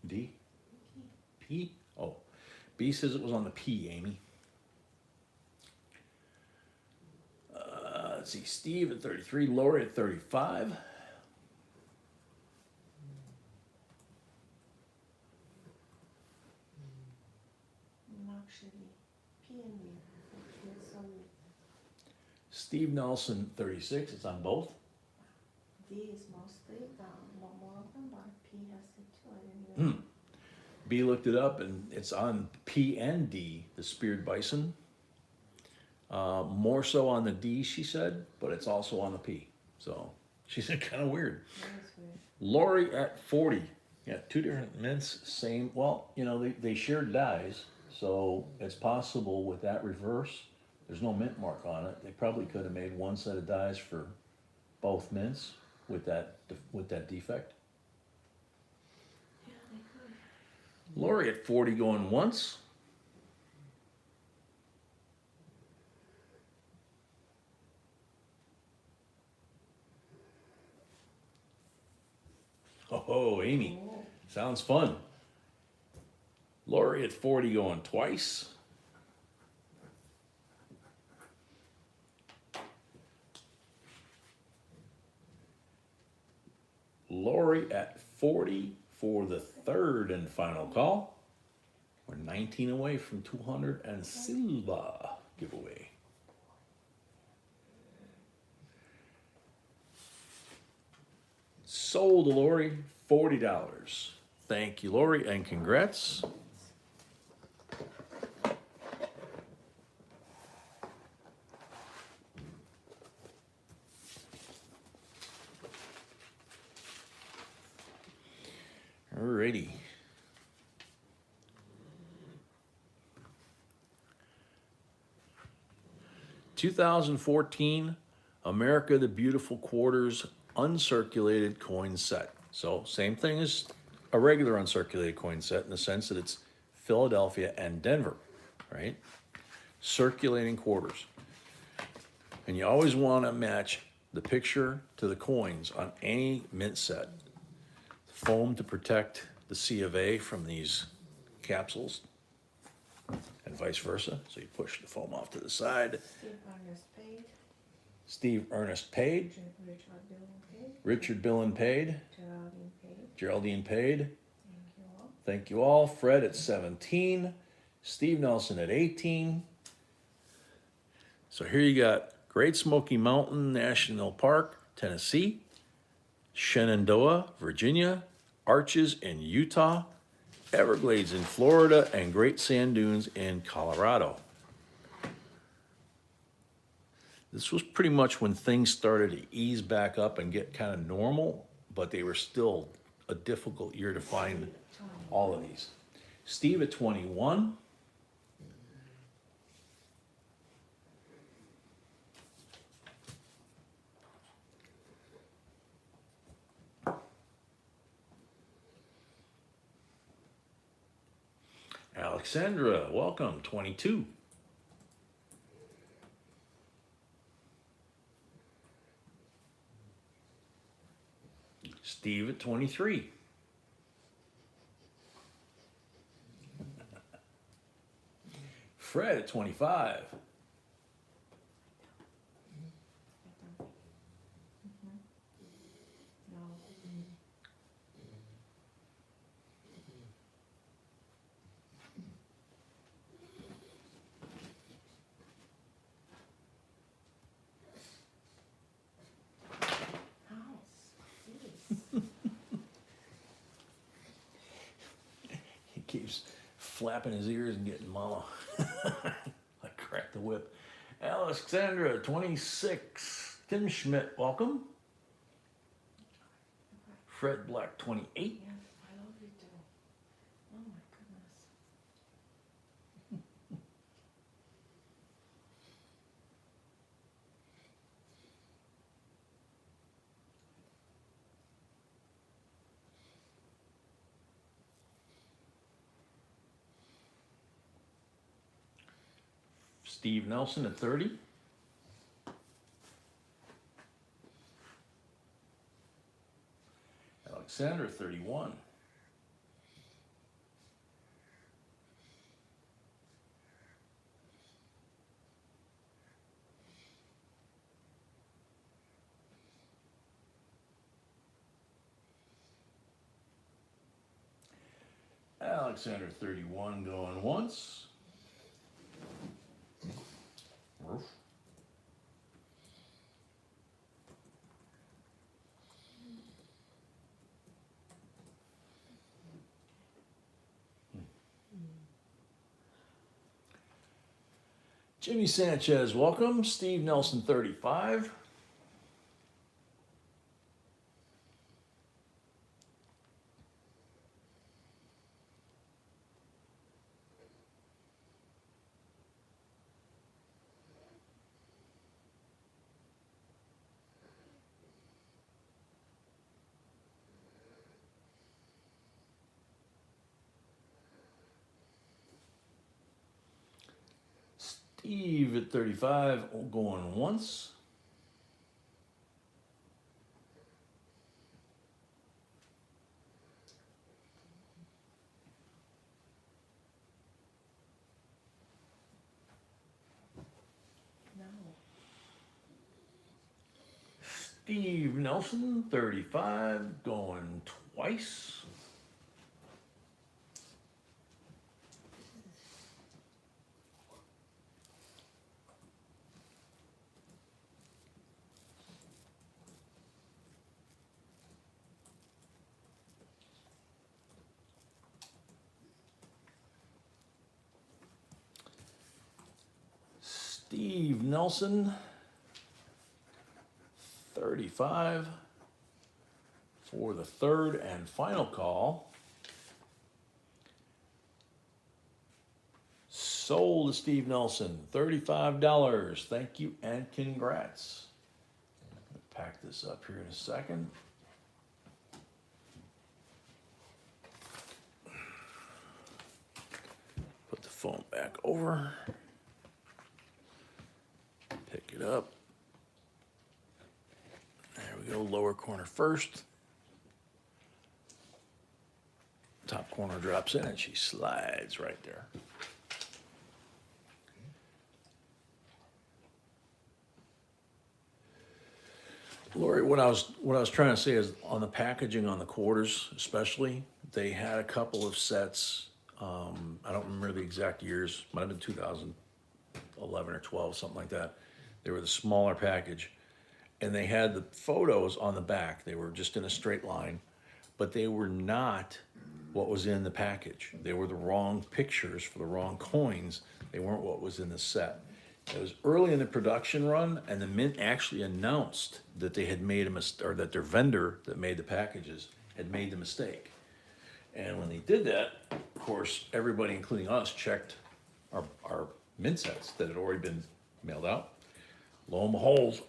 D? P? Oh, B says it was on the P, Amy. Let's see, Steve at 33, Lori at 35. Actually, P and D. Actually, so Steve Nelson 36, it's on both. D is mostly more of them, but P has it too. I didn't even. B looked it up and it's on P and D, the speared bison. More so on the D, she said, but it's also on the P. So she said kind of weird. That is weird. Lori at 40. Yeah, two different mints, same. Well, you know, they shared dies, so it's possible with that reverse, there's no mint mark on it. They probably could have made one set of dies for both mints with that defect. Yeah, they could. Lori at 40 going once. Oh, Amy. Oh, Sounds fun. Lori at 40 going twice. Lori at 40 for the third and final call. We're 19 away from 200 and Silva giveaway. Sold to Lori, $40. Thank you, Lori, and congrats. Alrighty. $2014 America the Beautiful Quarters uncirculated coin set. So same thing as a regular uncirculated coin set in the sense that it's Philadelphia and Denver, right? Circulating quarters. And you always want to match the picture to the coins on any mint set. Foam to protect the C of A from these capsules and vice versa. So you push the foam off to the side. Steve Ernest paid. Steve Ernest paid. Richard Billing paid. Richard Billen paid. Geraldine paid. Geraldine paid. Thank you all. Thank you all. Fred at 17. Steve Nelson at 18. So here you got Great Smoky Mountain National Park, Tennessee. Shenandoah, Virginia. Arches in Utah. Everglades in Florida. And Great Sand Dunes in Colorado. This was pretty much when things started to ease back up and get kind of normal, but they were still a difficult year to find all of these. Steve at 21. Alexandra, welcome, 22. Steve at 23. Fred at 25. No. House. He keeps flapping his ears and getting mama. I cracked the whip. Alexandra, 26. Tim Schmidt, welcome. Fred Black, 28. Yes, I love you too. Oh my goodness. Steve Nelson at 30. Alexandra, 31. Alexander, 31, going once. Roof. Jimmy Sanchez, welcome. Steve Nelson, 35. Steve at 35, going once. No. Steve Nelson, 35, going twice. Steve Nelson, 35, for the third and final call. Sold to Steve Nelson, $35. Thank you and congrats. Pack this up here in a second. Put the phone back over. Pick it up. There we go, lower corner first. Top corner drops in and she slides right there. Lori, what I was trying to say is on the packaging on the quarters especially, they had a couple of sets. I don't remember the exact years, might have been 2011 or 12, something like that. They were the smaller package. And they had the photos on the back. They were just in a straight line, but they were not what was in the package. They were the wrong pictures for the wrong coins. They weren't what was in the set. It was early in the production run, and the Mint actually announced that they had made a mistake, or that their vendor that made the packages had made the mistake. And when they did that, of course, everybody, including us, checked our Mint sets that had already been mailed out. Lo and behold,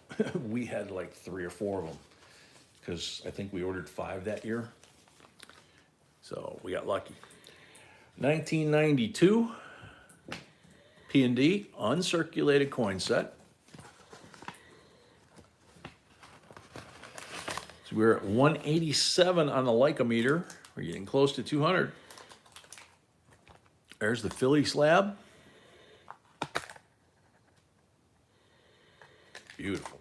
we had like 3 or 4 of them, because I think we ordered 5 that year. So we got lucky. 1992. P&D, uncirculated coin set. So We're at 187 on the Leica-meter. We're getting close to 200. There's the Philly slab. Beautiful.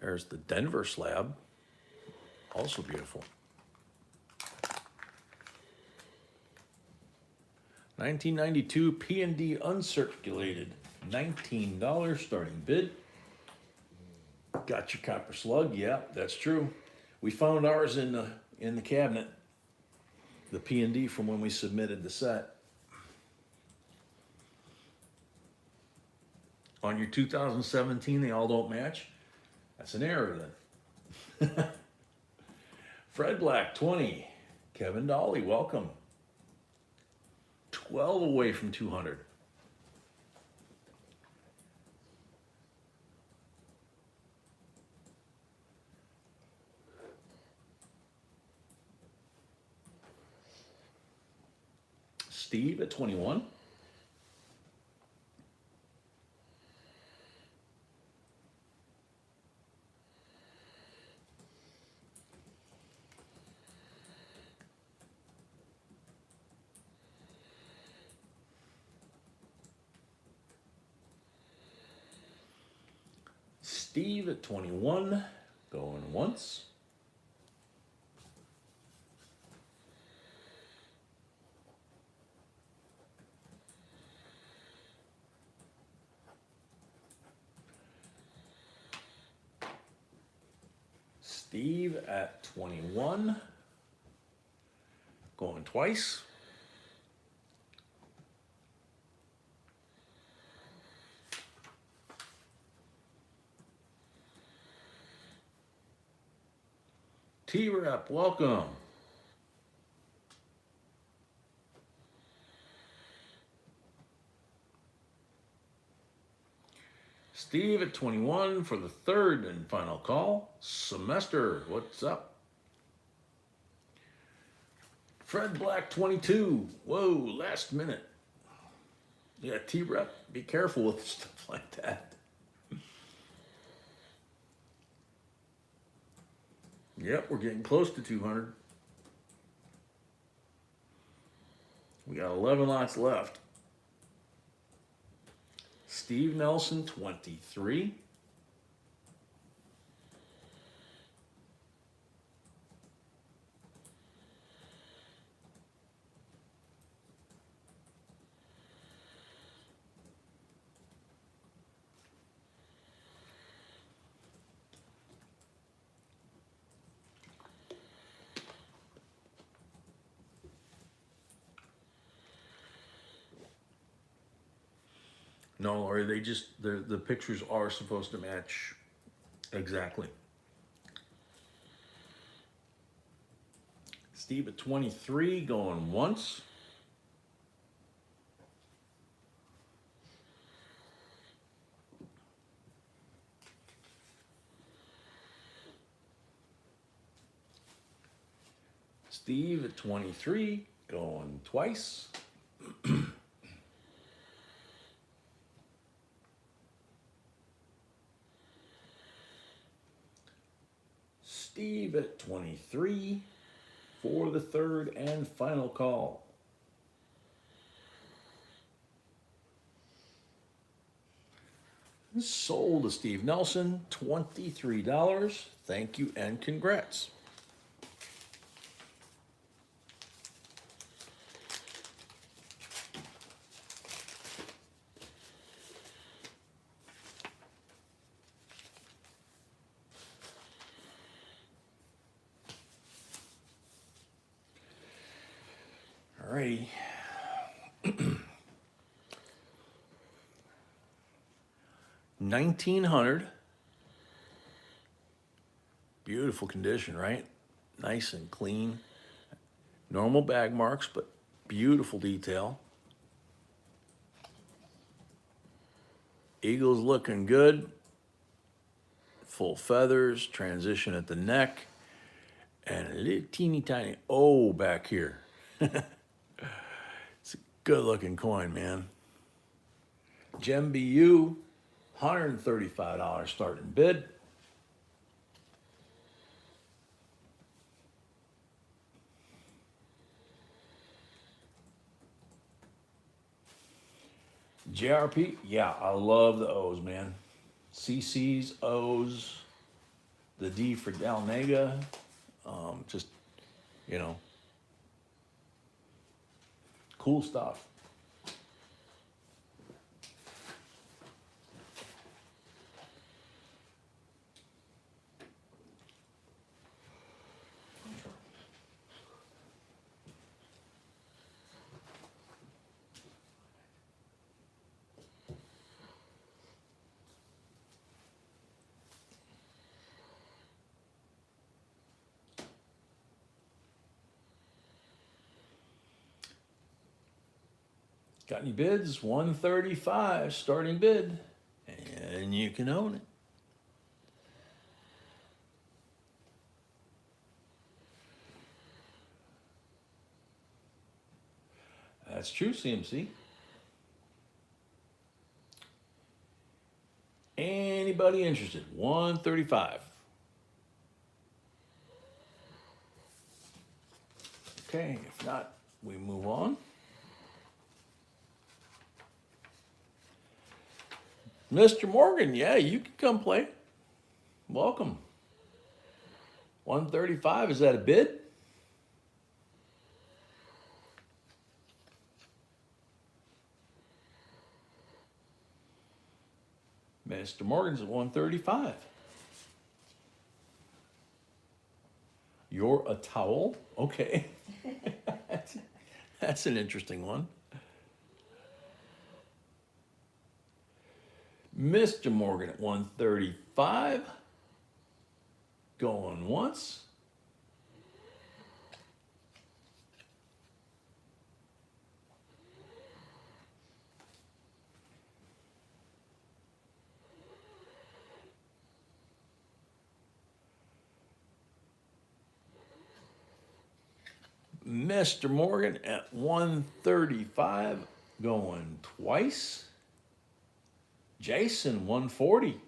There's the Denver slab. Also beautiful. 1992 P&D uncirculated. $19 starting bid. Got your copper slug? Yeah, that's true. We found ours in the cabinet. The P&D from when we submitted the set. On your 2017, they all don't match. That's an error then. Fred Black, 20. Kevin Dolly, welcome. 12 away from 200. Steve at 21. Steve at 21, going once. Steve at 21, going twice. T-Rep, welcome. Steve at 21 for the third and final call. Semester, what's up? Fred Black, 22. Whoa, last minute. Yeah, T-Rep, be careful with stuff like that. Yep, we're getting close to 200. We got 11 lots left. Steve Nelson, 23. No, or they just, the pictures are supposed to match exactly. Steve at 23, going once. Steve at 23, going twice. Steve at 23 for the third and final call. Sold to Steve Nelson, $23. Thank you and congrats. Alrighty. 1900. Beautiful condition, right? Nice and clean. Normal bag marks, but beautiful detail. Eagle's looking good. Full feathers, transition at the neck, and a little teeny tiny O back here. It's a good looking coin, man. Gem BU, $135 starting bid. JRP, yeah, I love the O's, man. CC's, O's, the D for Dalnega, just, you know, cool stuff. Got any bids? 135 starting bid, and you can own it. That's true, CMC. Anybody interested? 135. Okay, if not, we move on. Mr. Morgan, yeah, you can come play. Welcome. 135, is that a bid? Mr. Morgan's at 135. You're a towel? Okay. That's an interesting one. Mr. Morgan at 135. Going once. Mr. Morgan at 135. Going twice. Jason, 140.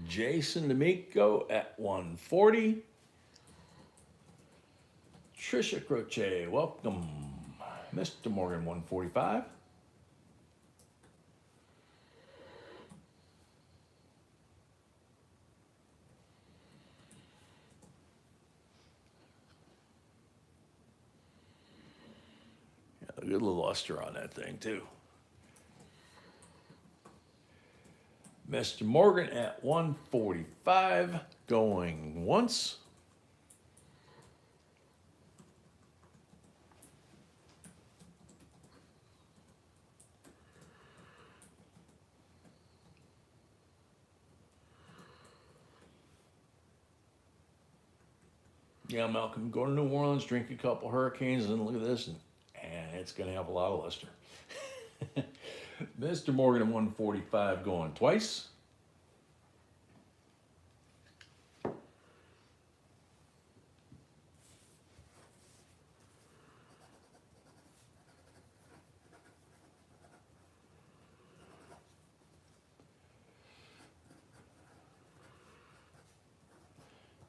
Jason D'Amico at 140. Trisha Croce, welcome. Mr. Morgan, 145. Yeah, a good little luster on that thing, too. Mr. Morgan at 145, going once. Yeah, Malcolm, go to New Orleans, drink a couple hurricanes, and look at this, and it's going to have a lot of luster. Mr. Morgan at 145 going twice.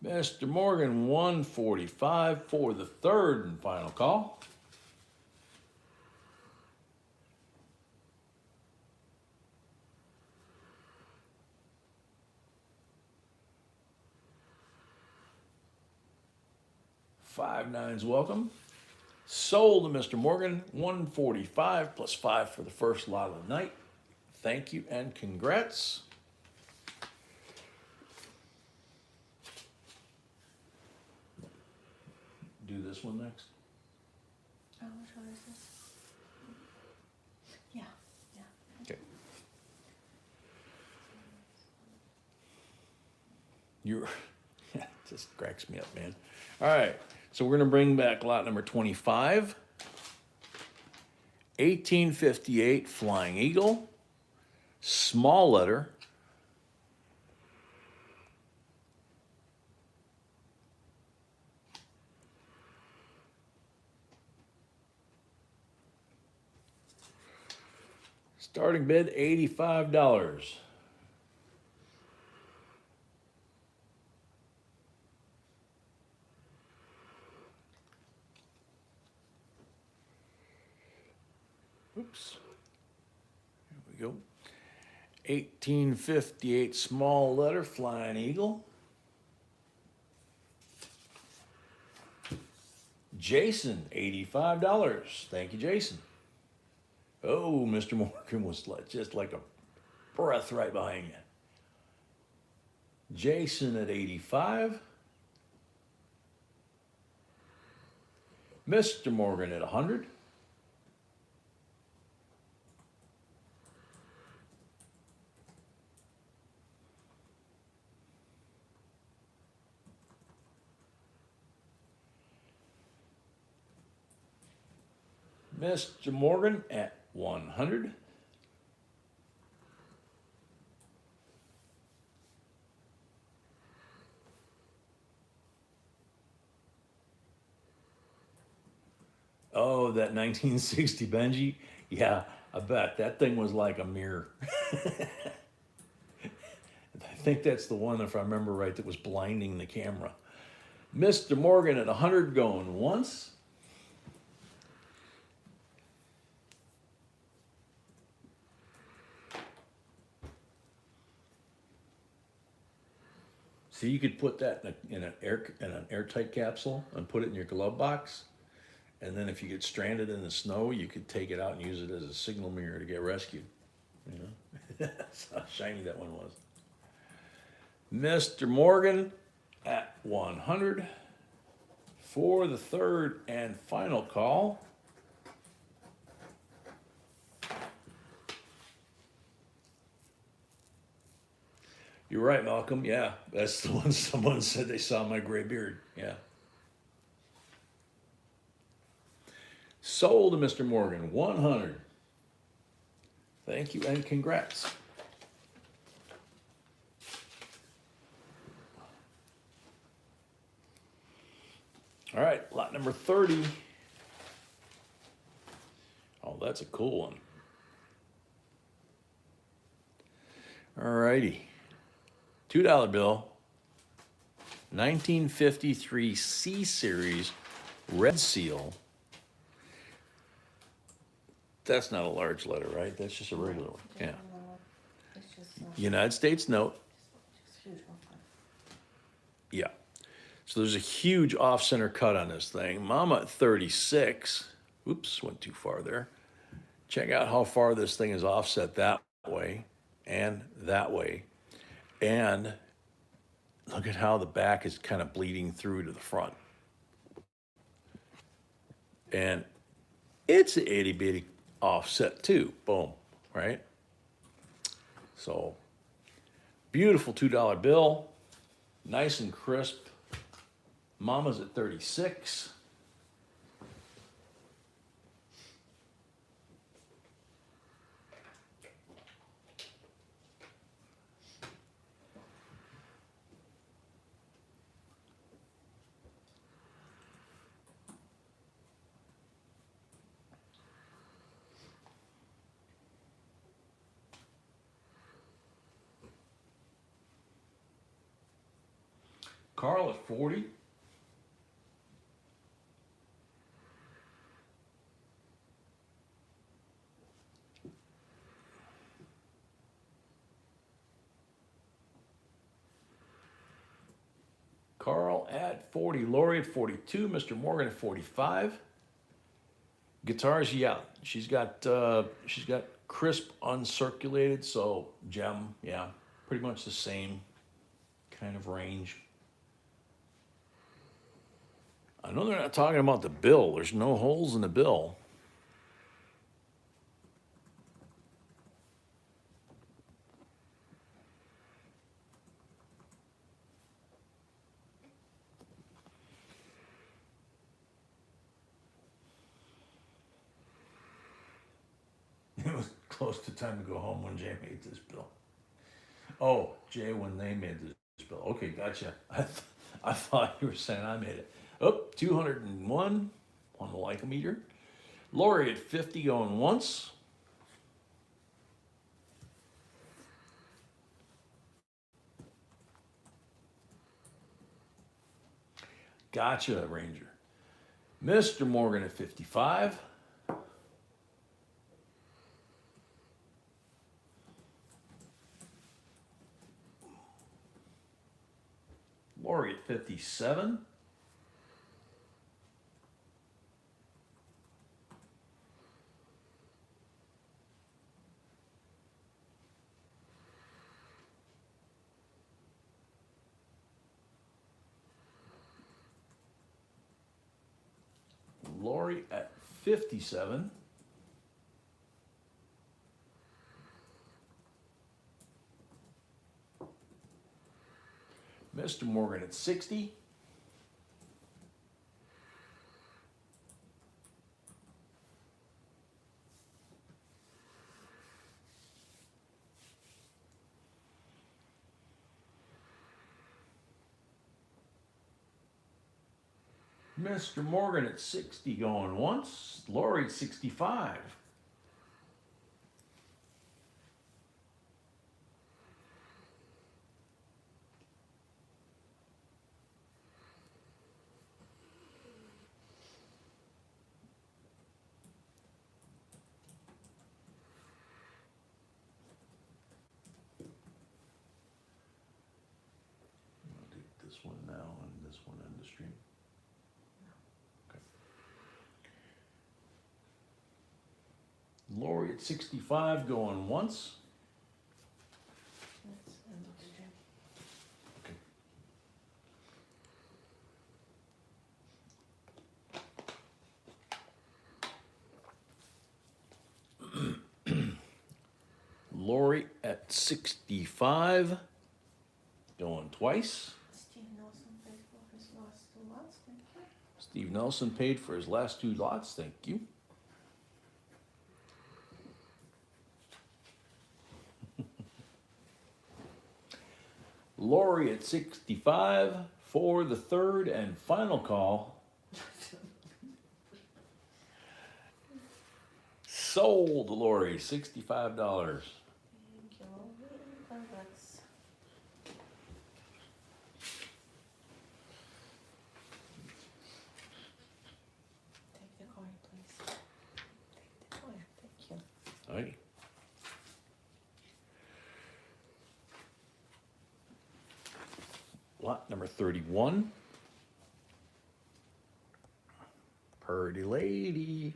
Mr. Morgan, 145 for the third and final call. Five nines, welcome. Sold to Mr. Morgan, 145 plus 5 for the first lot of the night. Thank you and congrats. Do this one next. Oh, which one is this? Yeah, yeah. Okay. You're, yeah, just cracks me up, man. All right, so we're gonna bring back lot number 25. 1858 Flying Eagle, small letter. Starting bid $85. Oops. Here we go. 1858 small letter Flying Eagle. Jason, $85. Thank you, Jason. Oh, Mr. Morgan was just like a breath right behind you. Jason at 85. Mr. Morgan at 100. Mr. Morgan at 100. Oh, that 1960 Benji? Yeah, I bet. That thing was like a mirror. I think that's the one, if I remember right, that was blinding the camera. Mr. Morgan at 100 going once. See, you could put that in an airtight capsule and put it in your glove box. And then if you get stranded in the snow, you could take it out and use it as a signal mirror to get rescued. You know, that's how shiny that one was. Mr. Morgan at 100 for the third and final call. You're right, Malcolm. Yeah, that's the one someone said they saw my gray beard. Yeah. Sold to Mr. Morgan, 100. Thank you and congrats. All right, lot number 30. Oh, that's a cool one. All righty. $2 bill, 1953 C Series, red seal. That's not a large letter, right? That's just a regular one. Yeah. It's just United States note. huge one. Yeah. So there's a huge off-center cut on this thing. Mama at 36. Oops, went too far there. Check out how far this thing is offset that way and that way. And look at how the back is kind of bleeding through to the front. And it's an itty bitty offset too. Boom, right? So beautiful $2 bill, nice and crisp. Mama's at 36. Carl at 40. Carl at 40. Lori at 42. Mr. Morgan at 45. Guitars, yeah. She's got crisp, uncirculated, so gem, yeah. Pretty much the same kind of range. I know they're not talking about the bill. There's no holes in the bill. It was close to time to go home when Jay made this bill. Oh, Jay, when they made this bill. Okay, gotcha. I thought you were saying I made it. Oh, 201 on the Lycometer. Lori at 50 going once. Gotcha, Ranger. Mr. Morgan at 55. Lori at 57. Lori at 57. Mr. Morgan at 60. Mr. Morgan at 60 going once. Lori at 65. I'll do this one now and this one in the stream. Okay. Lori at 65 going once. That's end of the stream. Okay. Lori at 65 going twice. Steve Nelson paid for his last 2 lots, thank you. Steve Nelson paid for his last 2 lots. Thank you. Lori at 65 for the third and final call. Sold, Lori, $65. Thank you. Congrats. Take the coin, please. Take the coin, thank you. All right. Lot number 31. Purdy lady.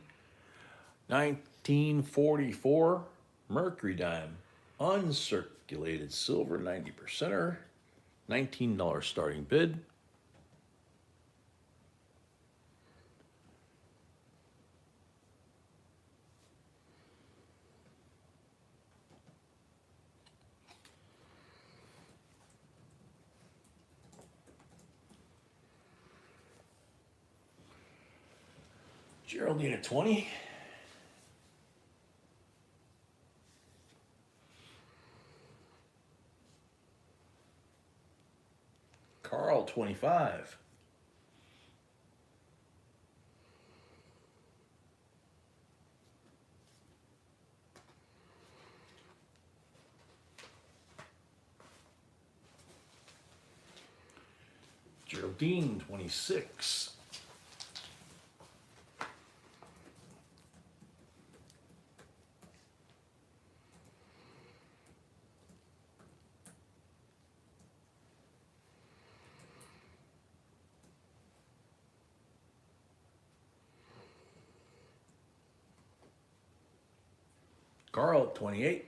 1944 Mercury dime. Uncirculated silver 90%er. $19 starting bid. Geraldine at 20. Carl 25. Geraldine 26. Carl at 28.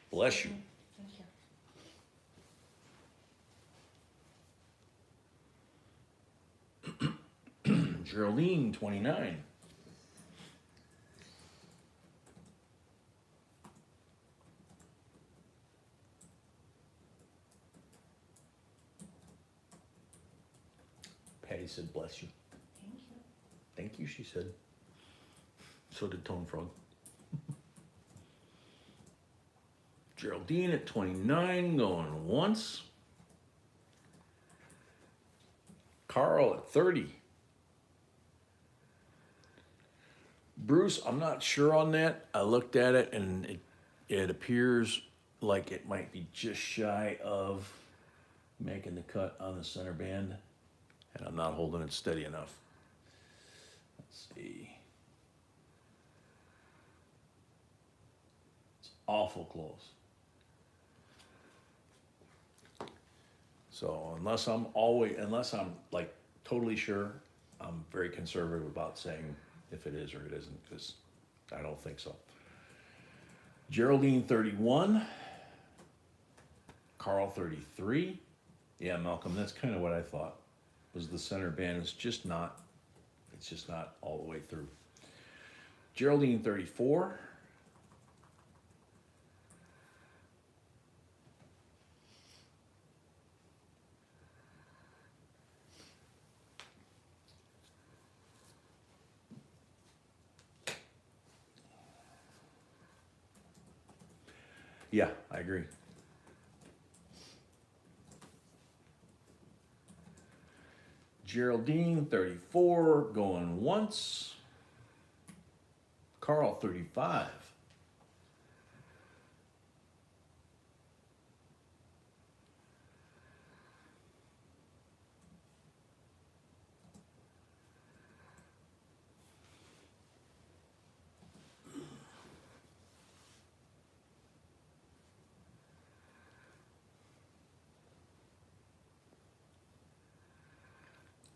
Bless you. Thank you. Geraldine 29. Patty said, bless you. Thank you. Thank you, she said. so did Tone Frog. Geraldine at 29, going once. Carl at 30. Bruce, I'm not sure on that. I looked at it and it appears like it might be just shy of making the cut on the center band, and I'm not holding it steady enough. Let's see. It's awful close. So unless I'm like totally sure, I'm very conservative about saying if it is or it isn't, because I don't think so. Geraldine 31, Carl 33. Yeah, Malcolm, that's kind of what I thought. Was the center band is just not, it's just not all the way through. Geraldine 34. Yeah, I agree. Geraldine 34, going once. Carl 35.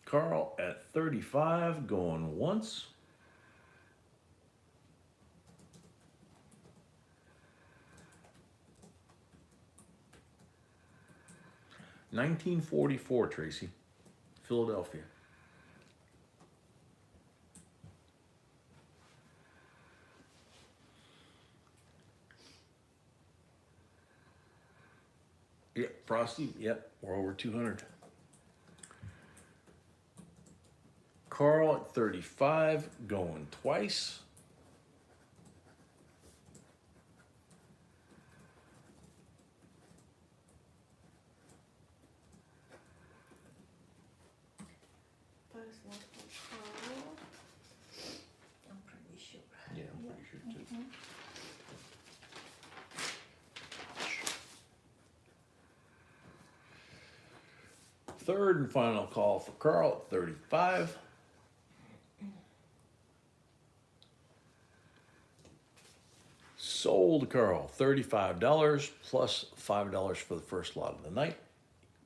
Carl at 35, going once. $19.44, Tracy, Philadelphia. Yep, Frosty, yep, we're over 200. Carl at 35, going twice. First one for Carl. I'm pretty sure. Yeah, I'm pretty sure too. Third and final call for Carl at 35. Sold Carl, $35 plus $5 for the first lot of the night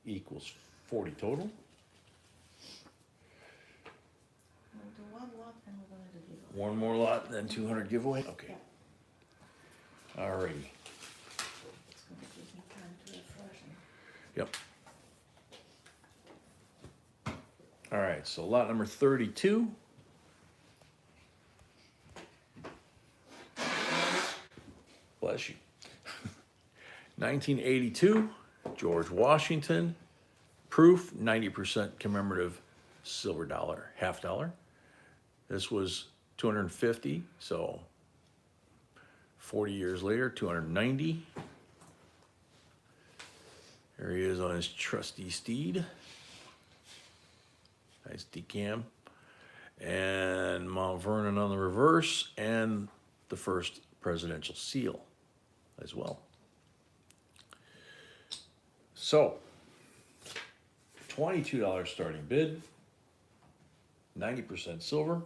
equals 40 total. We'll do one lot and we're gonna do giveaway. One more lot, then 200 giveaway. Okay. Yeah. Alrighty. It's gonna give me time to refresh and Yep. All right, so lot number 32. Bless you. 1982, George Washington. Proof, 90% commemorative silver dollar, half dollar. This was 250, so 40 years later, 290. There he is on his trusty steed. Nice decam. And Mount Vernon on the reverse, and the first presidential seal as well. So, $22 starting bid, 90% silver.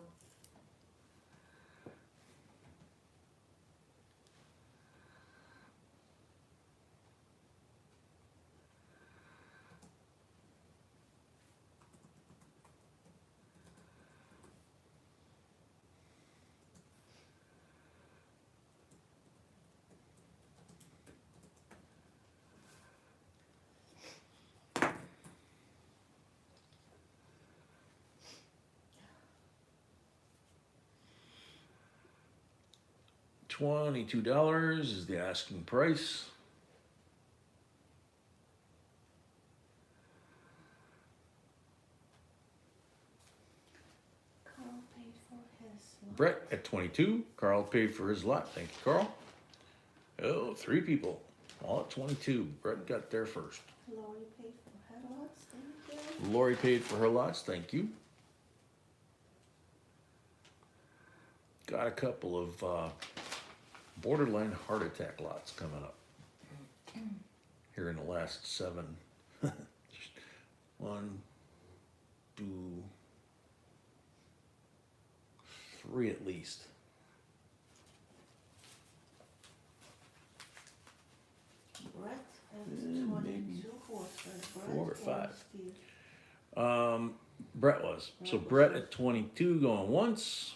$22 is the asking price. Carl paid for his Brett at 22. Carl paid for his lot. Thank you, Carl. Oh, 3 people. All at 22. Brett got there first. Lori paid for her lots, thank you. Lori paid for her lots. Thank you. Got a couple of borderline heart attack lots coming up here in the last 7. 1, 2, 3 at least. Brett at Maybe 22, who was first, Brett 4 or 5. Steve? Brett was. So Brett at 22 going once.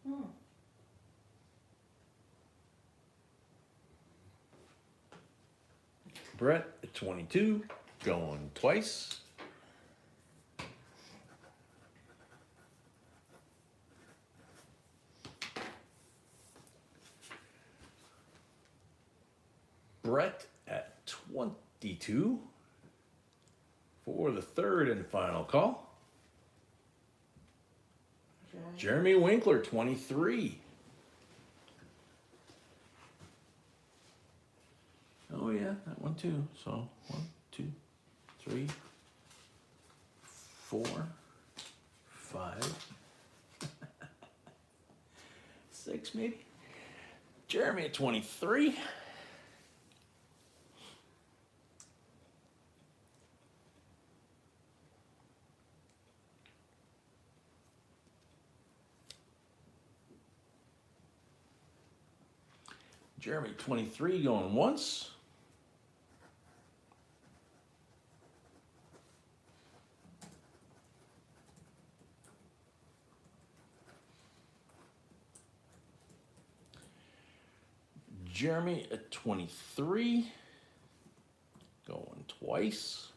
Hmm. Brett at 22 going twice. Brett at 22 for the third and final call. Jeremy Winkler, 23. Oh yeah, that one too. So 1, 2, 3, 4, 5, 6 maybe. Jeremy at 23. Jeremy 23 going once. Jeremy at 23 going twice.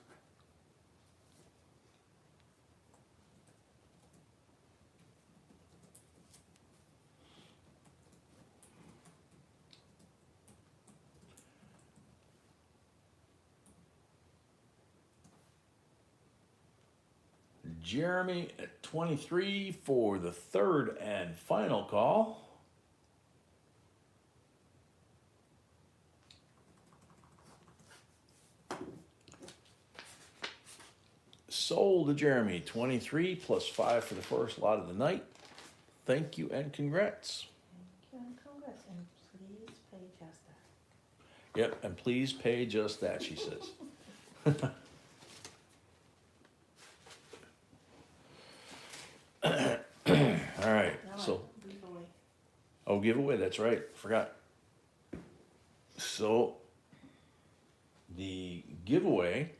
Jeremy at 23 for the third and final call. Sold to Jeremy, 23 plus 5 for the first lot of the night. Thank you and congrats. Thank you and congrats, and please pay just that. Yep, and please pay just that, she says. All right, Now so, giveaway. oh, giveaway, that's right, forgot. So, the giveaway,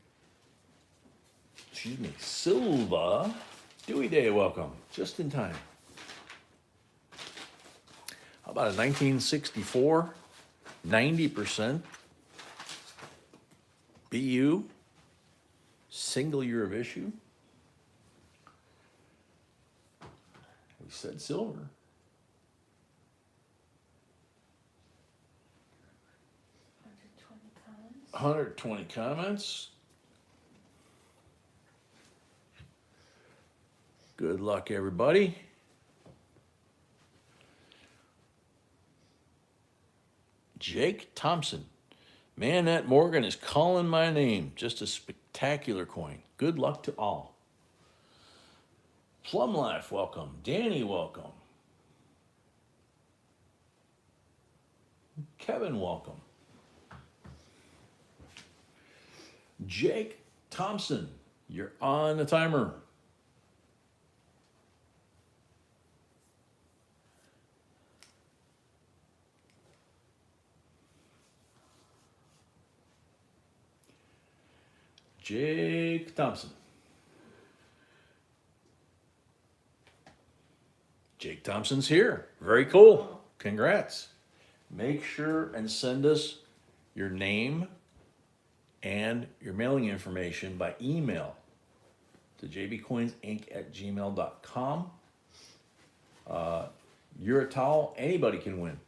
excuse me, Silva Dewey Day, welcome, just in time. How about a 1964, 90% BU, single year of issue? We said silver. 120 comments. Good luck, everybody. Jake Thompson. Man, that Morgan is calling my name. Just a spectacular coin. Good luck to all. Plum Life, welcome. Danny, welcome. Kevin, welcome. Jake Thompson, you're on the timer. Jake Thompson. Jake Thompson's here. Very cool. Congrats. Make sure and send us your name and your mailing information by email to jbcoinsinc@gmail.com. You're a towel, anybody can win.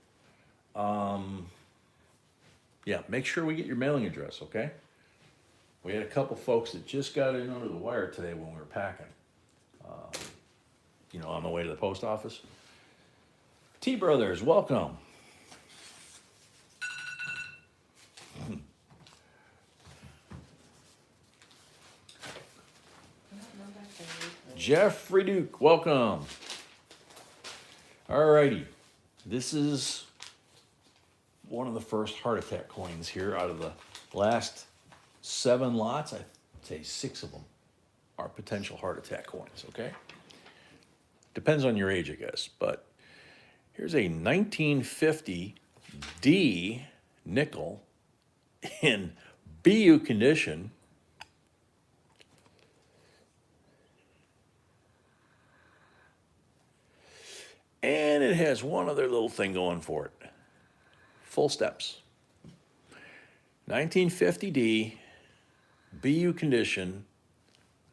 Yeah, make sure we get your mailing address, okay? We had a couple folks that just got in under the wire today when we were packing. you know, on the way to the post office. T Brothers, welcome. Jeffrey Duke, welcome. Alrighty, this is one of the first heart attack coins here out of the last 7 lots. I'd say 6 of them are potential heart attack coins, okay? Depends on your age, I guess, but here's a 1950 D nickel in BU condition. And it has one other little thing going for it. Full steps. 1950D, BU condition.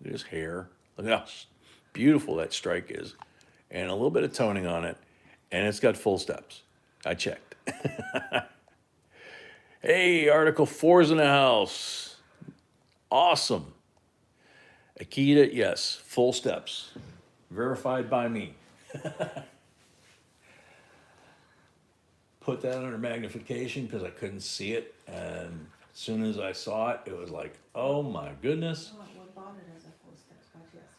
Look at his hair. Look at how beautiful that strike is. And a little bit of toning on it. And it's got full steps. I checked. Hey, Article 4's in the house. Awesome. Akita, yes, full steps. Verified by me. Put that under magnification because I couldn't see it, and as soon as I saw it, it was like, oh my goodness. Oh, we bought it as a full steps, but yes,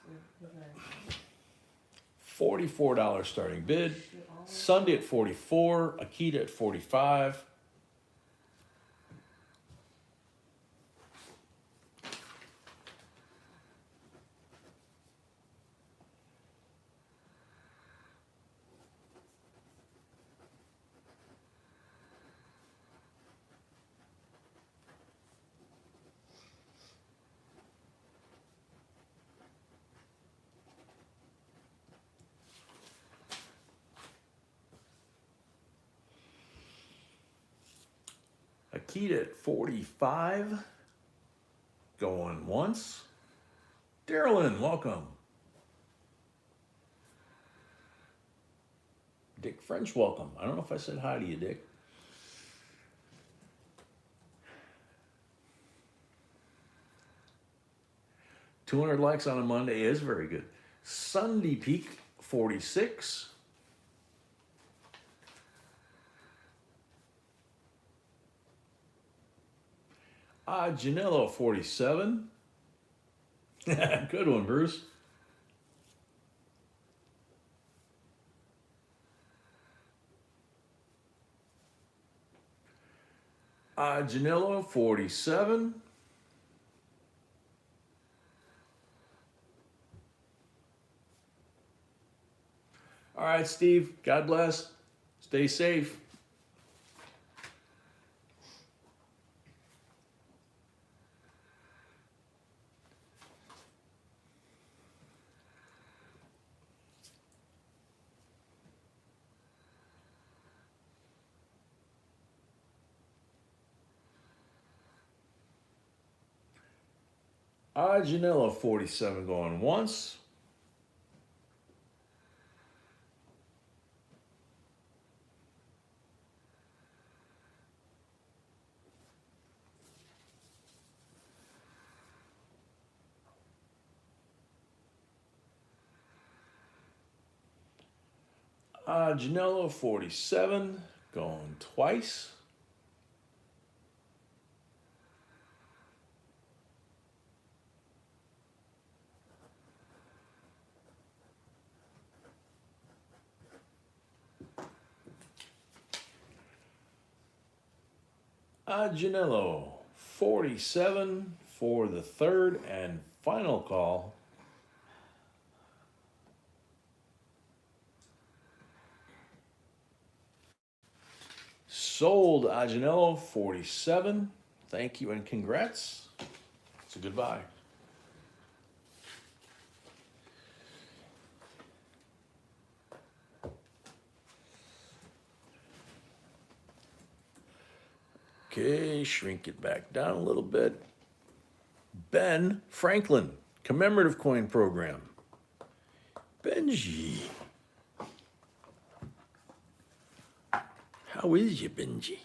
we're $44 starting bid. we always. Sunday at 44, Akita at 45. Akita at 45. Going once. Darylyn, welcome. Dick French, welcome. I don't know if I said hi to you, Dick. $200 likes on a Monday is very good. Sunday Peak, 46. Janello, 47. Good one, Bruce. Janello, 47. All right, Steve, God bless. Stay safe. Janello, 47 going once. Janello, 47 going twice. Janello, 47 for the third and final call. Sold Janello, 47. Thank you and congrats. It's a good buy. Okay, shrink it back down a little bit. Ben Franklin, commemorative coin program. Benji. How is you, Benji?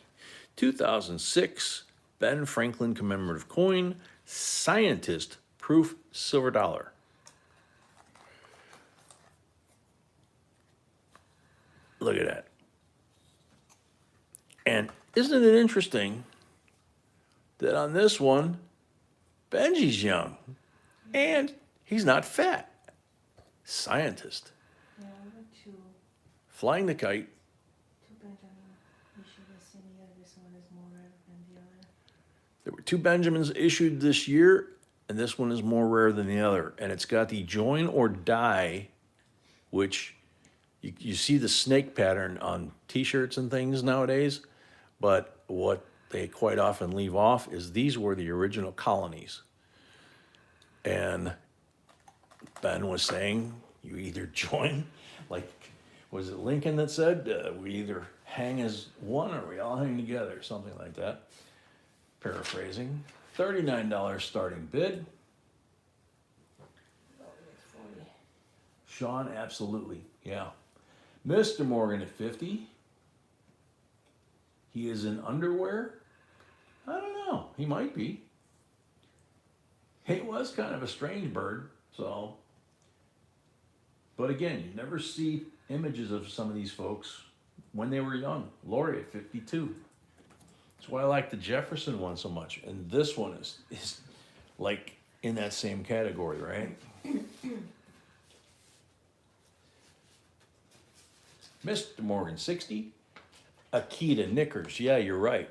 2006 Ben Franklin commemorative coin, scientist proof silver dollar. Look at that. And isn't it interesting that on this one, Benji's young and he's not fat. Scientist. Yeah, I got two Flying the kite. Benjamin issued the same year. This one is more rare than the other. There were 2 Benjamins issued this year, and this one is more rare than the other. And it's got the join or die, which you see the snake pattern on t-shirts and things nowadays, but what they quite often leave off is these were the original colonies. And Ben was saying, you either join, like, was it Lincoln that said, we either hang as one or we all hang together, something like that. Paraphrasing. $39 starting bid. Oh, it's 40. Sean, absolutely, yeah. Mr. Morgan at 50. He is in underwear. I don't know, he might be. He was kind of a strange bird, so. But again, you never see images of some of these folks when they were young. Lori at 52. That's why I like the Jefferson one so much. And this one is like in that same category, right? Mr. Morgan, 60. Akita knickers. Yeah, you're right.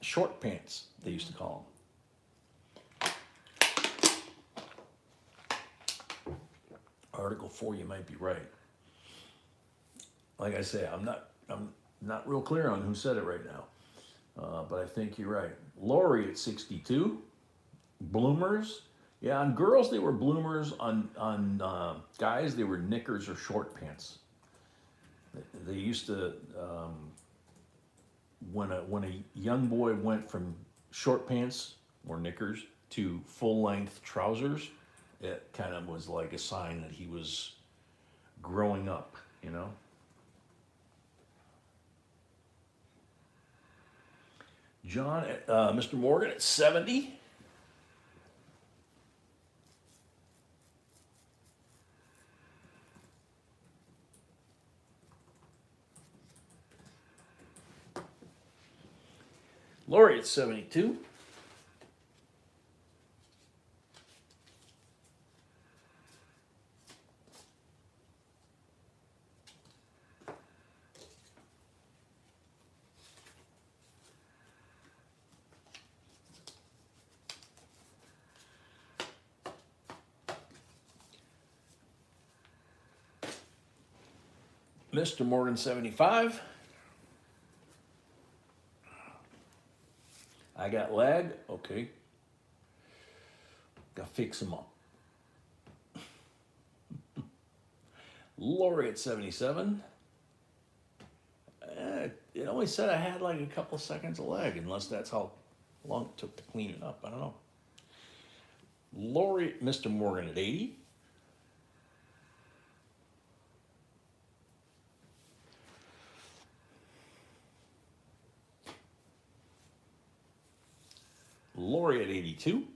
Short pants, they used to call them. Article 4, you might be right. Like I say, I'm not real clear on who said it right now, but I think you're right. Lori at 62. Bloomers. Yeah, on girls they were bloomers. On guys they were knickers or short pants. They used to when a young boy went from short pants or knickers to full length trousers, it kind of was like a sign that he was growing up, you know. John, Mr. Morgan at 70. Lori at 72. Mr. Morgan, 75. I got lag. Okay. Gotta fix them up. Lori at 77. It only said I had like a couple seconds of lag, unless that's how long it took to clean it up. I don't know. Lori, Mr. Morgan at 80. Lori at 82.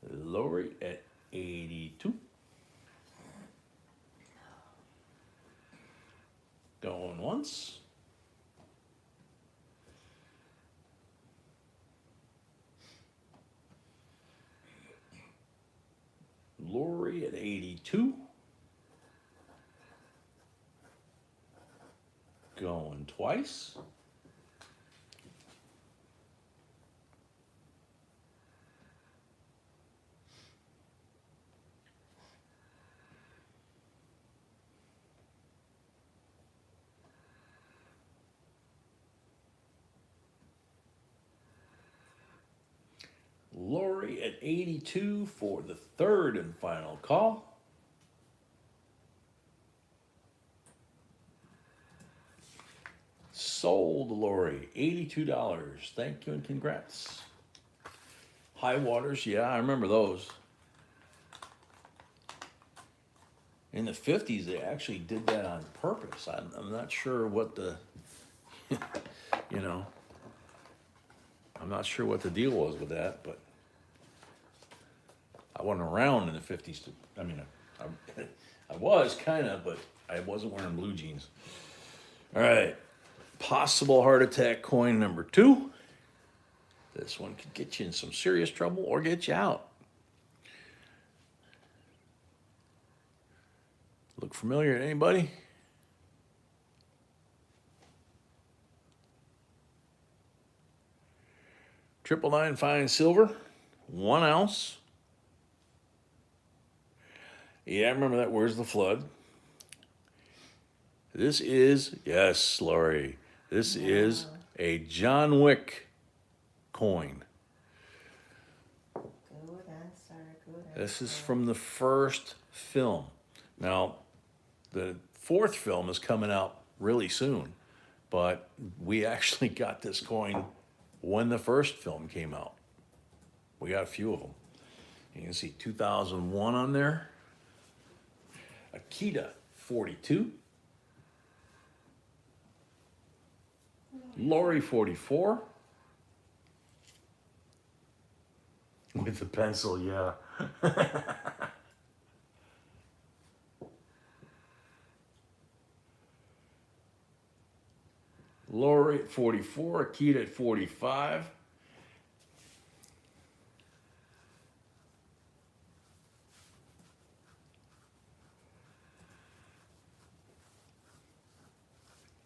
Lori at 82. Going once. Lori at 82. Going twice. Lori at 82 for the third and final call. Sold, Lori, $82. Thank you and congrats. High waters, yeah, I remember those. In the 50s, they actually did that on purpose. I'm not sure what the, you know, I'm not sure what the deal was with that, but I wasn't around in the 50s. I mean, I was kind of, but I wasn't wearing blue jeans. All right, possible heart attack coin number 2. This one could get you in some serious trouble or get you out. Look familiar to anybody? $999 fine silver, 1 ounce. Yeah, I remember that. Where's the flood? This is, yes, Lori, this is a John Wick coin. Good answer, good answer. This is from the first film. Now, the 4th film is coming out really soon, but we actually got this coin when the first film came out. We got a few of them. You can see 2001 on there. Akita 42. Lori 44. With the pencil, yeah. Lori at 44, Akita at 45.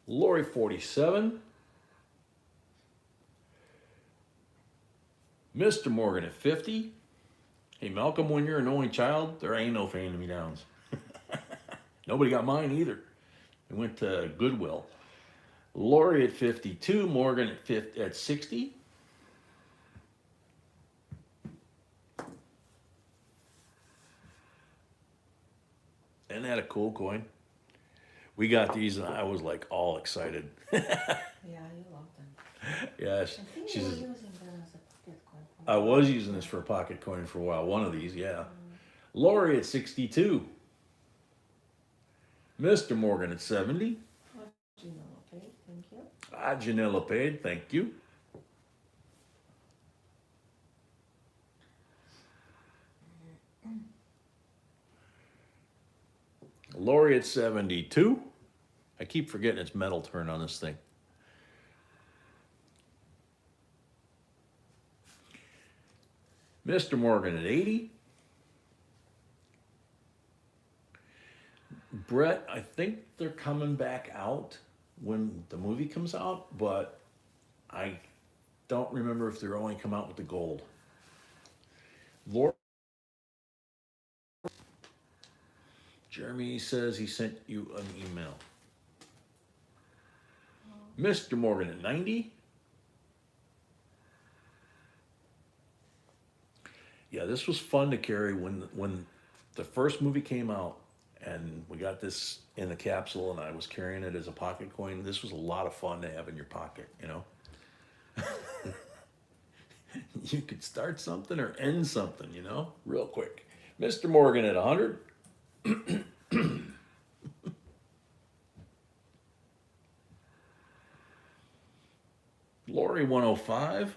Lori 47. Mr. Morgan at 50. Hey, Malcolm, when you're an only child, there ain't no hand-me-downs. Nobody got mine either. It went to Goodwill. Lori at 52, Morgan at 60. Isn't that a cool coin? We got these and I was like all excited. Yeah, you love them. Yes. I think She's you were using them as a pocket coin. I was using this for a pocket coin for a while. One of these, yeah. Lori at 62. Mr. Morgan at 70. Okay, thank you. Janella paid, thank you. Lori at 72. I keep forgetting it's metal turn on this thing. Mr. Morgan at 80. Brett, I think they're coming back out when the movie comes out, but I don't remember if they're only come out with the gold. Lord, Jeremy says he sent you an email. Mr. Morgan at 90. Yeah, this was fun to carry when the first movie came out and we got this in the capsule and I was carrying it as a pocket coin. This was a lot of fun to have in your pocket, you know? You could start something or end something, you know, real quick. Mr. Morgan at 100. Lori 105.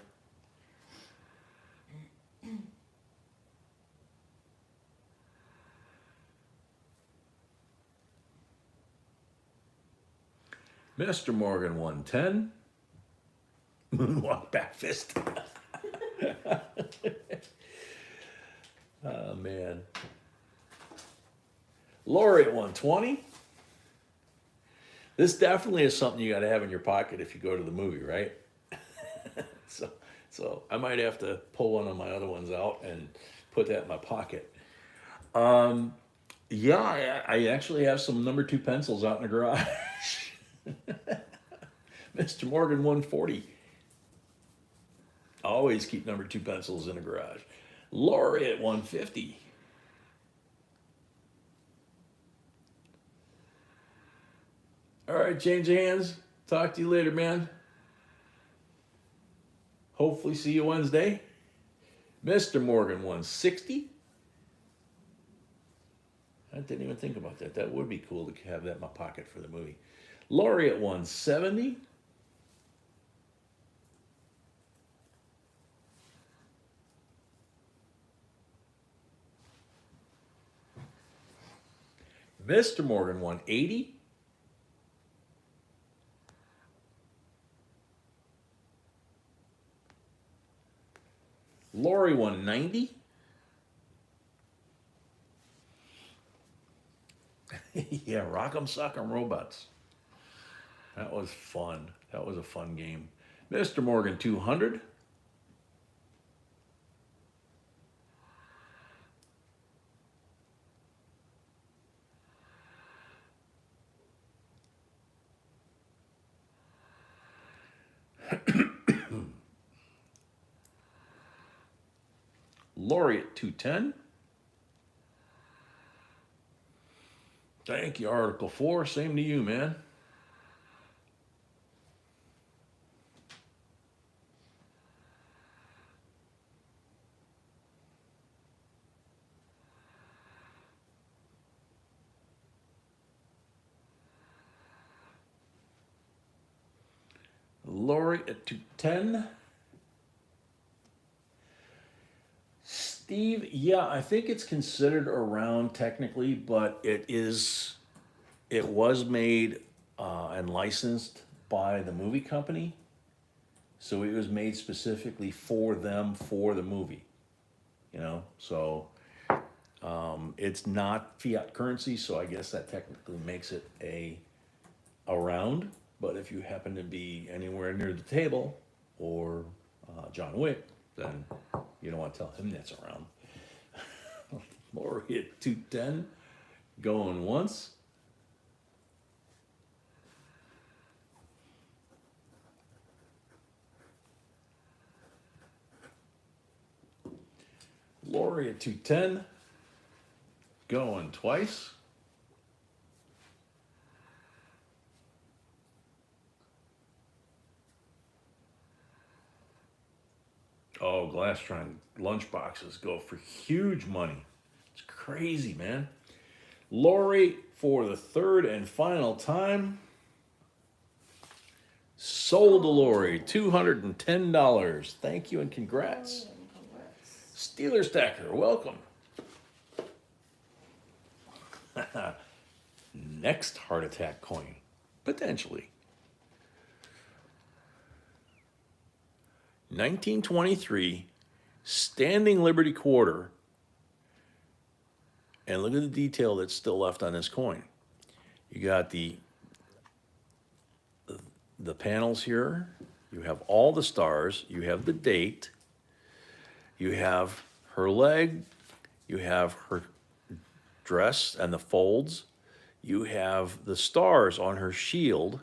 Mr. Morgan 110. Moonwalk back fist. Oh, man. Lori at 120. This definitely is something you got to have in your pocket if you go to the movie, right? So I might have to pull one of my other ones out and put that in my pocket. Yeah, I actually have some number 2 pencils out in the garage. Mr. Morgan 140. Always keep number 2 pencils in the garage. Lori at 150. All right, change of hands. Talk to you later, man. Hopefully see you Wednesday. Mr. Morgan 160. I didn't even think about that. That would be cool to have that in my pocket for the movie. Lori at 170. Mr. Morgan 180. Lori 190. Yeah, Rock'em Sock'em Robots. That was fun. That was a fun game. Mr. Morgan 200. Lori at 210. Thank you, Article 4. Same to you, man. Lori at 210. Steve, yeah, I think it's considered around technically, but it was made and licensed by the movie company. So it was made specifically for them for the movie, you know? So it's not fiat currency, so I guess that technically makes it a round. But if you happen to be anywhere near the table or John Wick, then you don't want to tell him that's around. Lori at 210, going once. Lori at 210, going twice. Oh, Glastron lunch boxes go for huge money. It's crazy, man. Lori, for the third and final time, sold to Lori $210. Thank you and congrats. Steeler Stacker, welcome. Next heart attack coin, potentially. 1923 Standing Liberty Quarter. And look at the detail that's still left on this coin. You got the panels here. You have all the stars. You have the date. You have her leg. You have her dress and the folds. You have the stars on her shield.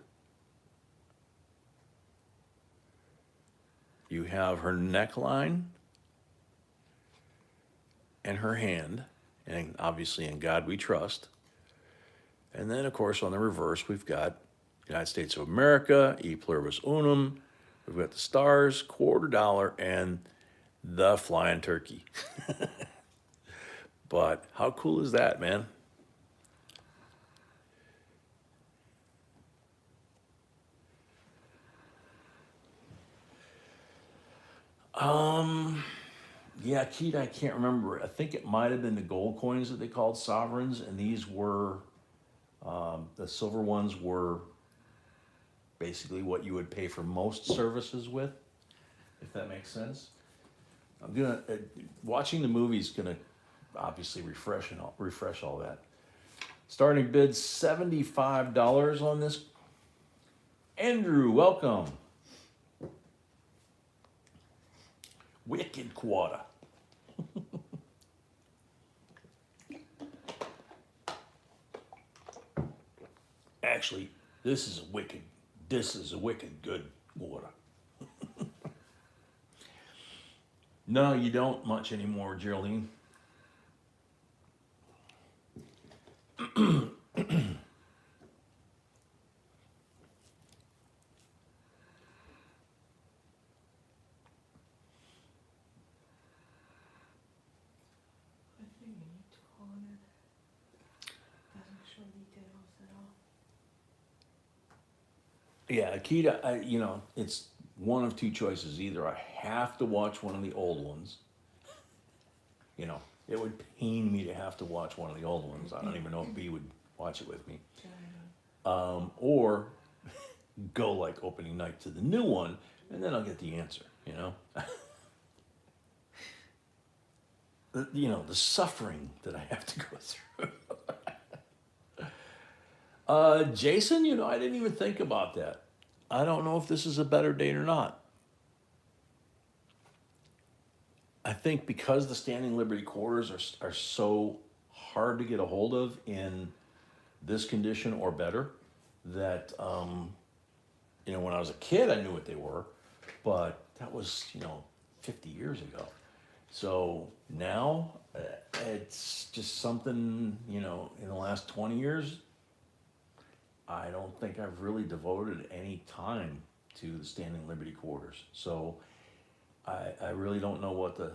You have her neckline and her hand, and obviously in God we trust. And then, of course, on the reverse, we've got United States of America, E pluribus unum. We've got the stars, $quarter, and the flying turkey. But how cool is that, man? Yeah, Keith, I can't remember. I think it might have been the gold coins that they called sovereigns, and these were, the silver ones were basically what you would pay for most services with, if that makes sense. I'm gonna, watching the movie's gonna obviously refresh all that. Starting bid $75 on this. Andrew, welcome. Wicked quarter. Actually, this is a wicked good quarter. No, you don't much anymore, Geraldine. Yeah, Akita, you know, it's one of two choices. Either I have to watch one of the old ones, you know, it would pain me to have to watch one of the old ones. I don't even know if B would watch it with me. Or go like opening night to the new one, and then I'll get the answer, you know? You know, the suffering that I have to go through. Jason, you know, I didn't even think about that. I don't know if this is a better date or not. I think because the standing liberty quarters are so hard to get a hold of in this condition or better, that, you know, when I was a kid, I knew what they were, but that was, you know, 50 years ago. So now it's just something, you know, in the last 20 years, I don't think I've really devoted any time to the standing liberty quarters. So I really don't know what the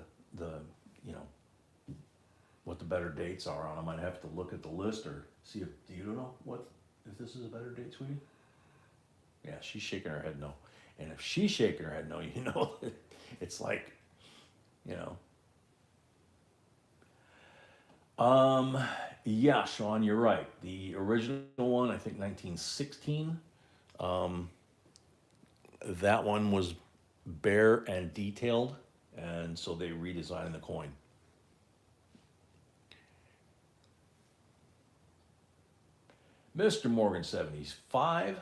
you know, what the better dates are on them. I'd have to look at the list or see if, do you know what, if this is a better date, sweetie? Yeah, she's shaking her head no. And if she's shaking her head no, you know, it's like, you know. Yeah, Sean, you're right. The original one, I think 1916, that one was bare and detailed, and so they redesigned the coin. Mr. Morgan 75.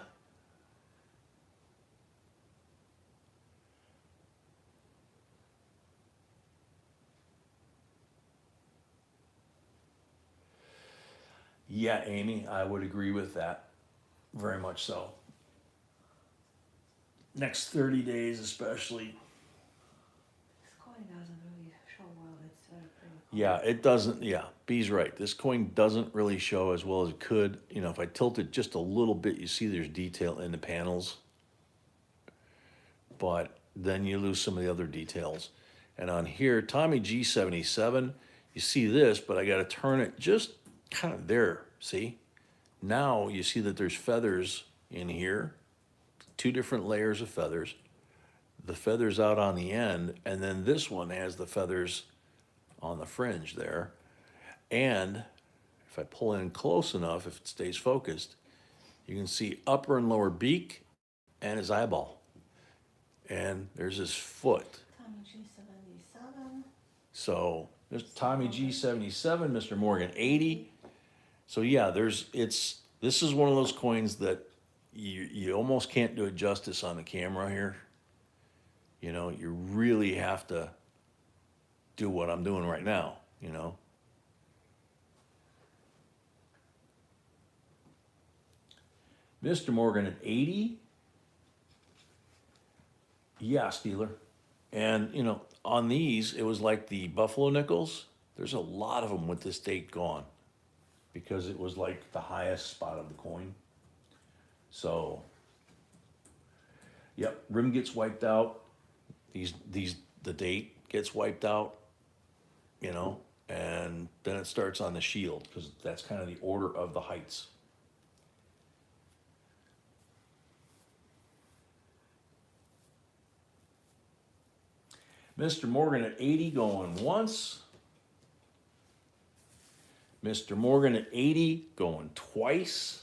Yeah, Amy, I would agree with that. Very much so. Next 30 days, especially. This coin doesn't really show well. It's pretty. Yeah, it doesn't. Yeah, B's right. This coin doesn't really show as well as it could. You know, if I tilt it just a little bit, you see there's detail in the panels, but then you lose some of the other details. And on here, Tommy G77, you see this, but I got to turn it just kind of there. See? Now you see that there's feathers in here, two different layers of feathers, the feathers out on the end, and then this one has the feathers on the fringe there. And if I pull in close enough, if it stays focused, you can see upper and lower beak and his eyeball. And there's his foot. Tommy G77. So there's Tommy G77, Mr. Morgan 80. So yeah, this is one of those coins that you almost can't do it justice on the camera here. You know, you really have to do what I'm doing right now, you know. Mr. Morgan at 80. Yeah, Steeler. And, you know, on these, it was like the Buffalo nickels. There's a lot of them with this date gone because it was like the highest spot of the coin. So, yep, rim gets wiped out. The date gets wiped out, you know, and then it starts on the shield because that's kind of the order of the heights. Mr. Morgan at 80 going once. Mr. Morgan at 80 going twice.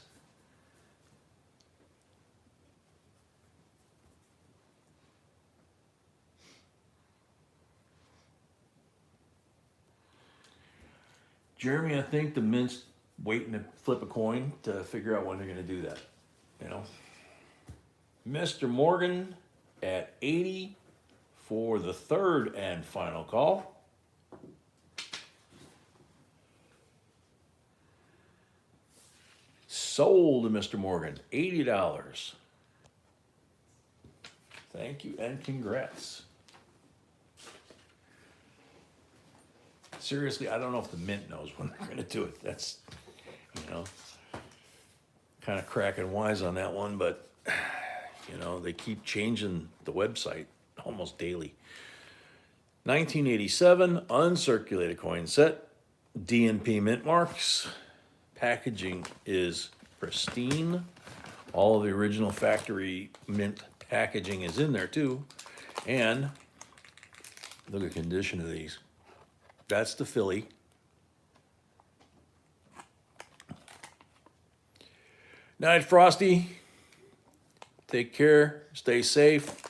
Jeremy, I think the Mint's waiting to flip a coin to figure out when they're going to do that, you know. Mr. Morgan at 80 for the third and final call. Sold to Mr. Morgan, $80. Thank you and congrats. Seriously, I don't know if the Mint knows when they're going to do it. That's, you know, kind of cracking wise on that one, but, you know, they keep changing the website almost daily. 1987, uncirculated coin set, DNP mint marks. Packaging is pristine. All of the original factory mint packaging is in there too. And look at the condition of these. That's the Philly. Night, Frosty. Take care. Stay safe.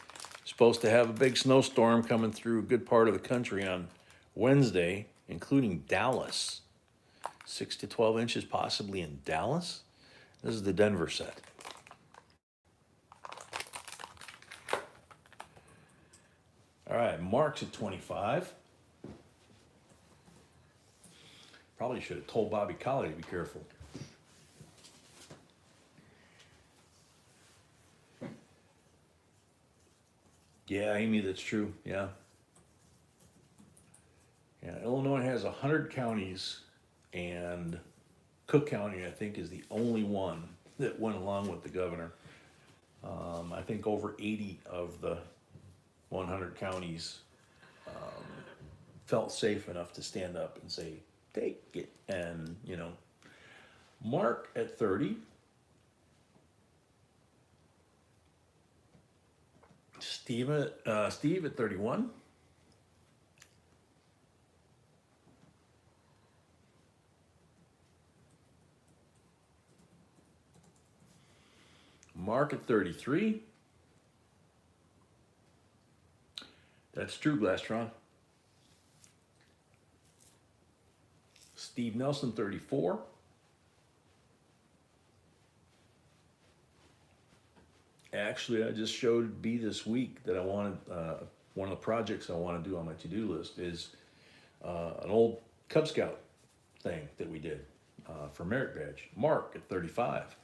Supposed to have a big snowstorm coming through a good part of the country on Wednesday, including Dallas. 6 to 12 inches possibly in Dallas. This is the Denver set. All right, Mark's at 25. Probably should have told Bobby Collie to be careful. Yeah, Amy, that's true. Yeah. Yeah, Illinois has 100 counties, and Cook County, I think, is the only one that went along with the governor. I think over 80 of the 100 counties felt safe enough to stand up and say, take it. And, you know, Mark at 30. Steve at 31. Mark at 33. That's true, Glastron. Steve Nelson, 34. Actually, I just showed B this week that I wanted, one of the projects I want to do on my to-do list is an old Cub Scout thing that we did for merit badge. Mark at 35.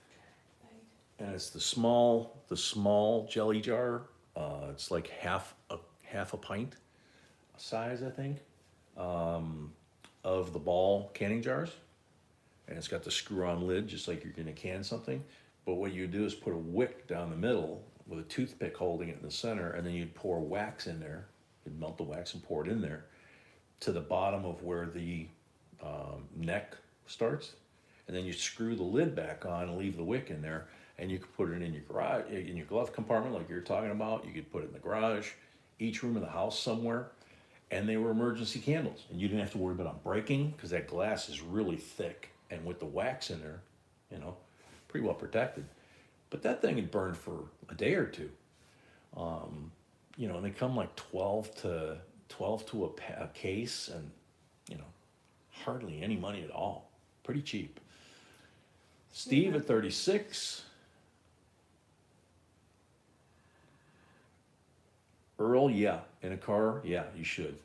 And it's the small jelly jar. It's like half a pint size, I think, of the ball canning jars. And it's got the screw-on lid, just like you're gonna can something. But what you do is put a wick down the middle with a toothpick holding it in the center, and then you'd pour wax in there. You'd melt the wax and pour it in there to the bottom of where the neck starts. And then you screw the lid back on and leave the wick in there. And you could put it in your garage, in your glove compartment like you're talking about. You could put it in the garage, each room of the house somewhere. And they were emergency candles. And you didn't have to worry about them breaking because that glass is really thick. And with the wax in there, you know, pretty well protected. But that thing had burned for a day or two. You know, and they come like 12 to a case, and, you know, hardly any money at all. Pretty cheap. Steve at 36. Earl, yeah. In a car, yeah, you should.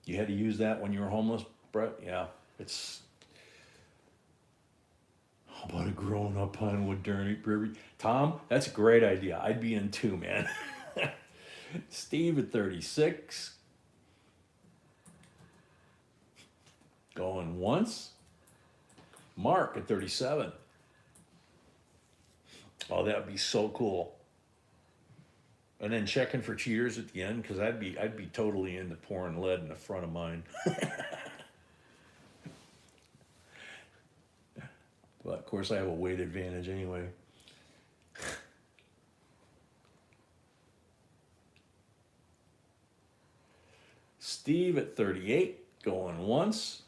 You had to use that when you were homeless, Brett? Yeah. It's... How about a grown-up Pinewood Derby? Tom, that's a great idea. I'd be in too, man. Steve at 36. Going once. Mark at 37. Oh, that would be so cool. And then checking for cheaters at the end, because I'd be totally into pouring lead in the front of mine. But of course I have a weight advantage anyway. Steve at 38, going once.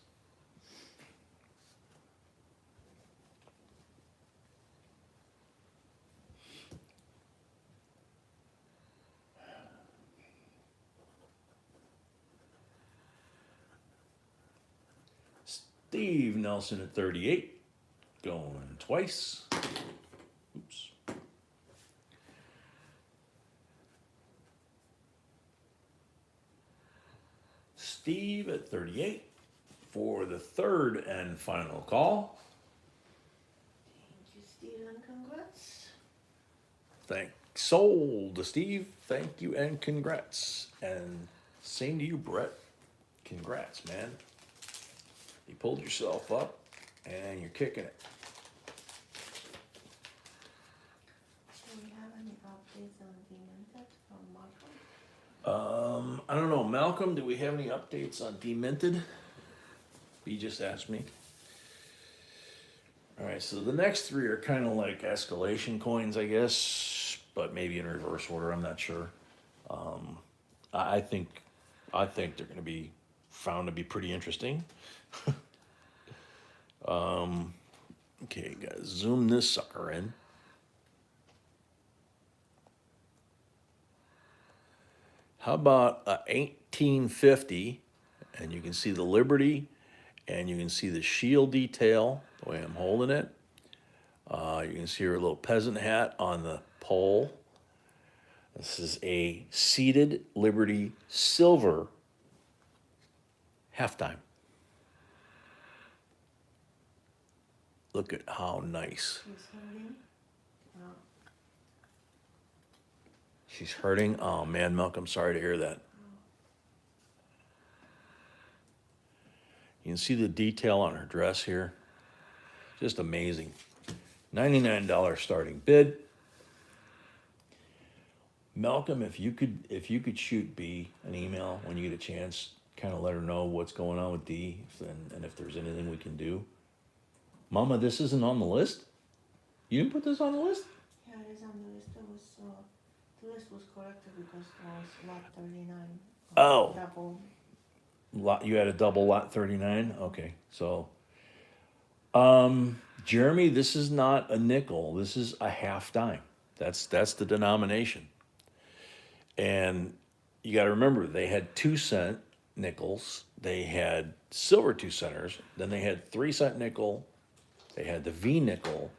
Steve Nelson at 38, going twice. Oops. Steve at 38 for the third and final call. Thank you, Steve, and congrats. Sold to Steve. Thank you and congrats. And same to you, Brett. Congrats, man. You pulled yourself up and you're kicking it. Do we have any updates on Demented from Malcolm? I don't know. Malcolm, do we have any updates on Demented? He just asked me. All right, so the next three are kind of like escalation coins, I guess, but maybe in reverse order. I'm not sure. I think they're going to be found to be pretty interesting. Okay, gotta zoom this sucker in. How about a 1850? And you can see the Liberty, and you can see the shield detail the way I'm holding it. You can see her little peasant hat on the pole. This is a seated Liberty silver halftime. Look at how nice. She's hurting. Wow. She's hurting. Oh man, Milk, I'm sorry to hear that. You can see the detail on her dress here. Just amazing. $99 starting bid. Malcolm, if you could shoot B an email when you get a chance, kind of let her know what's going on with D and if there's anything we can do. Mama, this isn't on the list? You didn't put this on the list? Yeah, it is on the list. It was, the list was corrected because it was lot 39. Oh. Double. You had a double lot 39? Okay, so Jeremy, this is not a nickel. This is a half dime. That's the denomination. And you got to remember, they had 2-cent nickels. They had silver 2-centers. Then they had 3-cent nickel. They had the V nickel.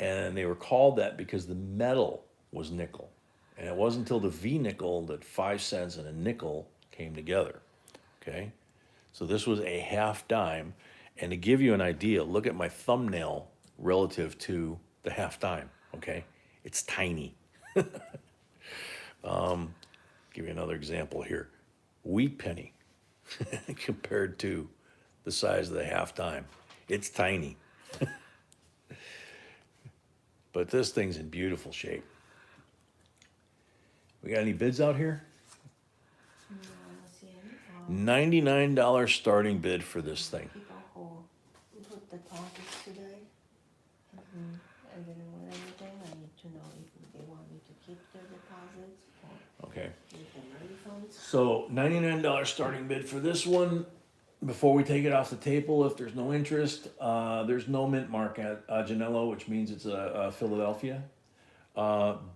And they were called that because the metal was nickel. And it wasn't until the V nickel that 5 cents and a nickel came together. Okay? So this was a half dime. And to give you an idea, look at my thumbnail relative to the half dime. Okay? It's tiny. Give you another example here. Wheat penny compared to the size of the half dime. It's tiny. But this thing's in beautiful shape. We got any bids out here? No, I don't see any. $99 starting bid for this thing. People who put deposits today, and I didn't want anything. I need to know if they want me to keep their deposits or Okay. give them refunds. So $99 starting bid for this one. Before we take it off the table, if there's no interest, there's no mint mark at Janello, which means it's a Philadelphia.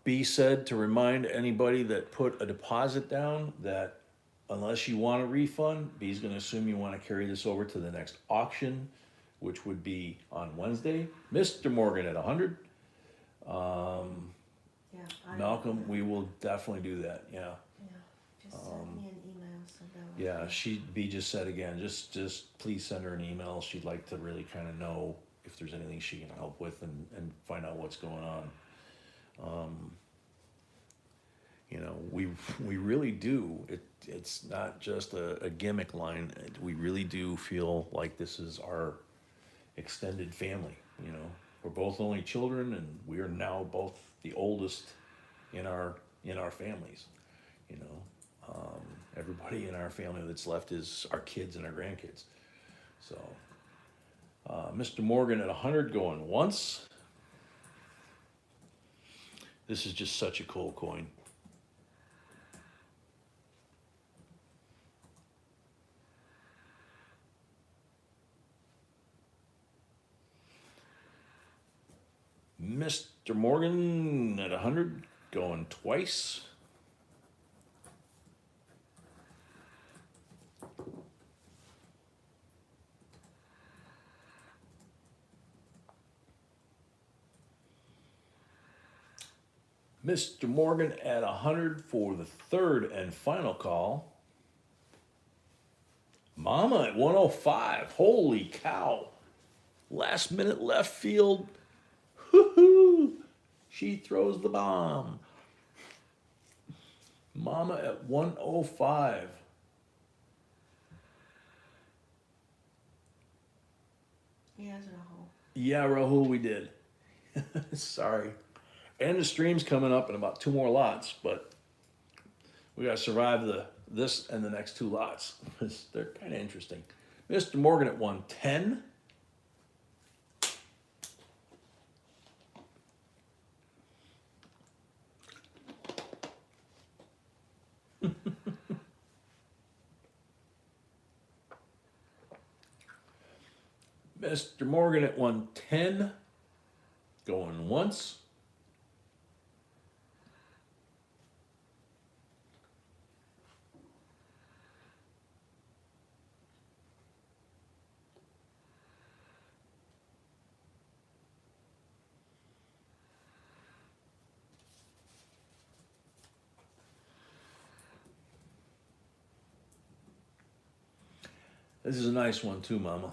B said to remind anybody that put a deposit down that unless you want a refund, B's going to assume you want to carry this over to the next auction, which would be on Wednesday. Mr. Morgan at 100. Yeah, I Malcolm, we will definitely do that. Yeah. Yeah, just send me an email so that way. Yeah, B just said again, just please send her an email. She'd like to really kind of know if there's anything she can help with and find out what's going on. You know, we really do. It's not just a gimmick line. We really do feel like this is our extended family. You know, we're both only children, and we are now both the oldest in our families. You know, everybody in our family that's left is our kids and our grandkids. So, Mr. Morgan at 100 going once. This is just such a cool coin. Mr. Morgan at 100 going twice. Mr. Morgan at 100 for the third and final call. Mama at 105. Holy cow. Last minute left field. Hoo-hoo. She throws the bomb. Mama at 105. Yes, Rahul. Yeah, Rahul, we did. Sorry. And the stream's coming up in about 2 more lots, but we gotta survive this and the next 2 lots. They're kind of interesting. Mr. Morgan at 110. Mr. Morgan at 110, going once. This is a nice one too, Mama.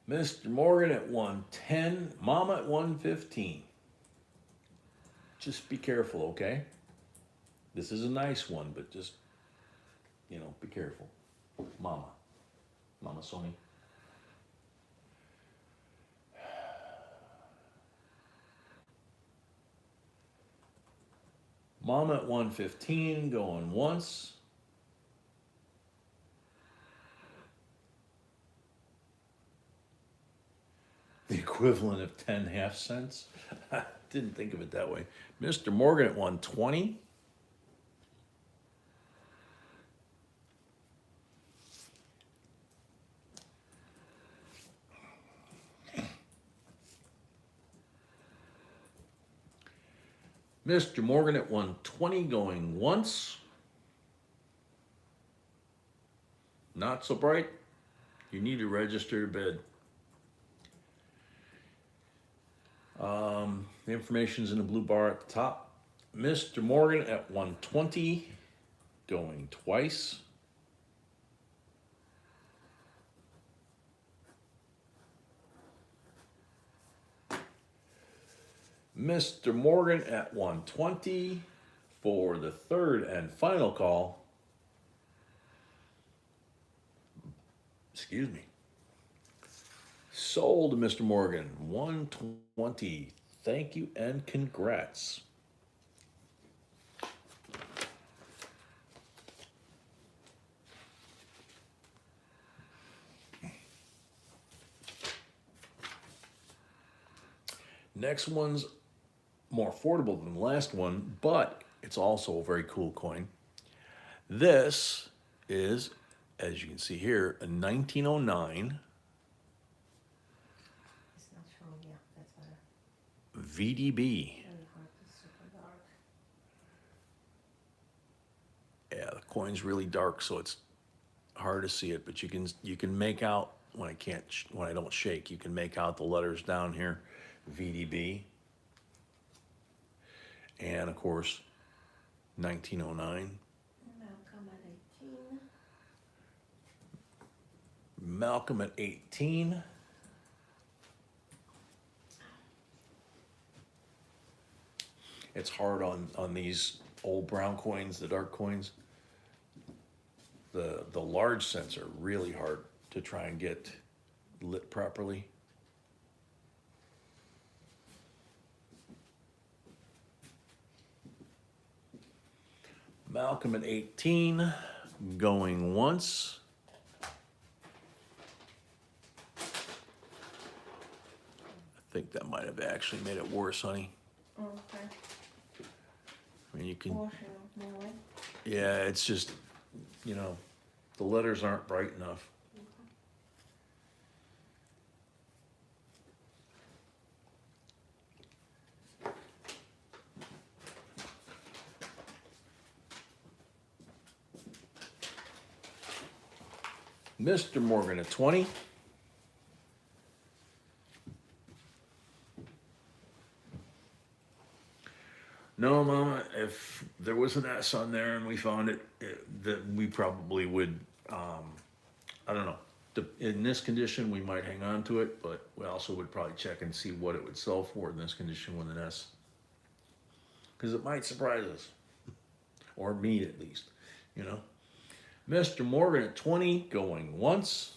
Mr. Morgan at 110, Mama at 115. Just be careful, okay? This is a nice one, but just, be careful. Mama. Mama Sony. Mama at 115, going once. The equivalent of 10 half cents. Didn't think of it that way. Mr. Morgan at 120. Mr. Morgan at 120, going once. Not so bright. You need to register to bid. The information's in the blue bar at the top. Mr. Morgan at 120, going twice. Mr. Morgan at 120 for the third and final call. Excuse me. Sold, Mr. Morgan, 120. Thank you and congrats. Next one's more affordable than the last one, but it's also a very cool coin. This is, as you can see here, a 1909 It's not showing, yeah, that's better. VDB. Very hard, it's super dark. Yeah, the coin's really dark, so it's hard to see it, but you can make out when I don't shake, you can make out the letters down here, VDB. And of course, 1909. Malcolm at 18. Malcolm at 18. It's hard on these old brown coins, the dark coins. The large cents are really hard to try and get lit properly. Malcolm at 18, going once. I think that might have actually made it worse, honey. Okay. I mean, you can, Portion of my way. yeah, it's just, the letters aren't bright enough. Mr. Morgan at 20. No, Mama, if there was an S on there and we found it, that we probably would, I don't know. In this condition, we might hang on to it, but we also would probably check and see what it would sell for in this condition with an S. Because it might surprise us. Or me, at least, Mr. Morgan at 20, going once.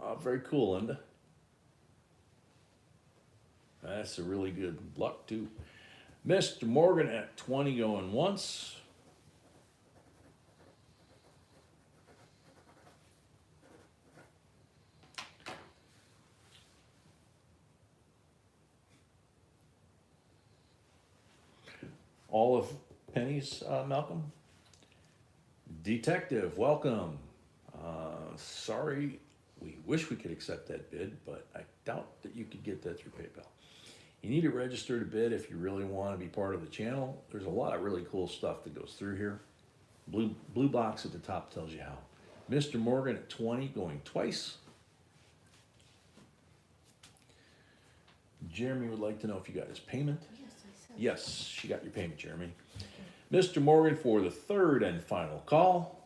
Oh, very cool, Linda. That's a really good luck, too. Mr. Morgan at 20, going once. all of pennies, Malcolm? Detective, welcome. Sorry, we wish we could accept that bid, but I doubt that you could get that through PayPal. You need to register to bid if you really want to be part of the channel. There's a lot of really cool stuff that goes through here. Blue box at the top tells you how. Mr. Morgan at 20, going twice. Jeremy would like to know if you got his payment. Yes, I said. Yes, she got your payment, Jeremy. Okay. Mr. Morgan for the third and final call.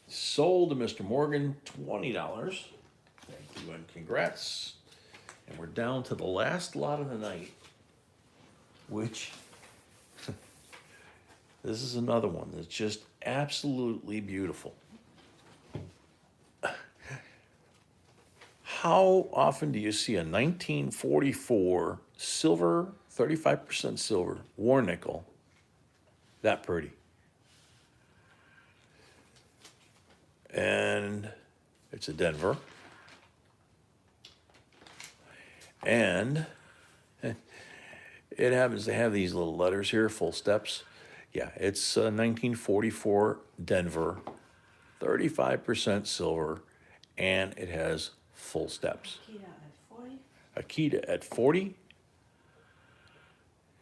Sold to Mr. Morgan, $20. Thank you and congrats. And we're down to the last lot of the night, which this is another one that's just absolutely beautiful. How often do you see a 1944 silver, 35% silver, war nickel, that pretty? And it's a Denver. And it happens to have these little letters here, full steps. Yeah, it's 1944 Denver, 35% silver, and it has full steps. Akita at 40. Akita at 40.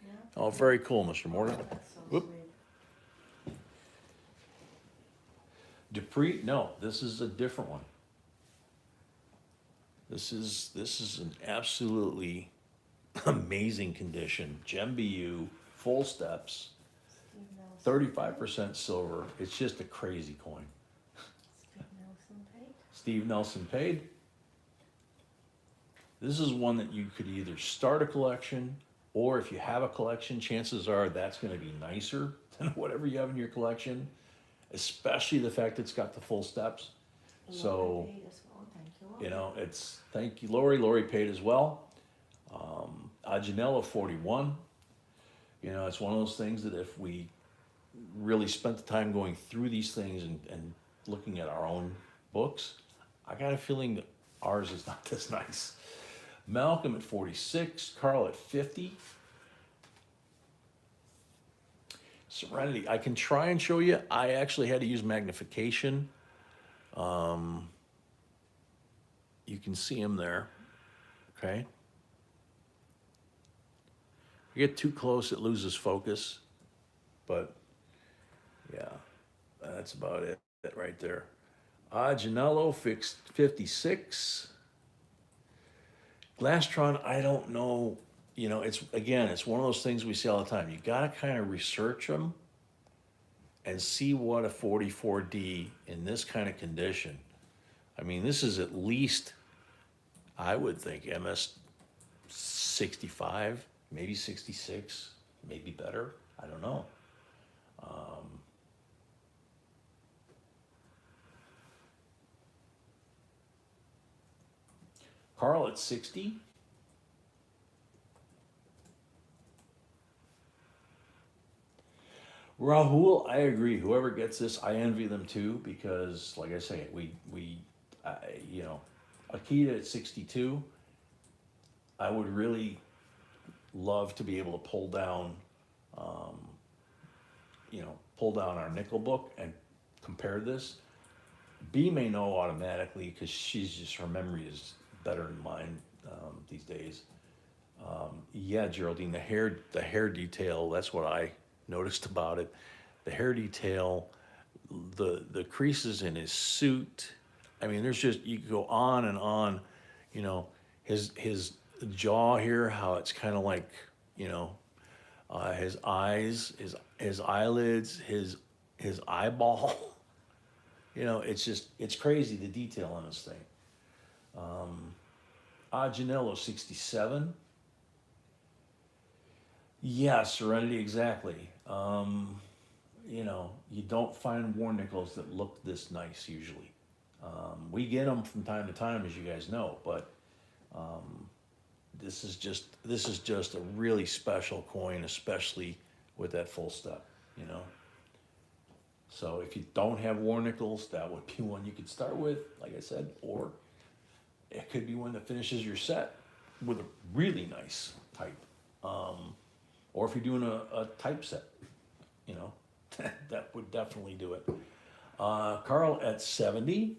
Yeah. Oh, very cool, Mr. Morgan. That's so Whoop. sweet. Dupree, no, this is a different one. This is an absolutely amazing condition. Gem BU, full steps, Steve Nelson. 35% silver. It's just a crazy coin. Steve Nelson paid. Steve Nelson paid. This is one that you could either start a collection, or if you have a collection, chances are that's going to be nicer than whatever you have in your collection, especially the fact it's got the full steps. So, Lori paid as well. Thank you, Lori. you know, it's, thank you, Lori. Lori paid as well. Janella 41. You know, it's one of those things that if we really spent the time going through these things and looking at our own books, I got a feeling that ours is not this nice. Malcolm at 46, Carl at 50. Serenity, I can try and show you. I actually had to use magnification. You can see him there, okay? If you get too close, it loses focus, but yeah, that's about it right there. Janello fixed 56. Glastron, I don't know. You know, it's one of those things we see all the time. You got to kind of research them and see what a 44D in this kind of condition. I mean, this is at least, I would think, MS 65, maybe 66, maybe better. I don't know. Carl at 60. Rahul, I agree. Whoever gets this, I envy them too, because like I say, you know, Akita at 62, I would really love to be able to pull down our nickel book and compare this. B may know automatically because her memory is better than mine these days. Yeah, Geraldine, the hair detail, that's what I noticed about it. The hair detail, the creases in his suit. I mean, there's just, you could go on and on, you know, his jaw here, how it's kind of like, you know, his eyes, his eyelids, his eyeball. You know, it's crazy, the detail on this thing. Janello 67. Yeah, Serenity, exactly. You know, you don't find war nickels that look this nice usually. We get them from time to time, as you guys know, but this is just a really special coin, especially with that full step, you know. So if you don't have war nickels, that would be one you could start with, like I said, or it could be one that finishes your set with a really nice type. Or if you're doing a typeset, you know, that would definitely do it. Carl at 70.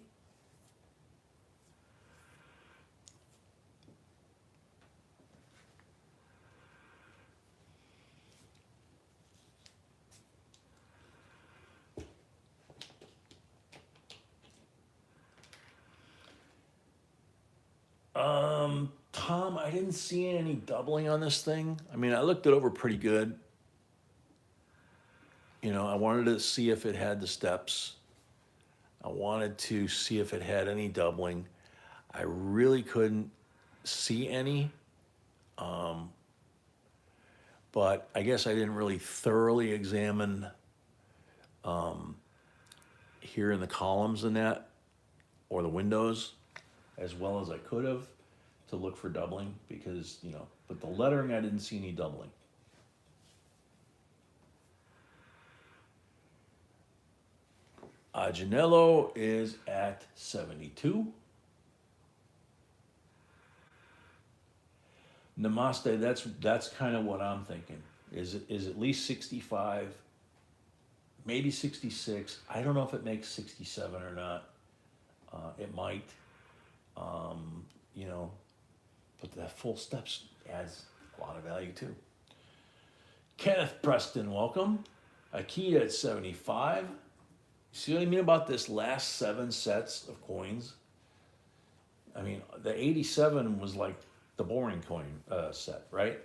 Tom, I didn't see any doubling on this thing. I mean, I looked it over pretty good. You know, I wanted to see if it had the steps. I wanted to see if it had any doubling. I really couldn't see any. But I guess I didn't really thoroughly examine here in the columns and that, or the windows, as well as I could have to look for doubling because, you know, but the lettering, I didn't see any doubling. Janello is at 72. Namaste, that's kind of what I'm thinking. Is at least 65, maybe 66. I don't know if it makes 67 or not. It might, you know, but that full steps adds a lot of value too. Kenneth Preston, welcome. Akita at 75. See what I mean about this last 7 sets of coins? I mean, the 87 was like the boring coin set, right?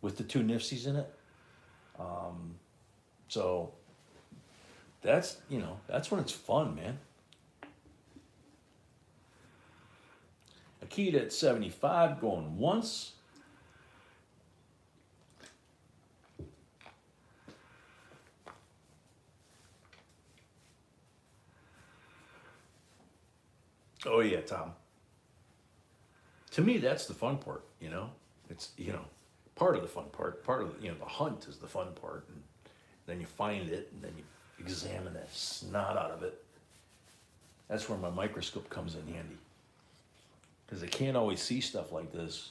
With the 2 Nifsies in it. So that's, you know, that's when it's fun, man. Akita at 75 going once. Oh yeah, Tom. To me, that's the fun part, you know? It's, you know, part of the fun part. Part of, you know, the hunt is the fun part. And then you find it, and then you examine the snot out of it. That's where my microscope comes in handy. Because I can't always see stuff like this,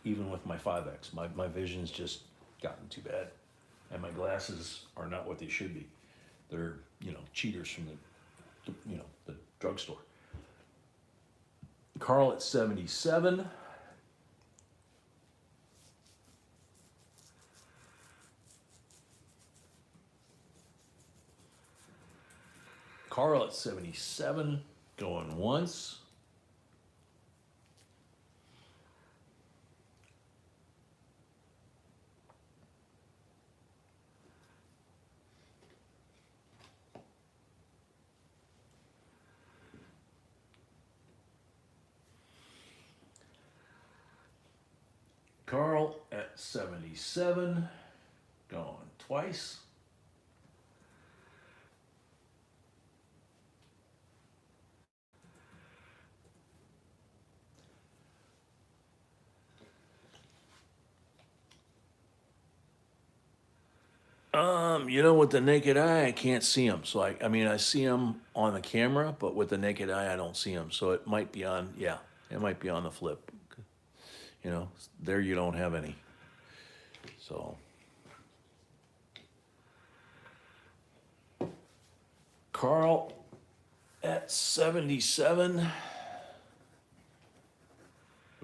even with my 5X. My vision's just gotten too bad. And my glasses are not what they should be. They're, you know, cheaters from the you know, the drugstore. Carl at 77. Carl at 77, going once. Carl at 77, going twice. You know, with the naked eye, I can't see them. So I mean, I see them on the camera, but with the naked eye, I don't see them. So it might be on, yeah, it might be on the flip. You know, there you don't have any. So. Carl at 77.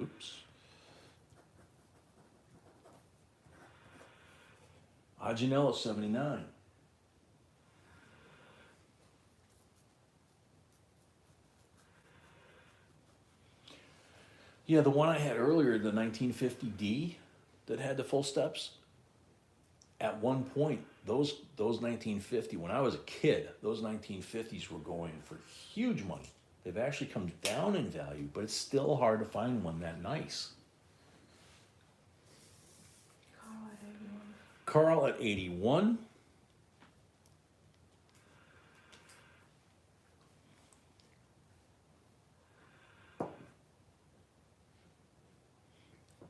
Oops. Janelle 79. Yeah, the one I had earlier, the 1950D that had the full steps. At one point, those 1950, when I was a kid, those 1950s were going for huge money. They've actually come down in value, but it's still hard to find one that nice. Carl at 81.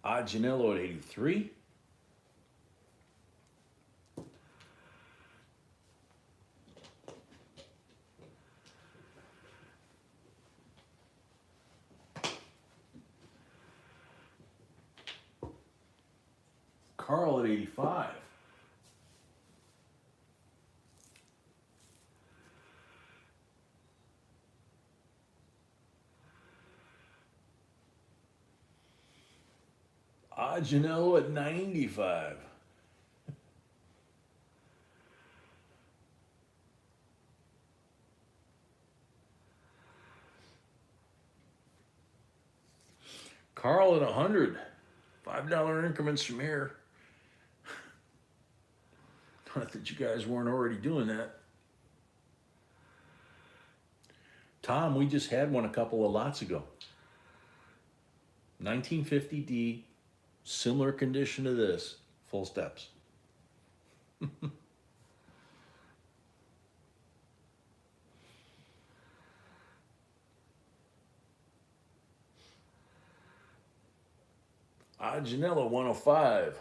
Janello at 83. Carl at $12.85. Janelle at 95. Carl at 100. $5 increments from here. Not that you guys weren't already doing that. Tom, we just had one a couple of lots ago. 1950D, similar condition to this, full steps. Janella 105.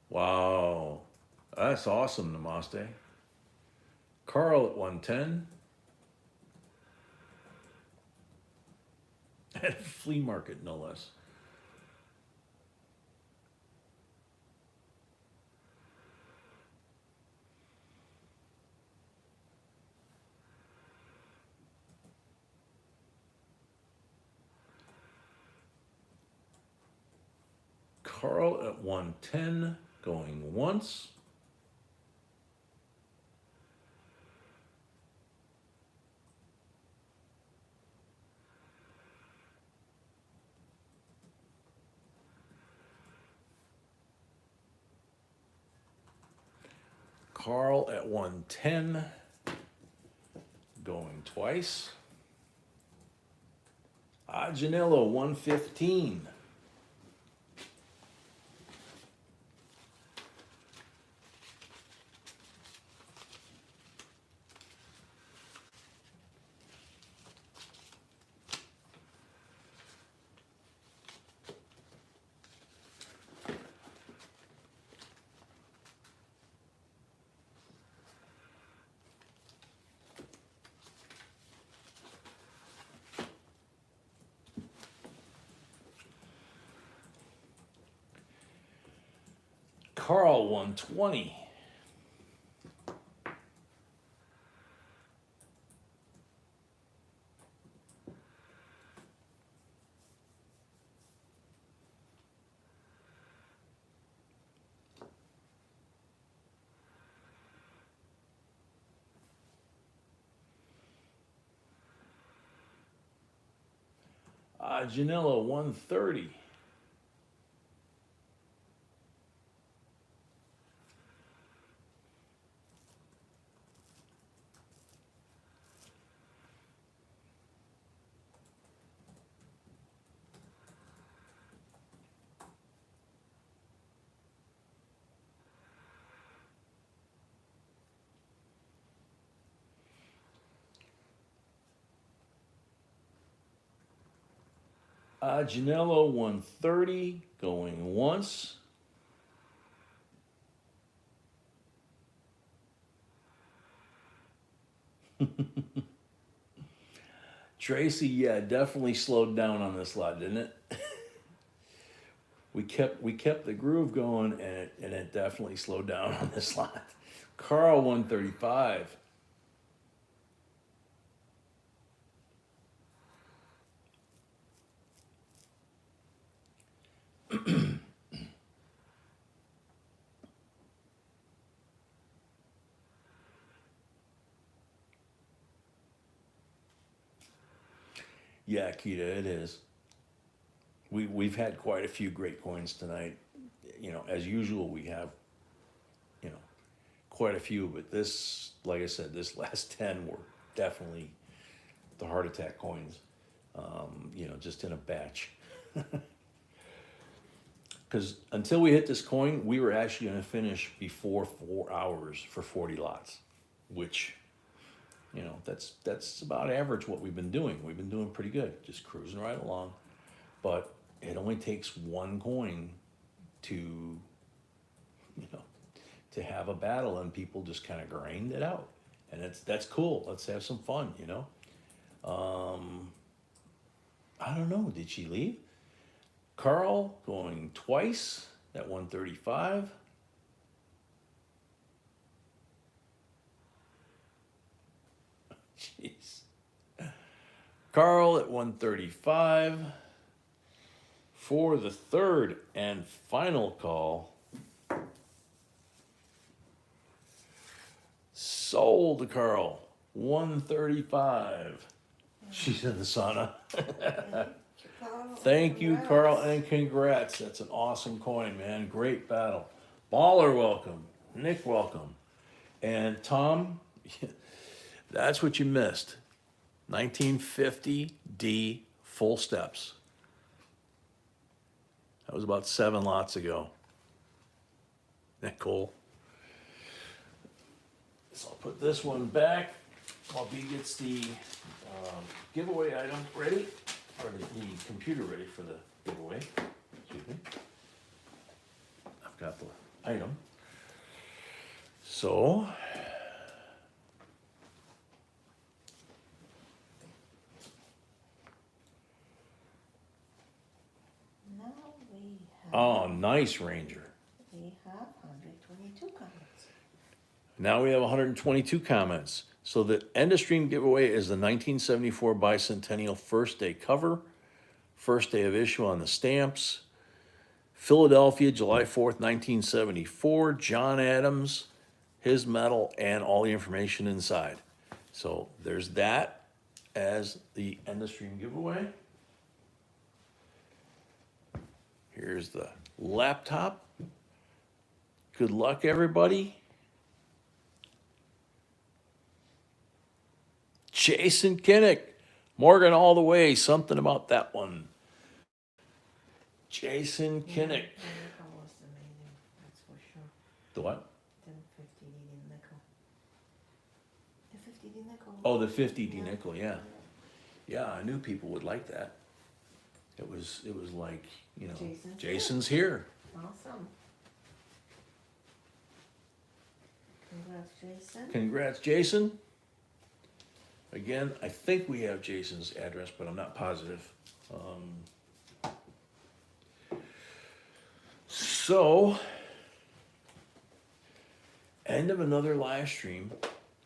Wow, that's awesome, Namaste. Carl at 110. At a flea market, no less. Carl at 110, going once. Carl at 110, going twice. Janello 115. Carl 120. Janella 130. Janello 130, going once. Tracy, yeah, definitely slowed down on this lot, didn't it? we kept the groove going, and it definitely slowed down on this lot. Carl 135. Yeah, Kita, it is. We've had quite a few great coins tonight. You know, as usual, we have, you know, quite a few, but this, like I said, this last 10 were definitely the heart attack coins. You know, just in a batch. Because until we hit this coin, we were actually going to finish before 4 hours for 40 lots, which, you know, that's about average what we've been doing. We've been doing pretty good, just cruising right along. But it only takes one coin to you know, to have a battle and people just kind of grind it out. And that's cool. Let's have some fun, you know. I don't know. Did she leave? Carl going twice at 135. Jeez. Carl at 135 for the third and final call. Sold to Carl, 135. She's in the sauna. Carl, Thank you, congrats. Carl, and congrats. That's an awesome coin, man. Great battle. Baller, welcome. Nick, welcome. And Tom, that's what you missed. 1950 D full steps. That was about 7 lots ago. Isn't that cool? So I'll put this one back while B gets the giveaway item ready, or the computer ready for the giveaway. Excuse me. I've got the item. So, Now we have, oh, nice Ranger. we have 122 comments. Now we have 122 comments. So the end of stream giveaway is the 1974 bicentennial first day cover, first day of issue on the stamps. Philadelphia, July 4th, 1974, John Adams, his medal, and all the information inside. So there's that as the end of stream giveaway. Here's the laptop. Good luck, everybody. Jason Kinnick, Morgan all the way, something about that one. Jason Kinnick. The nickel was amazing, that's for sure. The what? The 50 D nickel. The 50 D nickel. Oh, the 50 D Yeah. nickel, yeah. Yeah, I knew people would like that. It was like, you know, Jason's Jason's here. here. Awesome. Congrats, Jason. Congrats, Jason. Again, I think we have Jason's address, but I'm not positive. So, end of another live stream.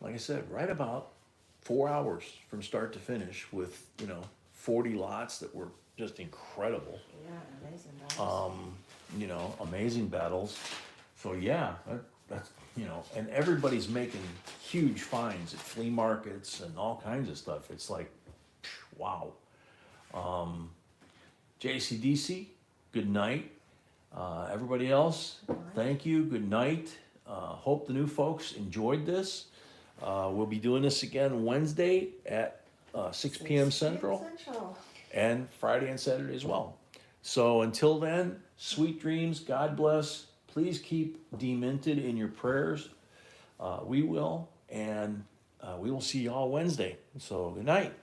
Like I said, right about 4 hours from start to finish with, 40 lots that were just incredible. Yeah, amazing. That Amazing battles. So yeah, that's, and everybody's making huge finds at flea markets and all kinds of stuff. It's like, wow. JCDC, good night. Everybody else, thank you, good night. Hope the new folks enjoyed this. We'll be doing this again Wednesday at 6 p.m. Central. And Friday and Saturday as well. So until then, sweet dreams, God bless. Please keep Demented in your prayers. We will, and we will see you all Wednesday. So good night.